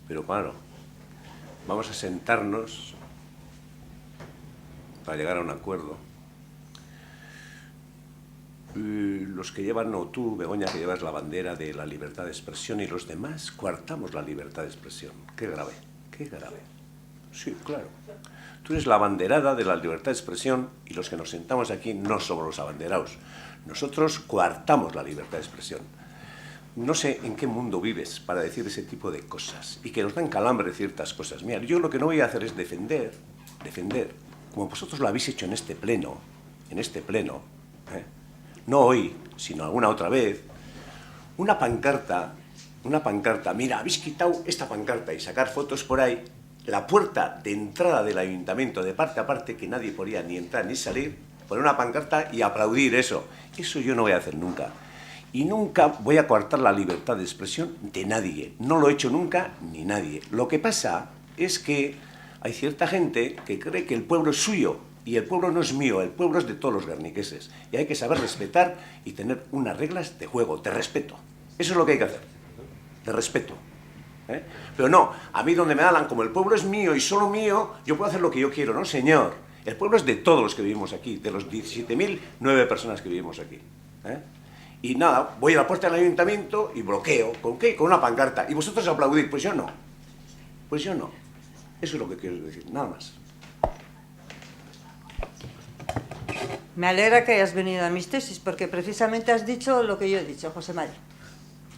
Speaker 1: Pero claro, vamos a sentarnos para llegar a un acuerdo. Los que llevan, o tú, Begoña, que llevas la bandera de la libertad de expresión, y los demás coartamos la libertad de expresión. Qué grave, qué grave. Sí, claro. Tú eres la abanderada de la libertad de expresión y los que nos sentamos aquí no somos los abanderados. Nosotros coartamos la libertad de expresión. No sé en qué mundo vives para decir ese tipo de cosas y que nos dan calambre ciertas cosas. Mira, yo lo que no voy a hacer es defender, como vosotros lo habéis hecho en este pleno, no hoy, sino alguna otra vez, una pancarta, mira, habéis quitado esta pancarta y sacar fotos por ahí, la puerta de entrada del ayuntamiento de parte a parte, que nadie podía ni entrar ni salir, poner una pancarta y aplaudir eso. Eso yo no voy a hacer nunca. Y nunca voy a coartar la libertad de expresión de nadie. No lo he hecho nunca ni nadie. Lo que pasa es que hay cierta gente que cree que el pueblo es suyo. Y el pueblo no es mío, el pueblo es de todos los guerniqueses. Y hay que saber respetar y tener unas reglas de juego, de respeto. Eso es lo que hay que hacer, de respeto. Pero no, a mí donde me hablan, como el pueblo es mío y solo mío, yo puedo hacer lo que yo quiero. No, señor. El pueblo es de todos los que vivimos aquí, de los 17.009 personas que vivimos aquí. Y nada, voy a la puerta del ayuntamiento y bloqueo. ¿Con qué? Con una pancarta. Y vosotros aplaudís. Pues yo no. Pues yo no. Eso es lo que quiero decir, nada más.
Speaker 11: Me alegra que hayas venido a mis tesis, porque precisamente has dicho lo que yo he dicho, José María.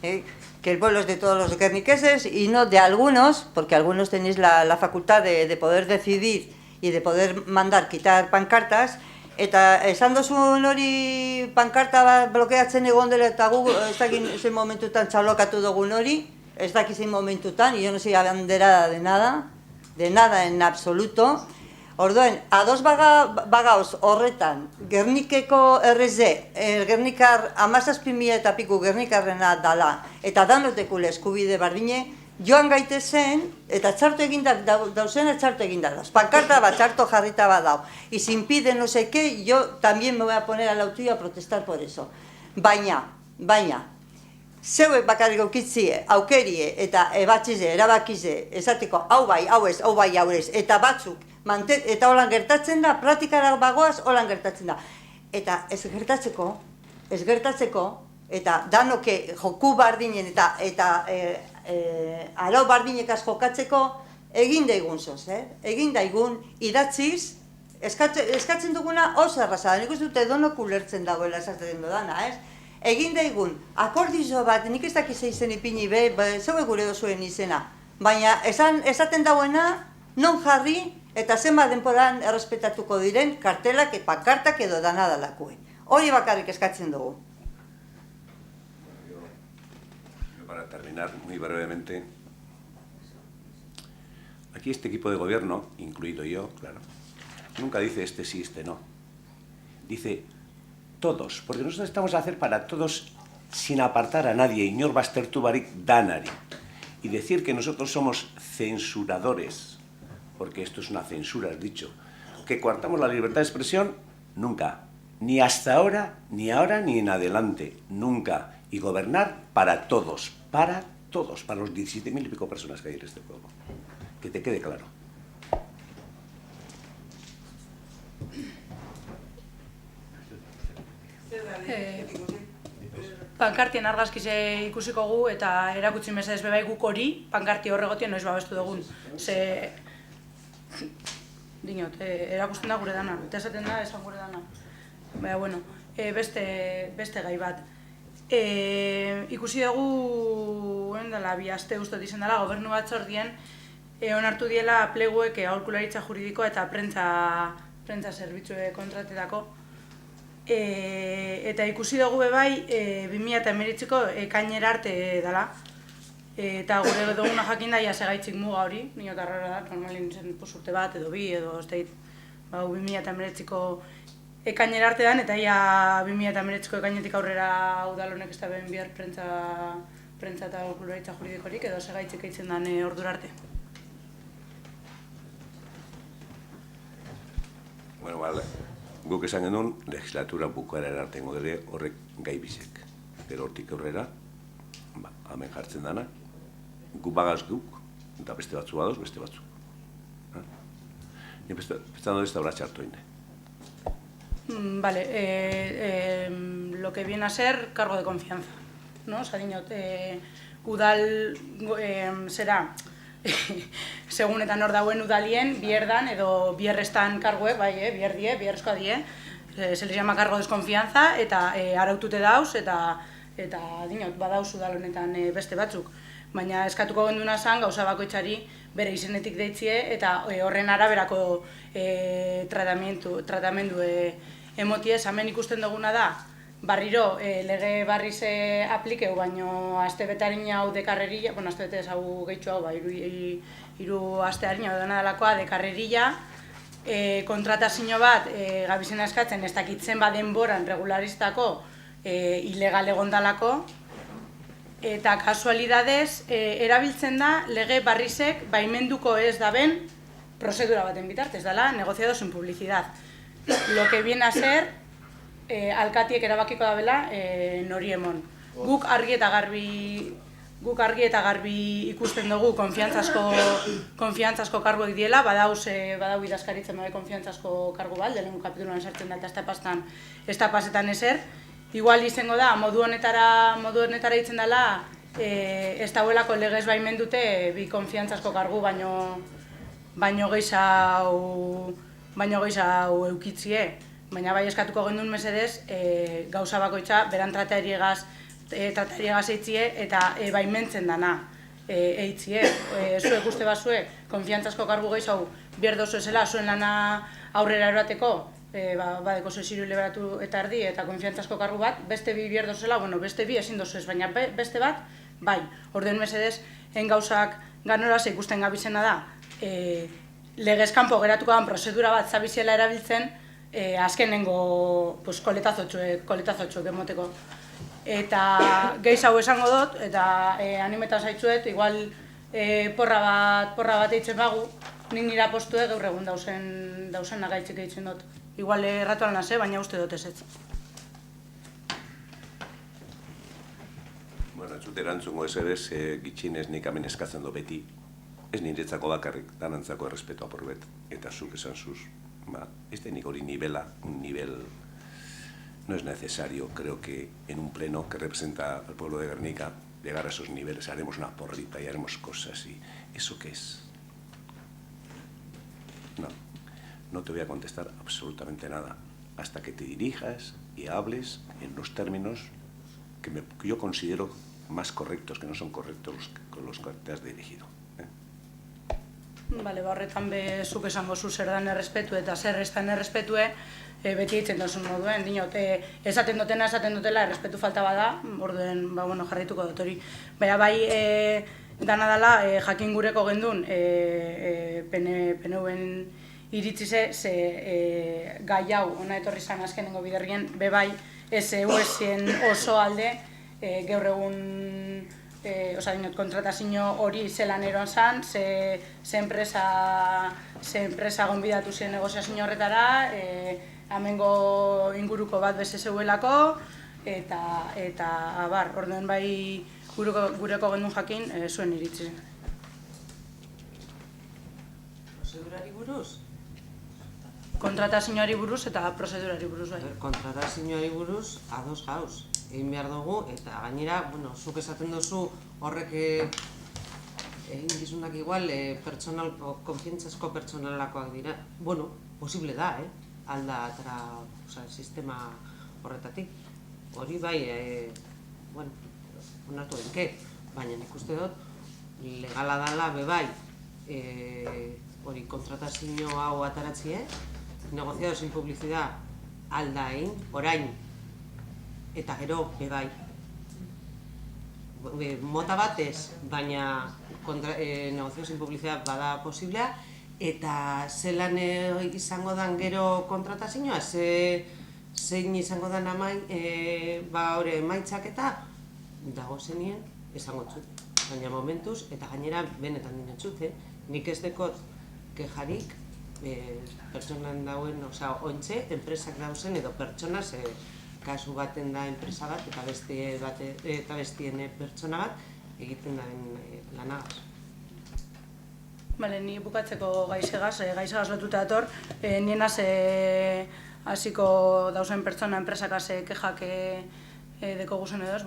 Speaker 11: Que el pueblo es de todos los guerniqueses y no de algunos, porque algunos tenéis la facultad de poder decidir y de poder mandar quitar pancartas, eta esan dozun hori pankarta bat blokeatzen egon dela eta gu ez dakit zein momentutan txalokatu dugun hori, ez dakit zein momentutan, y yo no soy abanderada de nada en absoluto. Orduan, ados bagauz horretan, Gernikeko RZ, Gernikar 17.000 eta piku Gernikarrena dala, eta danotekule eskubide bardine, joan gaitezen, eta txarto egindak dauzena txarto egindak dauz. Pankarta bat txarto jarrita bat dau. Y si impide no sé qué, yo también me voy a poner a la autillo a protestar por eso. Baina, zeuek bakarrik aukitzi aukerie eta ebatzize, erabakize, esateko hau bai, hau ez, eta batzuk, eta holan gertatzen da, praktikara bagoaz holan gertatzen da. Eta ez gertatzeko, eta danoke joku bardinen eta arau bardinekaz jokatzeko, egin daigun zoz, egin daigun idatziz, eskatzen duguna oso erraza, nik uste dute donok ulertzen dagoela esaten dudana, egin daigun, akordizo bat, nik ez dakiz izen ipini zeue gure dozuen izena, baina esaten dauena, non jarri eta zenbat denporan errespetatuko diren kartelak, pankartak edo danadalakuen. Hori bakarrik eskatzen dugu.
Speaker 1: Para terminar, muy brevemente, aquí este equipo de gobierno, incluido yo, claro, nunca dice este sí, este no. Dice todos, porque nosotros estamos a hacer para todos sin apartar a nadie, inor baztertu barik danari. Y decir que nosotros somos censuradores, porque esto es una censura, has dicho, que coartamos la libertad de expresión, nunca. Ni hasta ahora, ni en adelante, nunca. Y gobernar para todos, para los 17.000 y pico personas que hay en este pueblo. Que te quede claro.
Speaker 8: Pankartien argazkize ikusiko gu eta erakutsi mesedez bebai guk hori pankarti horregotien noiz babestu dugun. Ze... Dinot, erakusten da gure dana, eta esaten da esan gure dana. Baina, bueno, beste gai bat. Ikusi dugu, dela, bi aste ustot izan dela, gobernu batzordien onartu diela pleguek aholkularitza juridiko eta prentza zerbitzue kontratetako. Eta ikusi dugu bebai 2019ko ekainera arte dela. Eta gure duguna jakin da, segaitzik muga hori, nio eta rara da, normalin zen urte bat edo bi edo ez dait 2019ko ekainera arte dan, eta 2019ko ekainetik aurrera udalonek ez da ben bihar prentza eta aholkularitza juridikorik edo segaitzik eitzen dan ordura arte.
Speaker 1: Bueno, vale. Guk esan genuen, legislatura bukaera artengo dere horrek gai bizek. Gero hortik aurrera, hemen jartzen dana, gu bagaz guk, eta beste batzu badoz, beste batzu. Ni pensando ez da horatxe hartu inde.
Speaker 8: Vale, lo que viene a ser cargo de confianza, ¿no? Osa, dinot, udal zera, segunetan hor dauen udalien, bierdan edo bierrestan karguek, bai, bierrezkoa die, se les llama cargo de desconfianza, eta arautute dauz, eta dinot, badauz udal honetan beste batzuk. Baina eskatuko genduna zan, gauza bakoitzari bere izenetik deitzie, eta horren araberako tratamendu emotie, hemen ikusten duguna da, barriro lege barriz aplikeu, baino aste betarin hau dekarrerilla, bueno, aste betez hau gehitxu hau, hiru aste harin hau dena delakoa dekarrerilla, kontratazio bat gabizena eskatzen ez dakitzen denboran regularistako ilegal egondalako, eta kasualidadez erabiltzen da lege barrizek baimenduko ez daben prozedura baten bitartez dela, negociado sin publicidad. Lo que viene a ser alkatiek erabakiko dabela nori emon. Guk argi eta garbi ikusten dugu konfiantzazko karguek diela, badau idazkaritzen babe konfiantzazko kargu bat, lehenengo kapituloan sartzen da eta ez da pasetan ezer. Igual izango da, modu honetara hitzen dela, ez dauelako legez baimendute bi konfiantzazko kargu, baino gehiago eukitzie. Baina bai eskatuko gendun mesedez, gauza bakoitza, beran tratariegaz eitzie eta baimentzen dana eitzie. Zuek uste bazue, konfiantzazko kargu gehiago bierdozu ezela, zuen lana aurrera erateko, badeko zoziru liberatu eta erdi eta konfiantzazko kargu bat, beste bi bierdozela, bueno, beste bi ezin dozu ez, baina beste bat, bai. Orden mesedez, gauzak ganoraz ikusten gabizena da, legezkanpo geratuko dan prozedura bat zabiziela erabiltzen, azkenengo koletazotxoek emoteko. Eta gehiz hau esango dut, eta animeta zaitzuet, igual porra bat eitzen bagu, nik nira postue gaur egun dausen nagaitzik eitzen dut. Igual erratuan nase, baina uste dut ez.
Speaker 1: Bueno, ez dut erantzungo ez ere, gitxinez nik hemen eskatzen du beti. Ez niretzako bakarrik, danantzako errespeto aporbet, eta zuk esan zuz. Este nivela, un nivel no es necesario. Creo que en un pleno que representa al pueblo de Gernika, llegar a esos niveles, haremos una porrita y haremos cosas. ¿Y eso qué es? No te voy a contestar absolutamente nada hasta que te dirijas y hables en los términos que yo considero más correctos, que no son correctos con los que te has dirigido.
Speaker 8: Bale, horretan zuk esango zu zer dan errespetu eta zer ez dan errespetue, beti eitzen dozun moduen, dinot, esaten dutela errespetu falta bada, orduen, jarraituko dut hori. Baina bai, dana dela, jakin gureko gendun, PNV-en iritzize, ze gai hau, ona etorri zan azkenengo biderrien, bebai, ez oso alde, gaur egun kontratazio hori zelan eron zan, ze enpresa gonbidatu ziren negoziazio horretara, amengo inguruko bat beze zeuelako, eta abar, orduen bai gureko gendun jakin zuen iritzi.
Speaker 7: Prozedurari buruz?
Speaker 8: Kontratazioari buruz eta prozedurari buruz bai.
Speaker 7: Kontratazioari buruz, ados gauz. Egin behar dugu, eta gainera, zuk esaten duzu horrek egin dizunak igual konfientzazko pertsonalakoak dira. Posible da, alda atera sistema horretatik. Hori bai, onartu benke, baina nik uste dut, legala dala bebai, hori kontratazio hau ataratzie, negoziado sin publicidad alda egin, orain, eta gero bebai. Mota batez, baina negoziado sin publicidad bada posiblea, eta zelan izango dan gero kontratazioa, zein izango dan emaitzak eta dago zenien esango txut. Baina momentuz, eta gainera benetan dinen txut, nik ez dekot kejarik pertsonan dauen, ointxe, enpresak dauzen edo pertsona, kasu baten da enpresa bat eta bestien pertsona bat egiten daren lanagaz.
Speaker 8: Ni bukatzeko gaizegaz lotuta dator, nienaz hasiko dauzen pertsona enpresakaz kejak deko guzen edoz,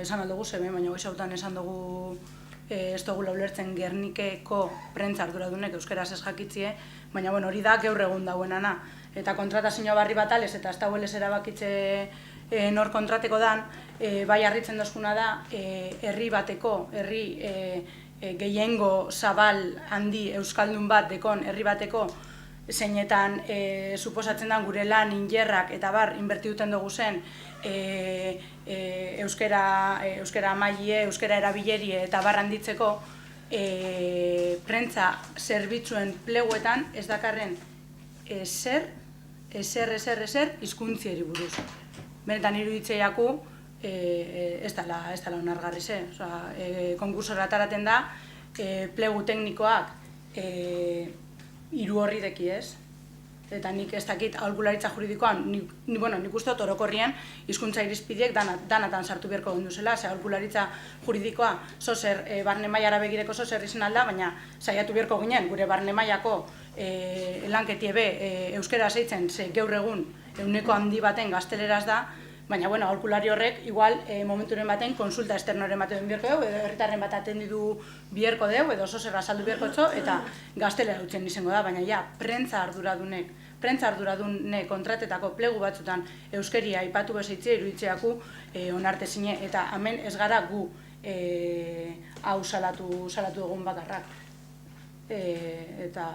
Speaker 8: esan aldugu zebe, baina goizautan esan dugu ez dugula ulertzen Gernikeko prentza arduradunek euskeraz ez jakitzie, baina hori da gaur egun dauenana. Eta kontratazioa barri bat alez eta ez dauelez erabakitze nor kontrateko dan, bai harritzen dozkuna da, herri bateko, herri gehiengo zabal handi euskaldun bat dekon herri bateko zeinetan suposatzen da gure lan, injerrak eta bar inberti duten dugu zen euskera amailie, euskera erabilerie eta bar handitzeko prentza zerbitzuen pleguetan ez dakarren ezer hizkuntziari buruz. Benetan iruditzeiaku ez dela onargarri ze. Konkursora ataraten da plegu teknikoak 3 horri deki ez. Eta nik ez dakit aholkularitza juridikoan, nik uste dut orokorrien hizkuntza irizpideek danatan sartu beharko genduzela, ze aholkularitza juridikoa zozer barne mailara begireko zozer izan alda, baina saiatu beharko ginen gure barne mailako lanketie be euskera zeitzen, ze gaur egun ehuneko handi baten gazteleraz da, baina aholkulari horrek igual momenturen baten konsulta esternoren bat edun biherko dugu, edo herritarren bat atendidu biherko dugu, edo zozer azaldu biherko txo, eta gaztelera dutzen izango da, baina ja, prentza arduradune kontratetako plegu batzutan euskeria aipatu bezitzea iruditzeaku onartezine, eta hemen ez gara gu hau salatu dugun bakarrak. Eta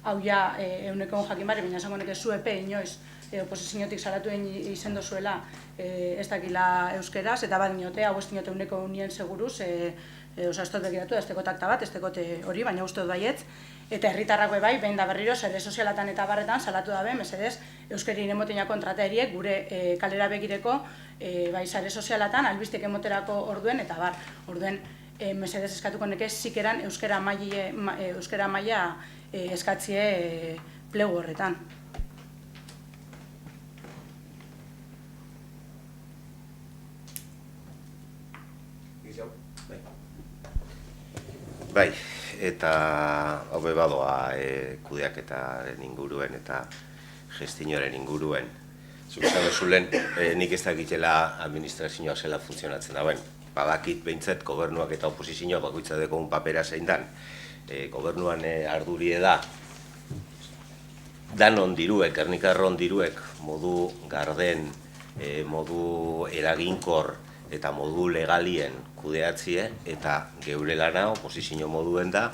Speaker 8: hau ja euneko jakin barri, baina esango neke zuepe inoiz oposiziotik salatu izen dozuela ez dakila euskeraz, eta bat dinote, hau ez dinote euneko unien seguruz, ez dut begiratu, ez dekot akta bat, ez dekot hori, baina uste dut baietz, eta herritarrak bai, behin da berriro, sare sozialatan eta barretan salatu dabe, mesedez, euskeri inemoteina kontrateriek gure kalera begireko, bai, sare sozialatan, albistek emoterako orduen, eta bar, orduen, mesedez eskatuko neke zikeran euskera maila eskatzie plegu horretan.
Speaker 10: Bai, eta hau badoa kudeaketaren inguruen eta gestionaren inguruen. Zuk esan duzulen, nik ez dakitela administrazioa zela funtzionatzen dauen. Badakit behintzat gobernuak eta oposizioa bakoitza dekogun papera zein dan. Gobernuan ardurie da, danon diruek, Gernikarron diruek, modu garden, modu eraginkor eta modu legalien kudeatzie, eta geure lana oposizio moduen da,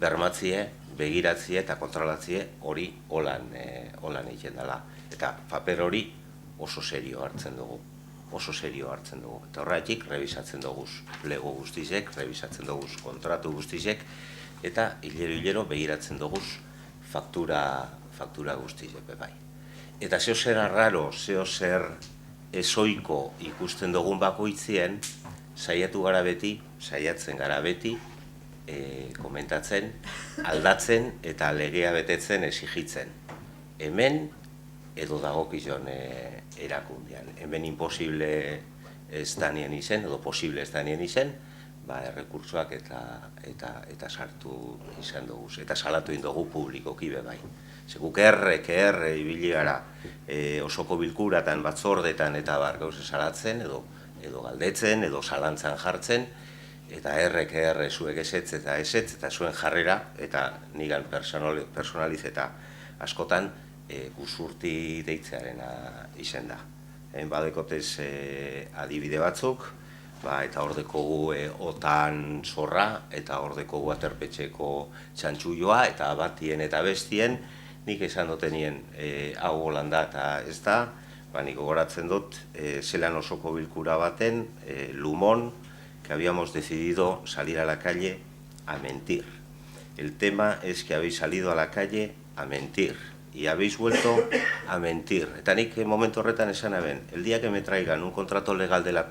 Speaker 10: bermatzie, begiratzie eta kontrolatzie hori holan egiten dela. Eta paper hori oso serio hartzen dugu. Eta horretik, rebisatzen dugu plego guztizek, rebisatzen dugu kontratu guztizek, eta hilero begiratzen dugu faktura guztizek bai. Eta zeo zer arraro, zeo zer ezoiko ikusten dugun bakoitzien, saiatzen gara beti, komentatzen, aldatzen eta legea betetzen exigitzen. Hemen edo dagokizon erakundean. Hemen imposible ez danien izen, edo posible ez danien izen, errekursoak eta sartu izan dugu, eta salatu indogu publikoki bebai. Guk ibili gara osoko bilkuratan, batzordetan eta gauze salatzen, edo galdetzen, edo salantzan jartzen, eta zuek ezetz eta zuen jarrera, eta nigan personaliz eta askotan guzurti deitzearena izen da. Badekotez adibide batzuk, eta hor dekogu otan zorra, eta hor dekogu aterpetxeko txantxulloa, eta batien eta bestien, nik esan dutenien hau holanda eta ez da, nik gogoratzen dut, zelan osoko bilkura baten, Lumon, que habíamos decidido salir a la calle a mentir. El tema es que habéis salido a la calle a mentir. Y habéis vuelto a mentir. Eta nik momentu horretan esan aben, el día que me traigan un contrato legal de la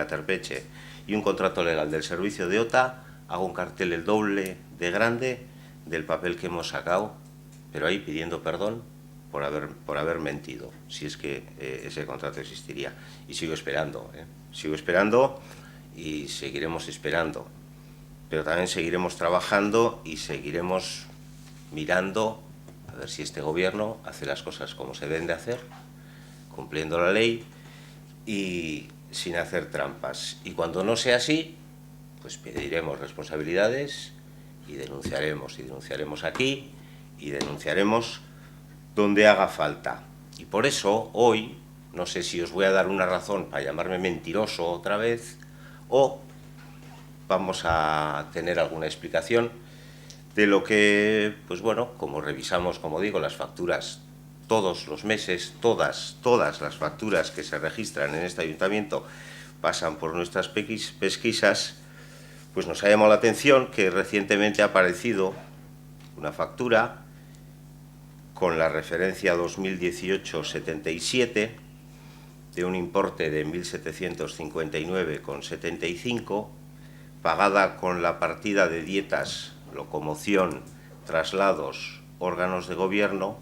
Speaker 10: Terpeche y un contrato legal del servicio de OTA, hago un cartel el doble de grande del papel que hemos sacado, pero ahí pidiendo perdón por haber mentido, si es que ese contrato existiría. Y sigo esperando y seguiremos esperando, pero también seguiremos trabajando y seguiremos mirando a ver si este gobierno hace las cosas como se deben de hacer, cumpliendo la ley y sin hacer trampas. Y cuando no sea así, pues pediremos responsabilidades y denunciaremos aquí y denunciaremos donde haga falta. Y por eso hoy, no sé si os voy a dar una razón para llamarme mentiroso otra vez, o vamos a tener alguna explicación de lo que, pues bueno, como revisamos, como digo, las facturas todos los meses, todas las facturas que se registran en este ayuntamiento pasan por nuestras pesquisas, pues nos ha llamado la atención que recientemente ha aparecido una factura con la referencia 2018-77 de un importe de 1.759,75, pagada con la partida de dietas, locomoción, traslados, órganos de gobierno,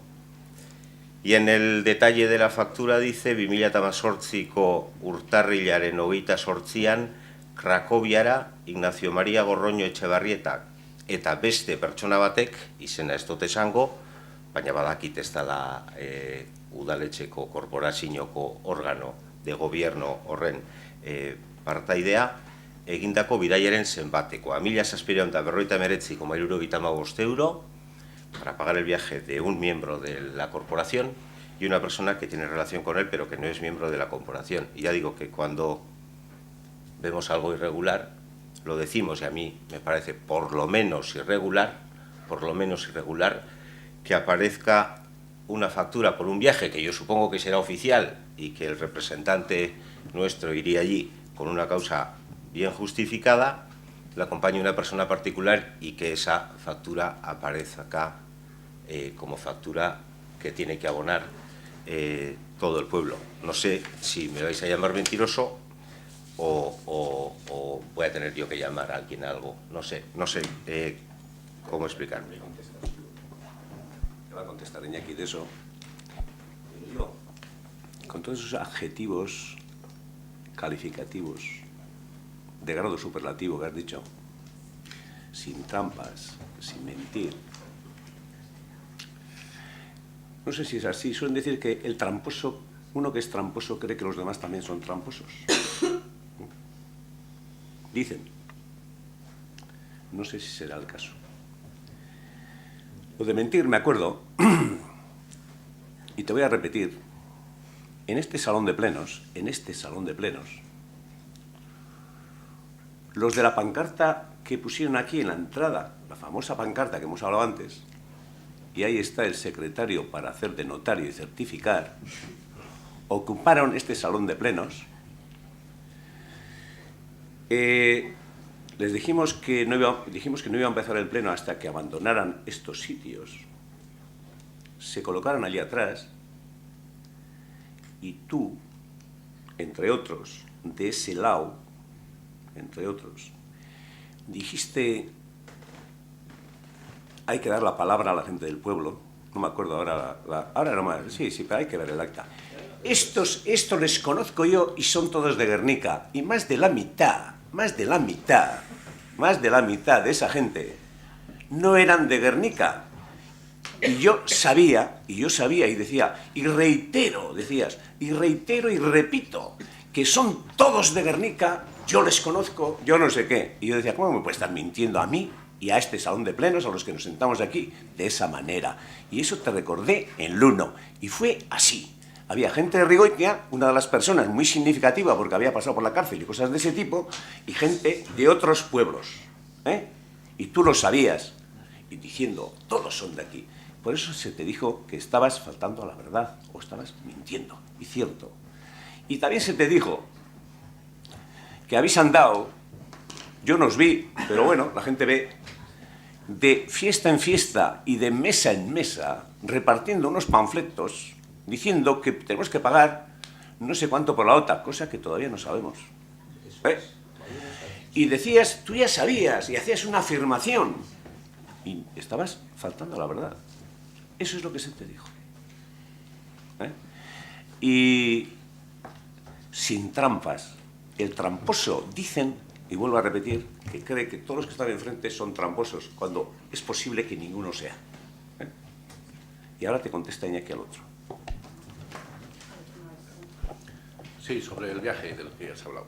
Speaker 10: y en el detalle de la factura dice 2018ko urtarrilaren 28an Krakoviara Ignacio María Gorroño Etxebarrieta eta beste pertsona batek, izena ez dut esango, baina badakit ez dela udaletxeko korporazioko organo de gobierno horren partaidea, egindako bidaiaren zenbatekoa, 1.749,75 euro para pagar el viaje de un miembro de la corporación y una persona que tiene relación con él pero que no es miembro de la corporación. Y ya digo que cuando vemos algo irregular, lo decimos, y a mí me parece por lo menos irregular, que aparezca una factura por un viaje que yo supongo que será oficial y que el representante nuestro iría allí con una causa bien justificada, le acompañe una persona particular y que esa factura aparezca acá como factura que tiene que abonar todo el pueblo. No sé si me vais a llamar mentiroso o voy a tener yo que llamar a alguien algo. No sé cómo explicarme.
Speaker 1: ¿Qué va a contestar Iñaki de eso? Yo, con todos esos adjetivos calificativos de grado superlativo que has dicho, sin trampas, sin mentir. No sé si es así, suelen decir que el tramposo, uno que es tramposo cree que los demás también son tramposos. Dicen. No sé si será el caso. Lo de mentir, me acuerdo, y te voy a repetir, en este salón de plenos, los de la pancarta que pusieron aquí en la entrada, la famosa pancarta que hemos hablado antes, y ahí está el secretario para hacer de notario y certificar, ocuparon este salón de plenos. Les dijimos que no iba a empezar el pleno hasta que abandonaran estos sitios, se colocaron allí atrás, y tú, entre otros, de ese lado, entre otros, dijiste, hay que dar la palabra a la gente del pueblo, no me acuerdo ahora, ahora no más, sí, pero hay que ver el acta. Estos les conozco yo y son todos de Guernica, y más de la mitad de esa gente no eran de Guernica. Y yo sabía y decía, y reitero, decías, y reitero y repito, que son todos de Guernica, yo les conozco, yo no sé qué. Y yo decía, ¿cómo me puede estar mintiendo a mí y a este salón de plenos, a los que nos sentamos aquí, de esa manera? Y eso te recordé en Luno, y fue así. Había gente de Rigoitia, una de las personas muy significativa porque había pasado por la cárcel y cosas de ese tipo, y gente de otros pueblos, ¿eh? Y tú lo sabías, y diciendo, todos son de aquí. Por eso se te dijo que estabas faltando a la verdad, o estabas mintiendo, y cierto. Y también se te dijo que habéis andado, yo no os vi, pero bueno, la gente ve, de fiesta en fiesta y de mesa en mesa, repartiendo unos panfletos, diciendo que tenemos que pagar no sé cuánto por la OTA, cosa que todavía no sabemos. Y decías, tú ya sabías, y hacías una afirmación, y estabas faltando a la verdad. Eso es lo que se te dijo. Y sin trampas. El tramposo, dicen, y vuelvo a repetir, que cree que todos los que están enfrente son tramposos, cuando es posible que ninguno sea. Y ahora te contesta Iñaki al otro.
Speaker 4: Sí, sobre el viaje del que has hablado.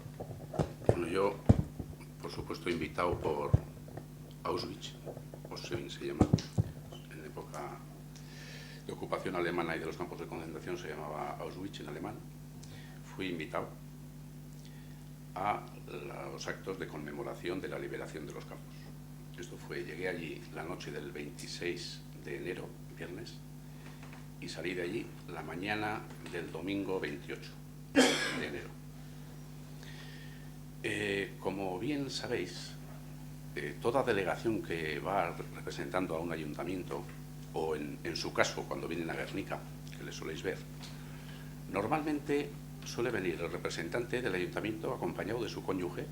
Speaker 4: Bueno, yo, por supuesto, invitado por Auschwitz, Auschwitz se llama, en época de ocupación alemana y de los campos de concentración se llamaba Auschwitz en alemán, fui invitado a los actos de conmemoración de la liberación de los campos. Esto fue, llegué allí la noche del 26 de enero, viernes, y salí de allí la mañana del domingo 28 de enero. Como bien sabéis, toda delegación que va representando a un ayuntamiento, o en su caso cuando vienen a Guernica, que les soléis ver, normalmente suele venir el representante del ayuntamiento acompañado de su cónyuge,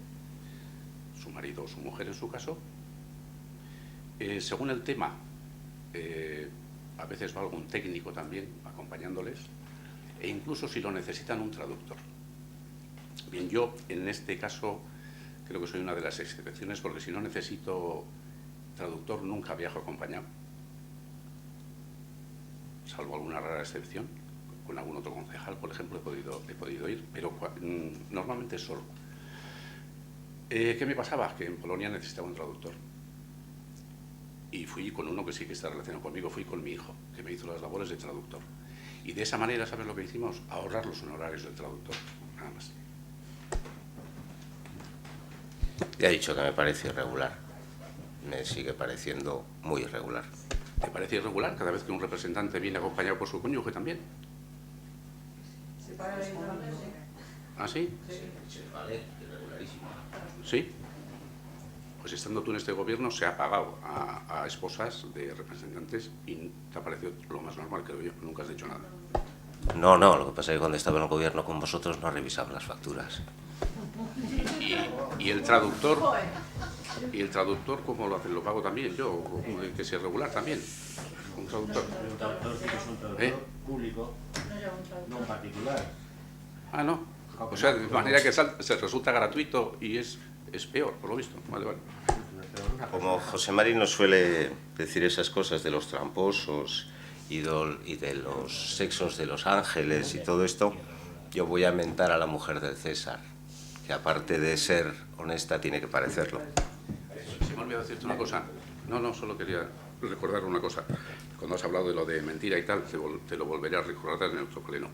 Speaker 4: su marido o su mujer en su caso. Según el tema, a veces va algún técnico también acompañándoles, e incluso si lo necesitan un traductor. Bien, yo en este caso creo que soy una de las excepciones, porque si no necesito traductor nunca viajo acompañado, salvo alguna rara excepción. Con algún otro concejal, por ejemplo, he podido ir, pero normalmente solo. ¿Qué me pasaba? Que en Polonia necesitaba un traductor. Y fui con uno que sí que está relacionado conmigo, fui con mi hijo, que me hizo las labores de traductor. Y de esa manera, ¿sabes lo que hicimos? Ahorrar los honorarios del traductor, nada más.
Speaker 10: Ya he dicho que me parece irregular. Me sigue pareciendo muy irregular.
Speaker 4: ¿Te parece irregular cada vez que un representante viene acompañado por su cónyuge también? ¿Ah, sí? ¿Sí? Pues estando tú en este gobierno se ha pagado a esposas de representantes y te ha parecido lo más normal, creo yo, nunca has dicho nada.
Speaker 10: No, lo que pasa es que cuando estaba en el gobierno con vosotros no revisaban las facturas.
Speaker 4: ¿Y el traductor? ¿Y el traductor cómo lo hacen? ¿Lo pago también yo? ¿Que sea regular también? ¿Un traductor?
Speaker 14: Un traductor sí que es un traductor público, no un particular.
Speaker 4: Ah, no. O sea, de manera que se resulta gratuito y es peor, por lo visto. Vale.
Speaker 10: Como José Mari nos suele decir esas cosas de los tramposos y de los sexos de los ángeles y todo esto, yo voy a mentar a la mujer del César, que aparte de ser honesta tiene que parecerlo.
Speaker 4: Se me ha olvidado decirte una cosa. No, solo quería recordar una cosa. Cuando has hablado de lo de mentira y tal, te lo volveré a recordar en otro pleno.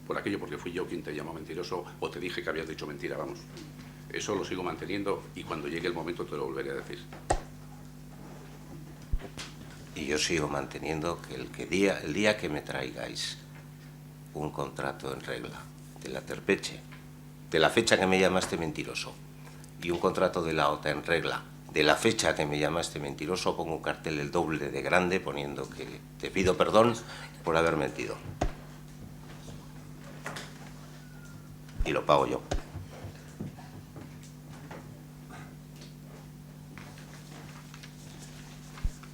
Speaker 4: Por aquello, porque fui yo quien te llamó mentiroso o te dije que habías dicho mentira, vamos. Eso lo sigo manteniendo y cuando llegue el momento te lo volveré a decir.
Speaker 10: Y yo sigo manteniendo que el día que me traigáis un contrato en regla de la Terpeche, de la fecha que me llamaste mentiroso, y un contrato de la OTA en regla de la fecha que me llamaste mentiroso, pongo un cartel el doble de grande poniendo que te pido perdón por haber mentido. y lo pago yo.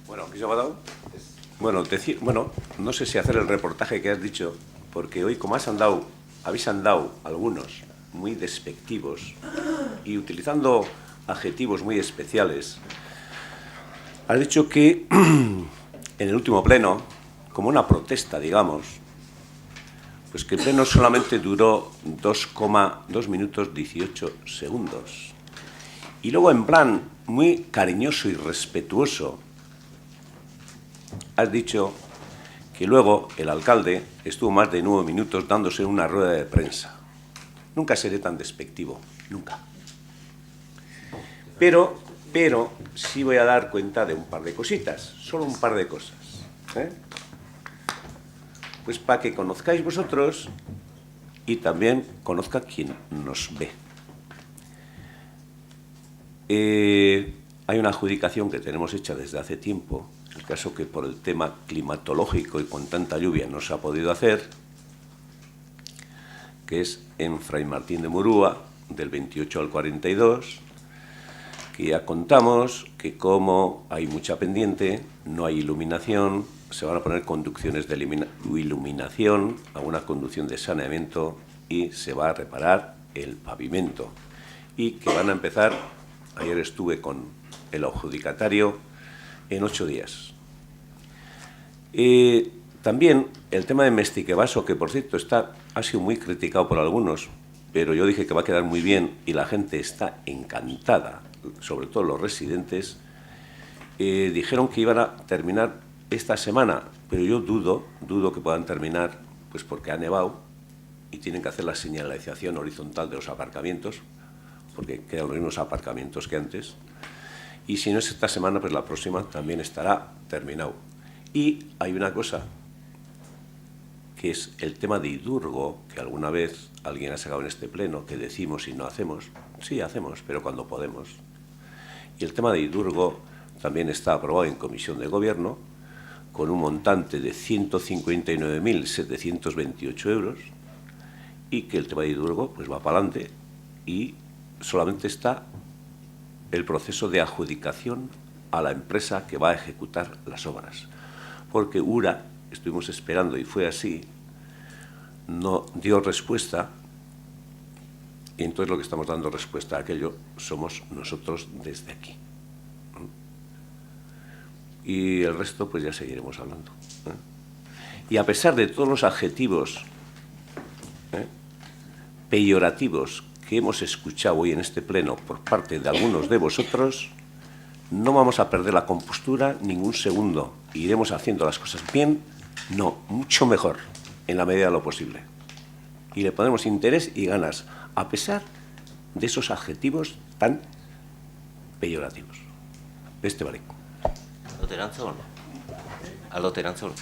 Speaker 1: Bueno, ¿qué se ha dado? Bueno, no sé si hacer el reportaje que has dicho, porque hoy como habéis andado algunos muy despectivos y utilizando adjetivos muy especiales, has dicho que en el último pleno, como una protesta, digamos, pues que el pleno solamente duró 2 minutos 18 segundos. Y luego, en plan muy cariñoso y respetuoso, has dicho que luego el alcalde estuvo más de 9 minutos dándose una rueda de prensa. Nunca seré tan despectivo, nunca. Pero sí voy a dar cuenta de un par de cositas, solo un par de cosas, ¿eh? Pues para que conozcáis vosotros y también conozca quien nos ve. Hay una adjudicación que tenemos hecha desde hace tiempo, el caso que por el tema climatológico y con tanta lluvia no se ha podido hacer, que es en Fray Martín de Murúa, del 28 al 42, que ya contamos que como hay mucha pendiente, no hay iluminación, se van a poner conducciones de iluminación, alguna conducción de saneamiento y se va a reparar el pavimento. Y que van a empezar, ayer estuve con el adjudicatario, en 8 días. También el tema de Mestiquevaso, que por cierto ha sido muy criticado por algunos, pero yo dije que va a quedar muy bien y la gente está encantada, sobre todo los residentes. Dijeron que iban a terminar esta semana, pero yo dudo que puedan terminar, pues porque ha nevado y tienen que hacer la señalización horizontal de los aparcamientos, porque quedan los mismos aparcamientos que antes. Y si no es esta semana, pues la próxima también estará terminado. Y hay una cosa, que es el tema de Idurgo, que alguna vez alguien ha sacado en este pleno, que decimos y no hacemos. Sí, hacemos, pero cuando podemos. Y el tema de Idurgo también está aprobado en Comisión de Gobierno, con un montante de 159.728 euros, y que el tema de Idurgo pues va para adelante y solamente está el proceso de adjudicación a la empresa que va a ejecutar las obras. Porque URA, estuvimos esperando y fue así, no dio respuesta, y entonces lo que estamos dando respuesta a aquello somos nosotros desde aquí. Y el resto pues ya seguiremos hablando, ¿eh? Y a pesar de todos los adjetivos peyorativos que hemos escuchado hoy en este pleno por parte de algunos de vosotros, no vamos a perder la compostura ningún segundo. Iremos haciendo las cosas bien, no, mucho mejor, en la medida de lo posible. Y le ponemos interés y ganas, a pesar de esos adjetivos tan peyorativos. Beste barik.
Speaker 10: Aldo Terantzon? Aldo Terantzon?